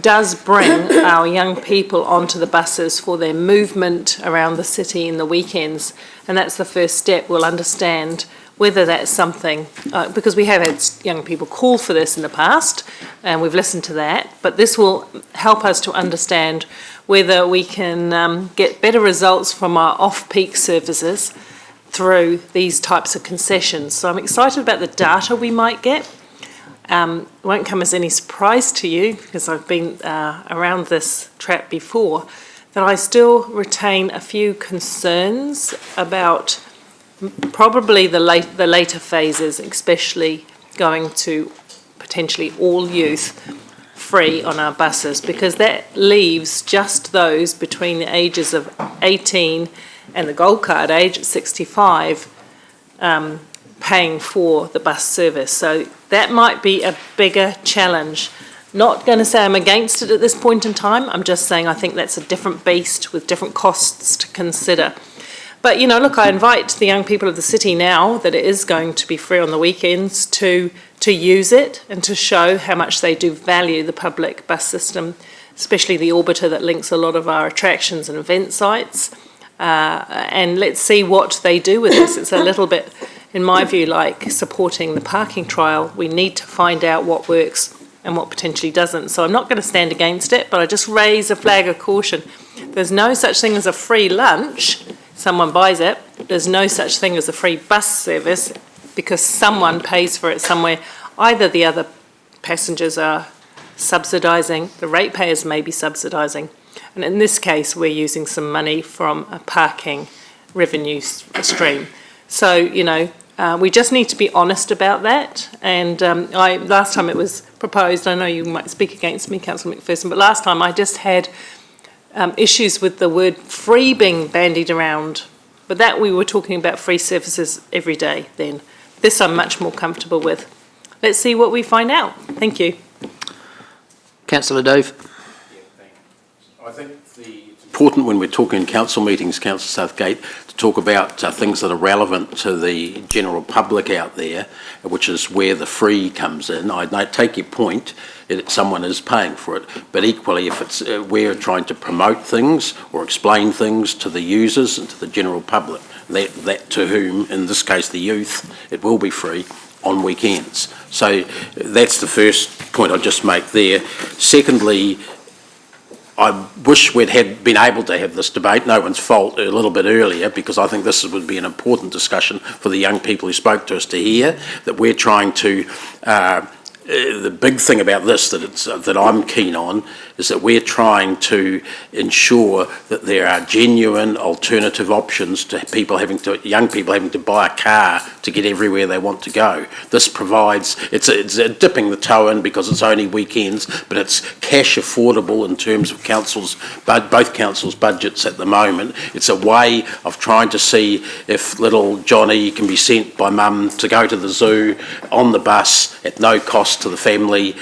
does bring our young people onto the buses for their movement around the city in the weekends. And that's the first step. We'll understand whether that's something, because we have had young people call for this in the past, and we've listened to that, but this will help us to understand whether we can get better results from our off-peak services through these types of concessions. So I'm excited about the data we might get. won't come as any surprise to you, because I've been around this trap before, that I still retain a few concerns about probably the later phases, especially going to potentially all youth free on our buses, because that leaves just those between the ages of 18 and the gold card age at 65 paying for the bus service. So that might be a bigger challenge. Not going to say I'm against it at this point in time. I'm just saying I think that's a different beast with different costs to consider. But, you know, look, I invite the young people of the city now that it is going to be free on the weekends to use it and to show how much they do value the public bus system, especially the orbiter that links a lot of our attractions and event sites. And let's see what they do with this. It's a little bit, in my view, like supporting the parking trial. We need to find out what works and what potentially doesn't. So I'm not going to stand against it, but I just raise a flag of caution. There's no such thing as a free lunch. Someone buys it. There's no such thing as a free bus service because someone pays for it somewhere. Either the other passengers are subsidising, the ratepayers may be subsidising, and in this case we're using some money from a parking revenue stream. So, you know, we just need to be honest about that. And last time it was proposed, I know you might speak against me, Councillor McPherson, but last time I just had issues with the word free being bandied around, but that we were talking about free services every day then. This I'm much more comfortable with. Let's see what we find out. Thank you. Councillor Dove. I think it's important when we're talking in council meetings, Councillor Southgate, to talk about things that are relevant to the general public out there, which is where the free comes in. I take your point, someone is paying for it, but equally if it's we're trying to promote things or explain things to the users and to the general public, that to whom, in this case the youth, it will be free on weekends. So that's the first point I'll just make there. Secondly, I wish we'd been able to have this debate, no one's fault, a little bit earlier, because I think this would be an important discussion for the young people who spoke to us to hear, that we're trying to, the big thing about this that I'm keen on is that we're trying to ensure that there are genuine alternative options to young people having to buy a car to get everywhere they want to go. This provides, it's dipping the toe in because it's only weekends, but it's cash affordable in terms of both councils' budgets at the moment. It's a way of trying to see if little Johnny can be sent by mum to go to the zoo on the bus at no cost to the family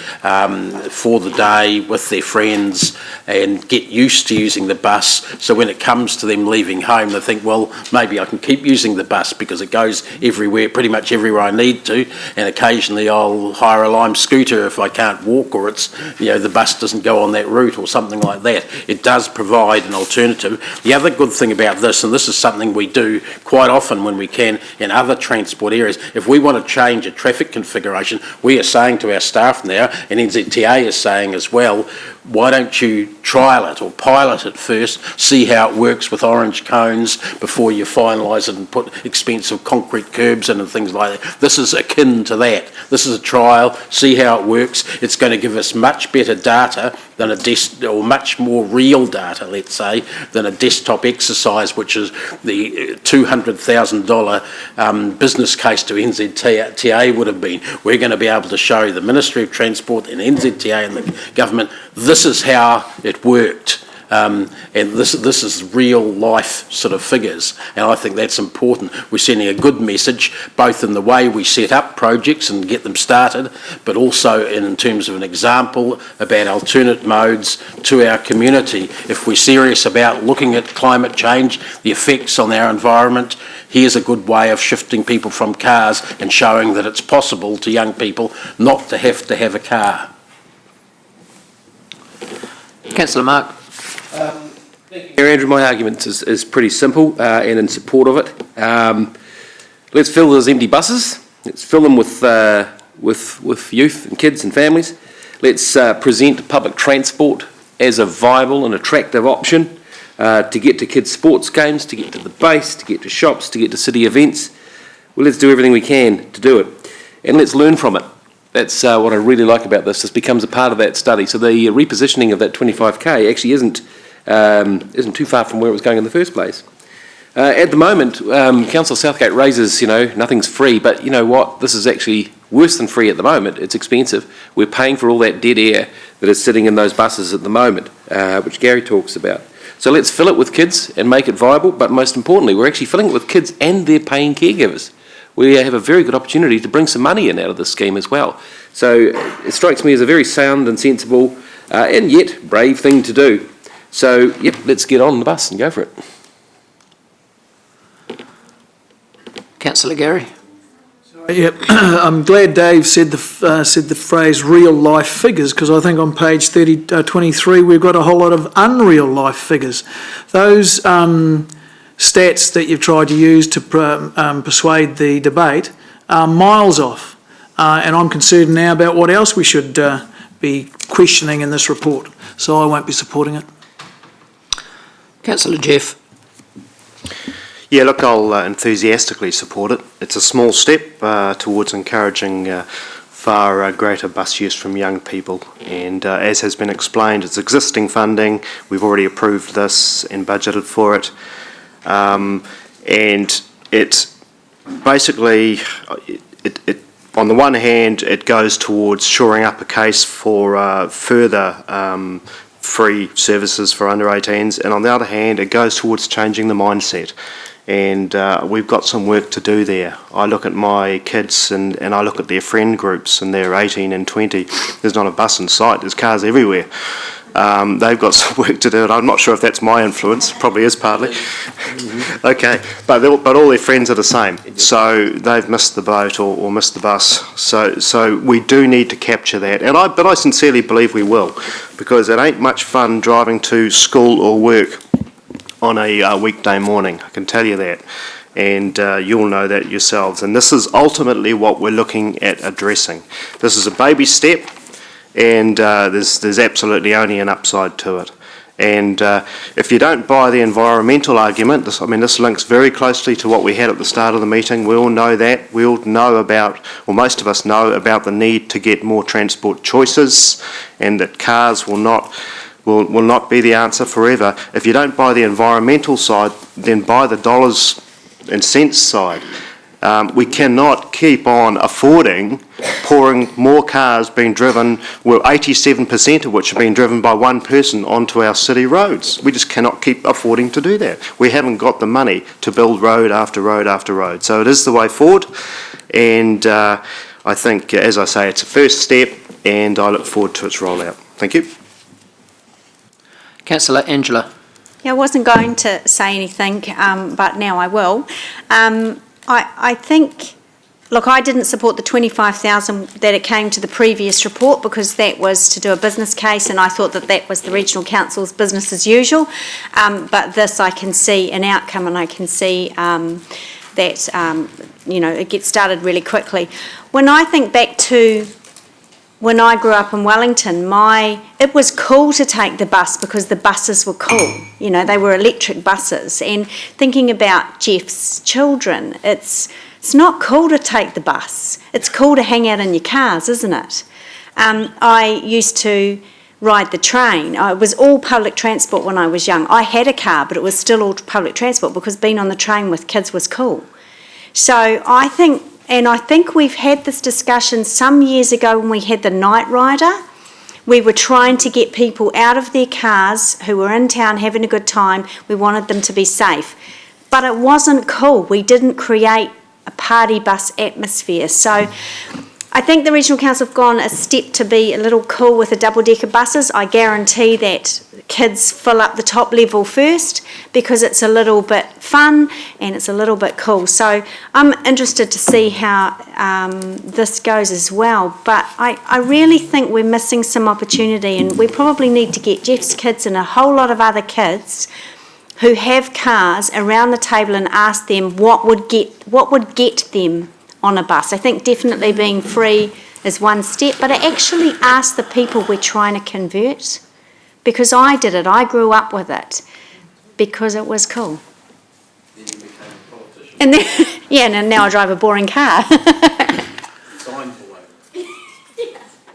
for the day with their friends and get used to using the bus, so when it comes to them leaving home they think, well, maybe I can keep using the bus because it goes everywhere, pretty much everywhere I need to, and occasionally I'll hire a Lime scooter if I can't walk, or it's, you know, the bus doesn't go on that route or something like that. It does provide an alternative. The other good thing about this, and this is something we do quite often when we can in other transport areas, if we want to change a traffic configuration, we are saying to our staff now, and NZTA is saying as well, why don't you trial it or pilot it first, see how it works with orange cones before you finalise it and put expensive concrete curbs in and things like that. This is akin to that. This is a trial, see how it works. It's going to give us much better data than or much more real data, let's say, than a desktop exercise, which is the $200,000 business case to NZTA would have been. We're going to be able to show the Ministry of Transport and NZTA and the government, this is how it worked. And this is real life sort of figures, and I think that's important. We're sending a good message both in the way we set up projects and get them started, but also in terms of an example about alternate modes to our community. If we're serious about looking at climate change, the effects on our environment, here's a good way of shifting people from cars and showing that it's possible to young people not to have a car. Councillor Mark. Thank you, Andrew. My argument is pretty simple and in support of it. Let's fill those empty buses. Let's fill them with youth and kids and families. Let's present public transport as a viable and attractive option to get to kids' sports games, to get to the base, to get to shops, to get to city events. Well, let's do everything we can to do it. And let's learn from it. That's what I really like about this. This becomes a part of that study. So the repositioning of that 25k actually isn't too far from where it was going in the first place. At the moment, Council Southgate raises, nothing's free, but you know what? This is actually worse than free at the moment. It's expensive. We're paying for all that dead air that is sitting in those buses at the moment, which Gary talks about. So let's fill it with kids and make it viable, but most importantly, we're actually filling it with kids and their paying caregivers. We have a very good opportunity to bring some money in out of this scheme as well. So it strikes me as a very sound and sensible and yet brave thing to do. So, yep, let's get on the bus and go for it. Councillor Gary. Yep, I'm glad Dave said the phrase real life figures, because I think on page 23 we've got a whole lot of unreal life figures. Those stats that you've tried to use to persuade the debate are miles off, and I'm concerned now about what else we should be questioning in this report, so I won't be supporting it. Councillor Jeff. Yeah, look, I'll enthusiastically support it. It's a small step towards encouraging far greater bus use from young people, and as has been explained, it's existing funding. We've already approved this and budgeted for it, and it basically, on the one hand, it goes towards shoring up a case for further free services for under 18s, and on the other hand, it goes towards changing the mindset. And we've got some work to do there. I look at my kids and I look at their friend groups, and they're 18 and 20. There's not a bus in sight, there's cars everywhere. They've got some work to do, and I'm not sure if that's my influence, probably is partly. Okay, but all their friends are the same, so they've missed the boat or missed the bus. So we do need to capture that, but I sincerely believe we will, because it ain't much fun driving to school or work on a weekday morning, I can tell you that, and you'll know that yourselves. And this is ultimately what we're looking at addressing. This is a baby step, and there's absolutely only an upside to it. And if you don't buy the environmental argument, this links very closely to what we had at the start of the meeting. We all know that. We all know about, or most of us know about, the need to get more transport choices, and that cars will not be the answer forever. If you don't buy the environmental side, then buy the dollars and cents side. We cannot keep on affording pouring more cars being driven, 87% of which are being driven by one person, onto our city roads. We just cannot keep affording to do that. We haven't got the money to build road after road after road. So it is the way forward, and I think, as I say, it's a first step, and I look forward to its rollout. Thank you. Councillor Angela. Yeah, I wasn't going to say anything, but now I will. I think, look, I didn't support the 25,000 that it came to the previous report, because that was to do a business case, and I thought that was the Regional Council's business as usual. But this, I can see an outcome, and I can see that, it gets started really quickly. When I think back to when I grew up in Wellington, it was cool to take the bus because the buses were cool. They were electric buses. And thinking about Jeff's children, it's not cool to take the bus. It's cool to hang out in your cars, isn't it? I used to ride the train. It was all public transport when I was young. I had a car, but it was still all public transport, because being on the train with kids was cool. So I think we've had this discussion some years ago when we had the night rider. We were trying to get people out of their cars who were in town having a good time. We wanted them to be safe. But it wasn't cool. We didn't create a party bus atmosphere. So I think the Regional Council have gone a step to be a little cool with the double-decker buses. I guarantee that kids fill up the top level first, because it's a little bit fun and it's a little bit cool. So I'm interested to see how this goes as well. But I really think we're missing some opportunity, and we probably need to get Jeff's kids and a whole lot of other kids who have cars around the table and ask them what would get them on a bus. I think definitely being free is one step, but I actually ask the people we're trying to convert, because I did it. I grew up with it because it was cool. Then you became a politician. And then, and now I drive a boring car.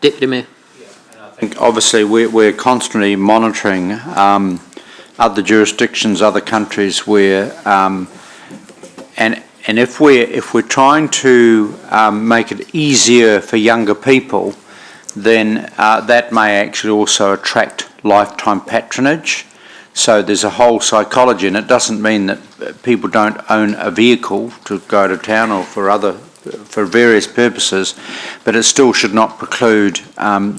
Deputy Mayor. I think obviously we're constantly monitoring other jurisdictions, other countries where, and if we're trying to make it easier for younger people, then that may actually also attract lifetime patronage. So there's a whole psychology, and it doesn't mean that people don't own a vehicle to go to town or for various purposes, but it still should not preclude,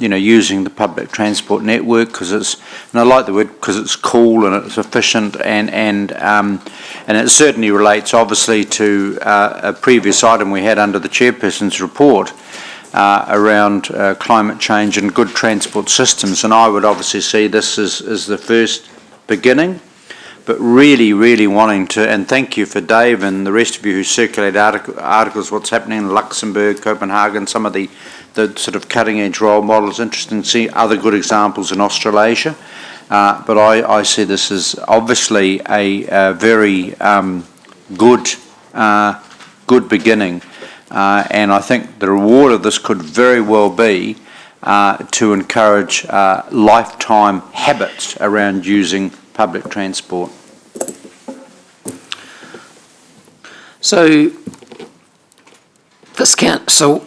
using the public transport network, because and I like the word, because it's cool and it's efficient, and it certainly relates obviously to a previous item we had under the chairperson's report around climate change and good transport systems, and I would obviously see this as the first beginning, but really, really wanting to, and thank you for Dave and the rest of you who circulate articles, what's happening in Luxembourg, Copenhagen, some of the sort of cutting edge role models, interesting to see other good examples in Australasia, but I see this as obviously a very good beginning, and I think the reward of this could very well be to encourage lifetime habits around using public transport. So this council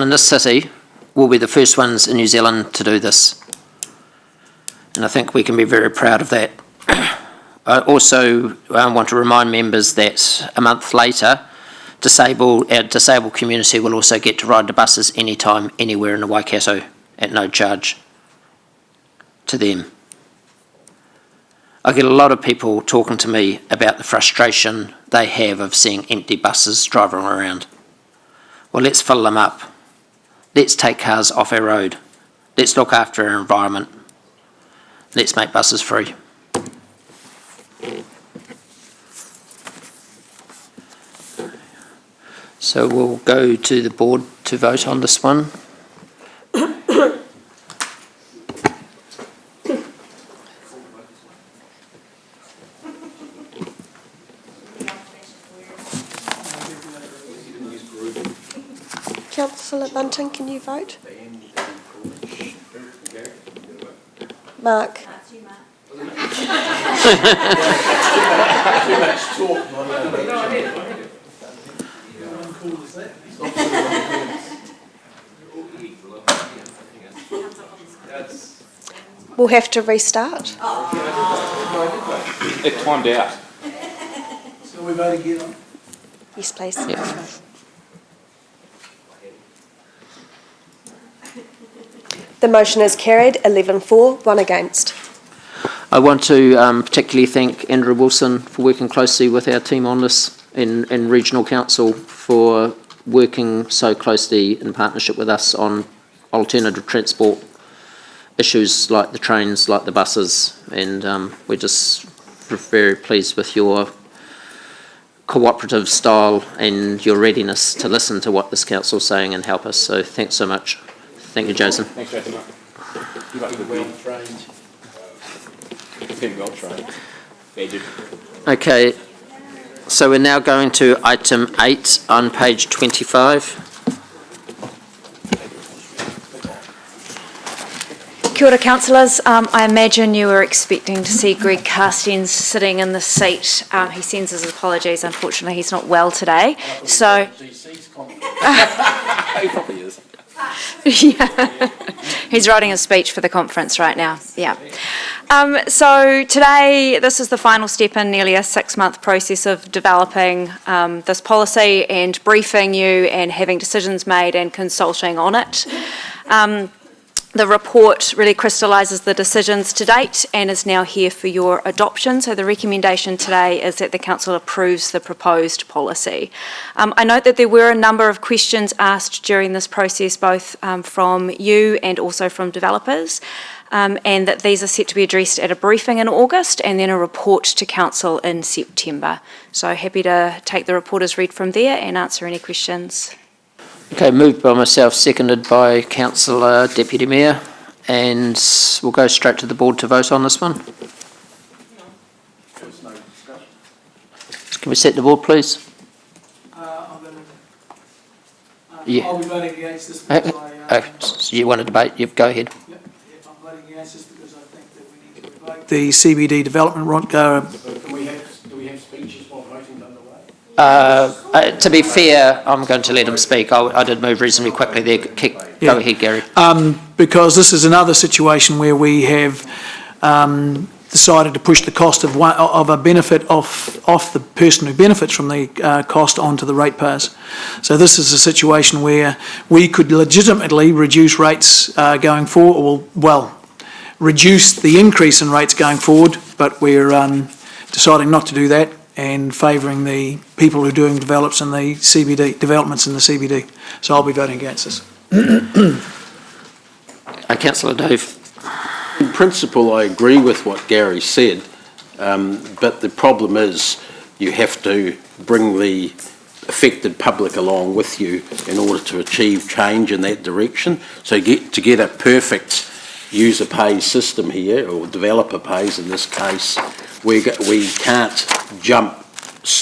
in this city will be the first ones in New Zealand to do this, and I think we can be very proud of that. I also want to remind members that a month later, our disabled community will also get to ride the buses anytime, anywhere in the Waikato at no charge to them. I get a lot of people talking to me about the frustration they have of seeing empty buses driving around. Well, let's fill them up. Let's take cars off our road. Let's look after our environment. Let's make buses free. So we'll go to the board to vote on this one. Councillor Bunting, can you vote? Mark. We'll have to restart. It timed out. So we vote again? Yes, please. Yeah. The motion is carried, 11-4, 1 against. I want to particularly thank Andrew Wilson for working closely with our team on this, and Regional Council for working so closely in partnership with us on alternative transport issues like the trains, like the buses, and we're just very pleased with your cooperative style and your readiness to listen to what this council's saying and help us. So thanks so much. Thank you, Jason. Thanks, Jason. You got well trained. Very well trained. Badgered. Okay, so we're now going to item 8 on page 25. Kia ora, councillors. I imagine you were expecting to see Greg Carstens sitting in the seat. He sends his apologies. Unfortunately, he's not well today. So, He probably is. yeah, he's writing a speech for the conference right now. Yeah. So today, this is the final step in nearly a 6-month process of developing this policy and briefing you and having decisions made and consulting on it. The report really crystallises the decisions to date and is now here for your adoption. So the recommendation today is that the Council approves the proposed policy. I note that there were a number of questions asked during this process, both from you and also from developers, and that these are set to be addressed at a briefing in August and then a report to Council in September. So happy to take the report as read from there and answer any questions. Okay, moved by myself, seconded by Councillor Deputy Mayor, and we'll go straight to the board to vote on this one. Can we set the board, please? Yeah. I'll be voting against this because You want to debate? Yep, go ahead. I'm voting against this because I think that we need to revoke the CBD development Do we have speeches while voting's underway? To be fair, I'm going to let him speak. I did move reasonably quickly there. Go ahead, Gary. because this is another situation where we have decided to push the cost of a benefit off the person who benefits from the cost onto the ratepayers. So this is a situation where we could legitimately reduce rates going forward, well, reduce the increase in rates going forward, but we're deciding not to do that and favouring the people who are doing developments in the CBD. So I'll be voting against this. Councillor Dave. In principle, I agree with what Gary said, but the problem is you have to bring the affected public along with you in order to achieve change in that direction. So to get a perfect user pays system here, or developer pays in this case, we can't jump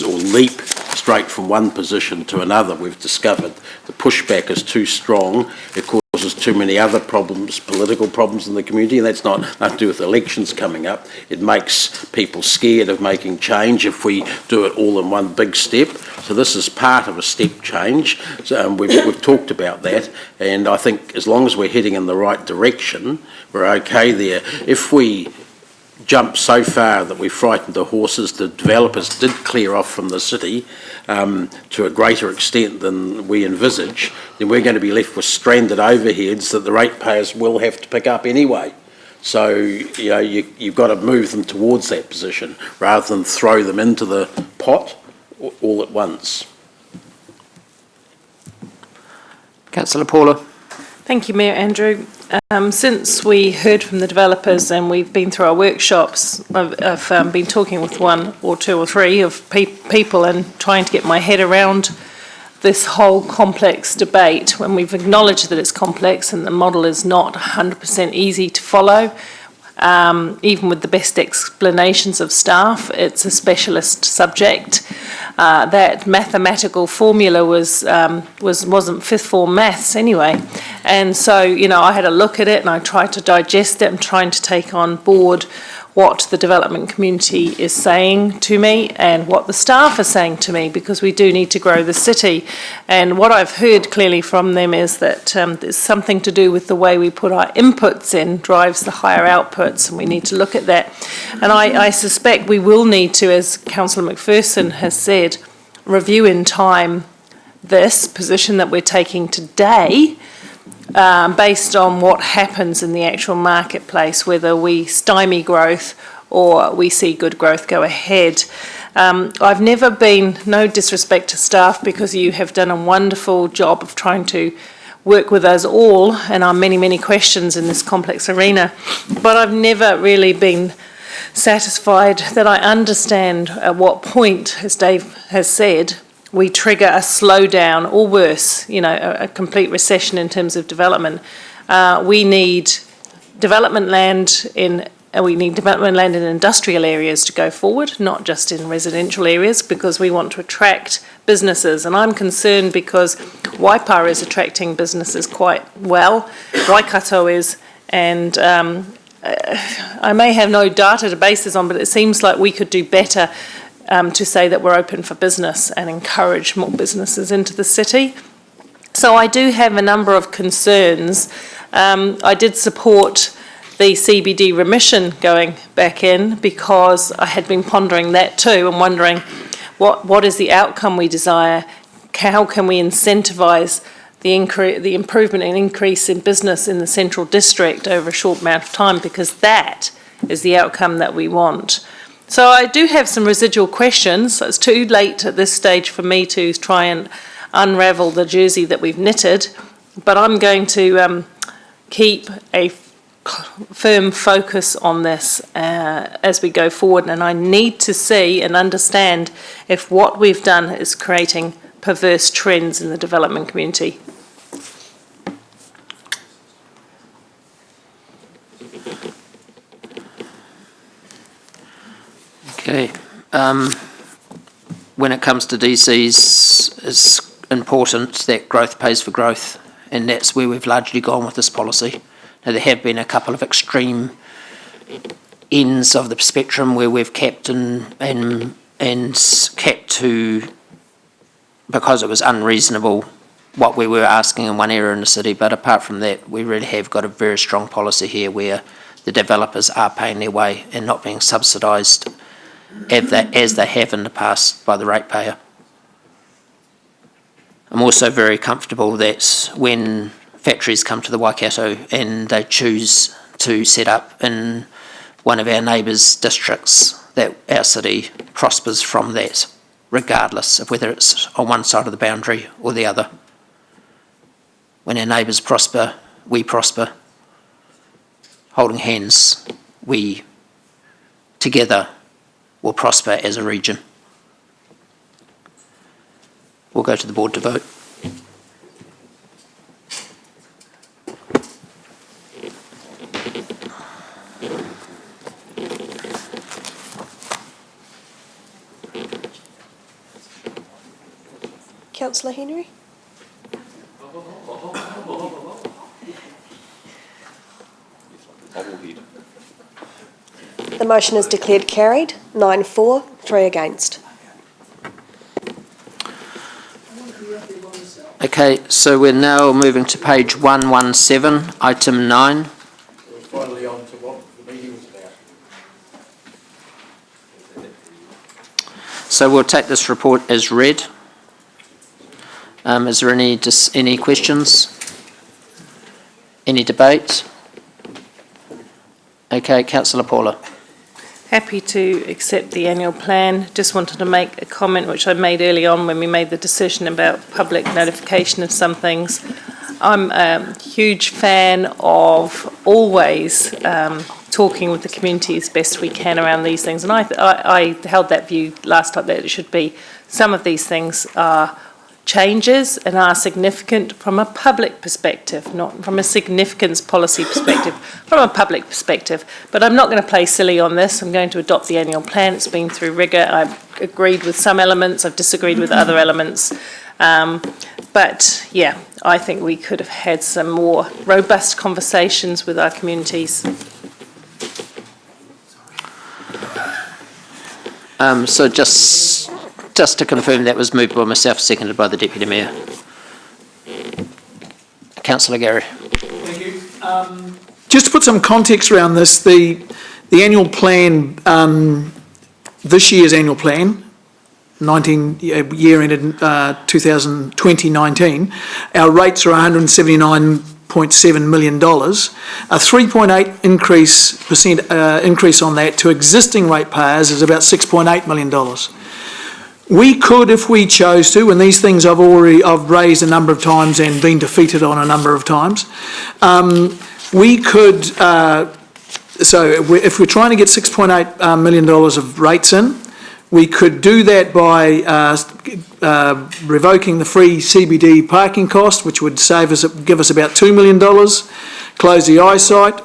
or leap straight from one position to another. We've discovered the pushback is too strong. It causes too many other problems, political problems in the community, and that's not nothing to do with elections coming up. It makes people scared of making change if we do it all in one big step. So this is part of a step change. So, we've talked about that, and I think as long as we're heading in the right direction, we're okay there. If we jump so far that we frightened the horses, the developers did clear off from the city to a greater extent than we envisage, then we're going to be left with stranded overheads that the ratepayers will have to pick up anyway. So, you know, you've got to move them towards that position rather than throw them into the pot all at once. Councillor Paula. Thank you, Mayor Andrew. Since we heard from the developers and we've been through our workshops, I've been talking with one or two or three of people and trying to get my head around this whole complex debate when we've acknowledged that it's complex and the model is not 100% easy to follow. Even with the best explanations of staff, it's a specialist subject. That mathematical formula wasn't fifth form maths anyway, and so I had a look at it and I tried to digest it and trying to take on board what the development community is saying to me and what the staff are saying to me, because we do need to grow the city. And what I've heard clearly from them is that there's something to do with the way we put our inputs in drives the higher outputs, and we need to look at that. And I suspect we will need to, as Councillor McPherson has said, review in time this position that we're taking today, based on what happens in the actual marketplace, whether we stymie growth or we see good growth go ahead. I've never been, no disrespect to staff, because you have done a wonderful job of trying to work with us all and our many, many questions in this complex arena, but I've never really been satisfied that I understand at what point, as Dave has said, we trigger a slowdown or worse, a complete recession in terms of development. We need development land in industrial areas to go forward, not just in residential areas, because we want to attract businesses. And I'm concerned because Waipa is attracting businesses quite well, Waikato is, and I may have no data to base this on, but it seems like we could do better to say that we're open for business and encourage more businesses into the city. So I do have a number of concerns. I did support the CBD remission going back in because I had been pondering that too and wondering what is the outcome we desire? How can we incentivise the improvement and increase in business in the central district over a short amount of time, because that is the outcome that we want. So I do have some residual questions. It's too late at this stage for me to try and unravel the jersey that we've knitted, but I'm going to keep a firm focus on this as we go forward, and I need to see and understand if what we've done is creating perverse trends in the development community. Okay. When it comes to DCs, as important that growth pays for growth, and that's where we've largely gone with this policy. Now, there have been a couple of extreme ends of the spectrum where we've capped and capped to, because it was unreasonable what we were asking in one area in the city, but apart from that, we really have got a very strong policy here where the developers are paying their way and not being subsidised as they have in the past by the ratepayer. I'm also very comfortable that when factories come to the Waikato and they choose to set up in one of our neighbours' districts, that our city prospers from that, regardless of whether it's on one side of the boundary or the other. When our neighbours prosper, we prosper. Holding hands, we together will prosper as a region. We'll go to the board to vote. Councillor Henry? The motion is declared carried, 9 for, 3 against. Okay, so we're now moving to page 117, item 9. Finally on to what the meeting was about. So we'll take this report as read. Is there any questions? Any debate? Okay, Councillor Paula. Happy to accept the annual plan. Just wanted to make a comment which I made early on when we made the decision about public notification of some things. I'm a huge fan of always talking with the community as best we can around these things. And I held that view last time that it should be, some of these things are changes and are significant from a public perspective, not from a significance policy perspective, from a public perspective. But I'm not going to play silly on this. I'm going to adopt the annual plan. It's been through rigour. I've agreed with some elements. I've disagreed with other elements. But yeah, I think we could have had some more robust conversations with our communities. So just to confirm, that was moved by myself, seconded by the Deputy Mayor. Councillor Gary. Thank you. Just to put some context around this, the annual plan, this year's annual plan, year ended 2019, our rates are $179.7 million. A 3.8% increase on that to existing ratepayers is about $6.8 million. We could, if we chose to, and these things I've raised a number of times and been defeated on a number of times, we could, if we're trying to get $6.8 million of rates in, we could do that by revoking the free CBD parking cost, which would give us about $2 million, close the eyesight.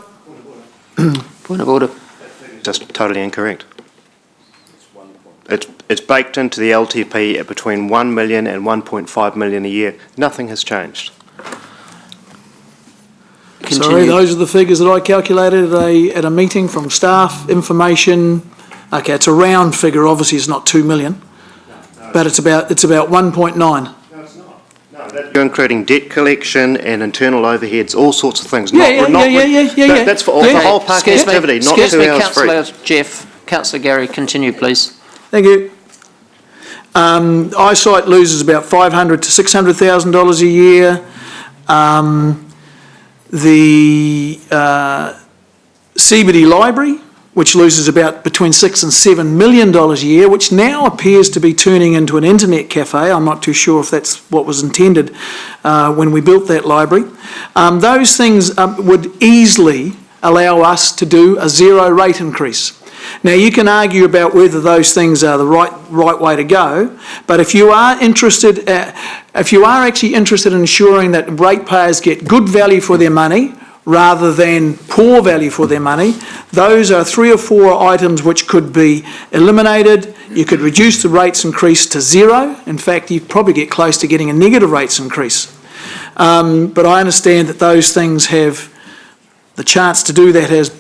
Point of order. Just totally incorrect. It's baked into the LTP at between 1 million and 1.5 million a year. Nothing has changed. Continue. Sorry, those are the figures that I calculated at a meeting from staff, information. Okay, it's a round figure, obviously it's not 2 million, but it's about 1.9. No, it's not. No, you're including debt collection and internal overheads, all sorts of things. Yeah. That's for all the whole parking activity, not 2 hours free. Councillor Jeff, Councillor Gary, continue please. Thank you. Eyesight loses about $500,000 to $600,000 a year. The CBD library, which loses about between $6 and $7 million a year, which now appears to be turning into an internet cafe. I'm not too sure if that's what was intended when we built that library. Those things would easily allow us to do a zero rate increase. Now, you can argue about whether those things are the right way to go, but if you are actually interested in ensuring that ratepayers get good value for their money, rather than poor value for their money. Those are 3 or 4 items which could be eliminated. You could reduce the rates increase to 0. In fact, you'd probably get close to getting a negative rates increase. But I understand that those things have, the chance to do that has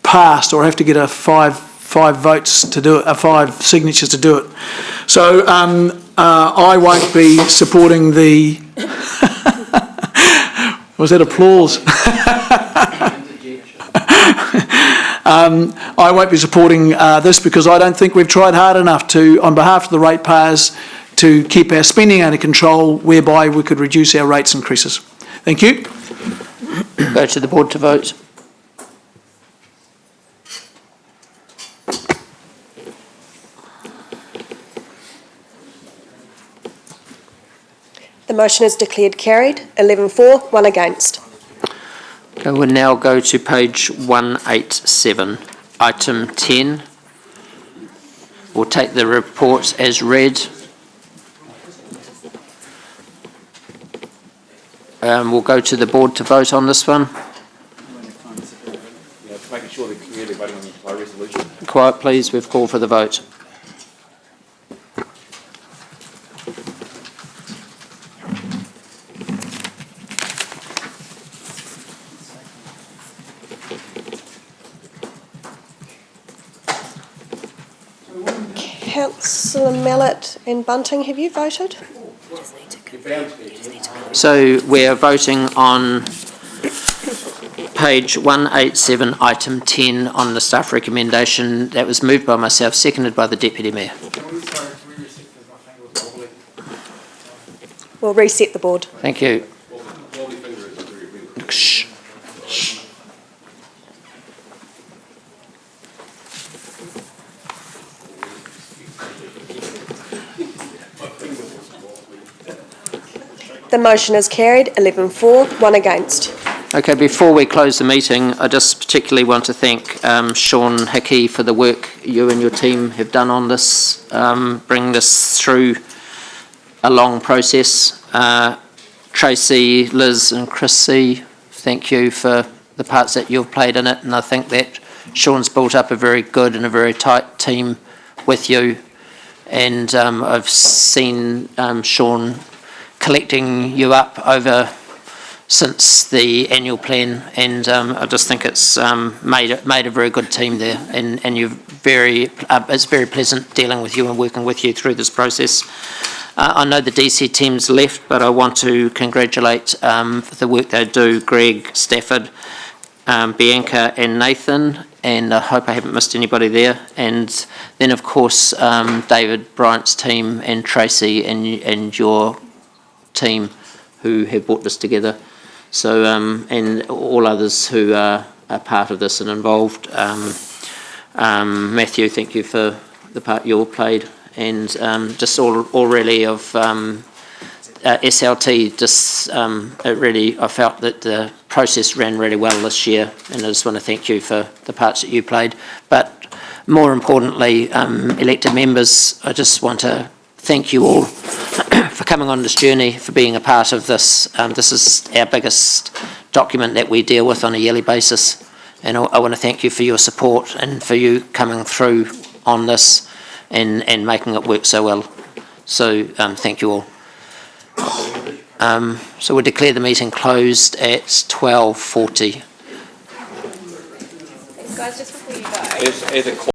passed, or have to get a 5 votes to do it, 5 signatures to do it. So I won't be supporting the... Was that applause? I won't be supporting this because I don't think we've tried hard enough to, on behalf of the ratepayers, to keep our spending under control, whereby we could reduce our rates increases. Thank you. Go to the board to vote. The motion is declared carried, 11 for, 1 against. Okay, we'll now go to page 187, item 10. We'll take the report as read. We'll go to the board to vote on this one. Making sure they're clearly voting on by resolution. Quiet, please. We've called for the vote. Councillor Mallett and Bunting, have you voted? So we're voting on page 187, item 10 on the staff recommendation. That was moved by myself, seconded by the Deputy Mayor. We'll reset the board. Thank you. The motion is carried, 11 for, 1 against. Okay, before we close the meeting, I just particularly want to thank Sean Hickey for the work you and your team have done on this, bring this through a long process. Tracy, Liz and Chrissy, thank you for the parts that you've played in it, and I think that Sean's built up a very good and a very tight team with you, and I've seen Sean collecting you up over since the annual plan, and I just think it's made a very good team there, and you're it's very pleasant dealing with you and working with you through this process. I know the DC team's left, but I want to congratulate the work they do, Greg, Stafford, Bianca and Nathan, and I hope I haven't missed anybody there. And then of course David Bryant's team and Tracy and your team who have brought this together. So and all others who are part of this and involved. Matthew, thank you for the part you all played, and just all really of SLT. Just it really, I felt that the process ran really well this year, and I just want to thank you for the parts that you played. But more importantly, elected members, I just want to thank you all for coming on this journey, for being a part of this. This is our biggest document that we deal with on a yearly basis, and I want to thank you for your support and for you coming through on this and making it work so well. So thank you all. So we'll declare the meeting closed at 12:40. Guys, just before you go.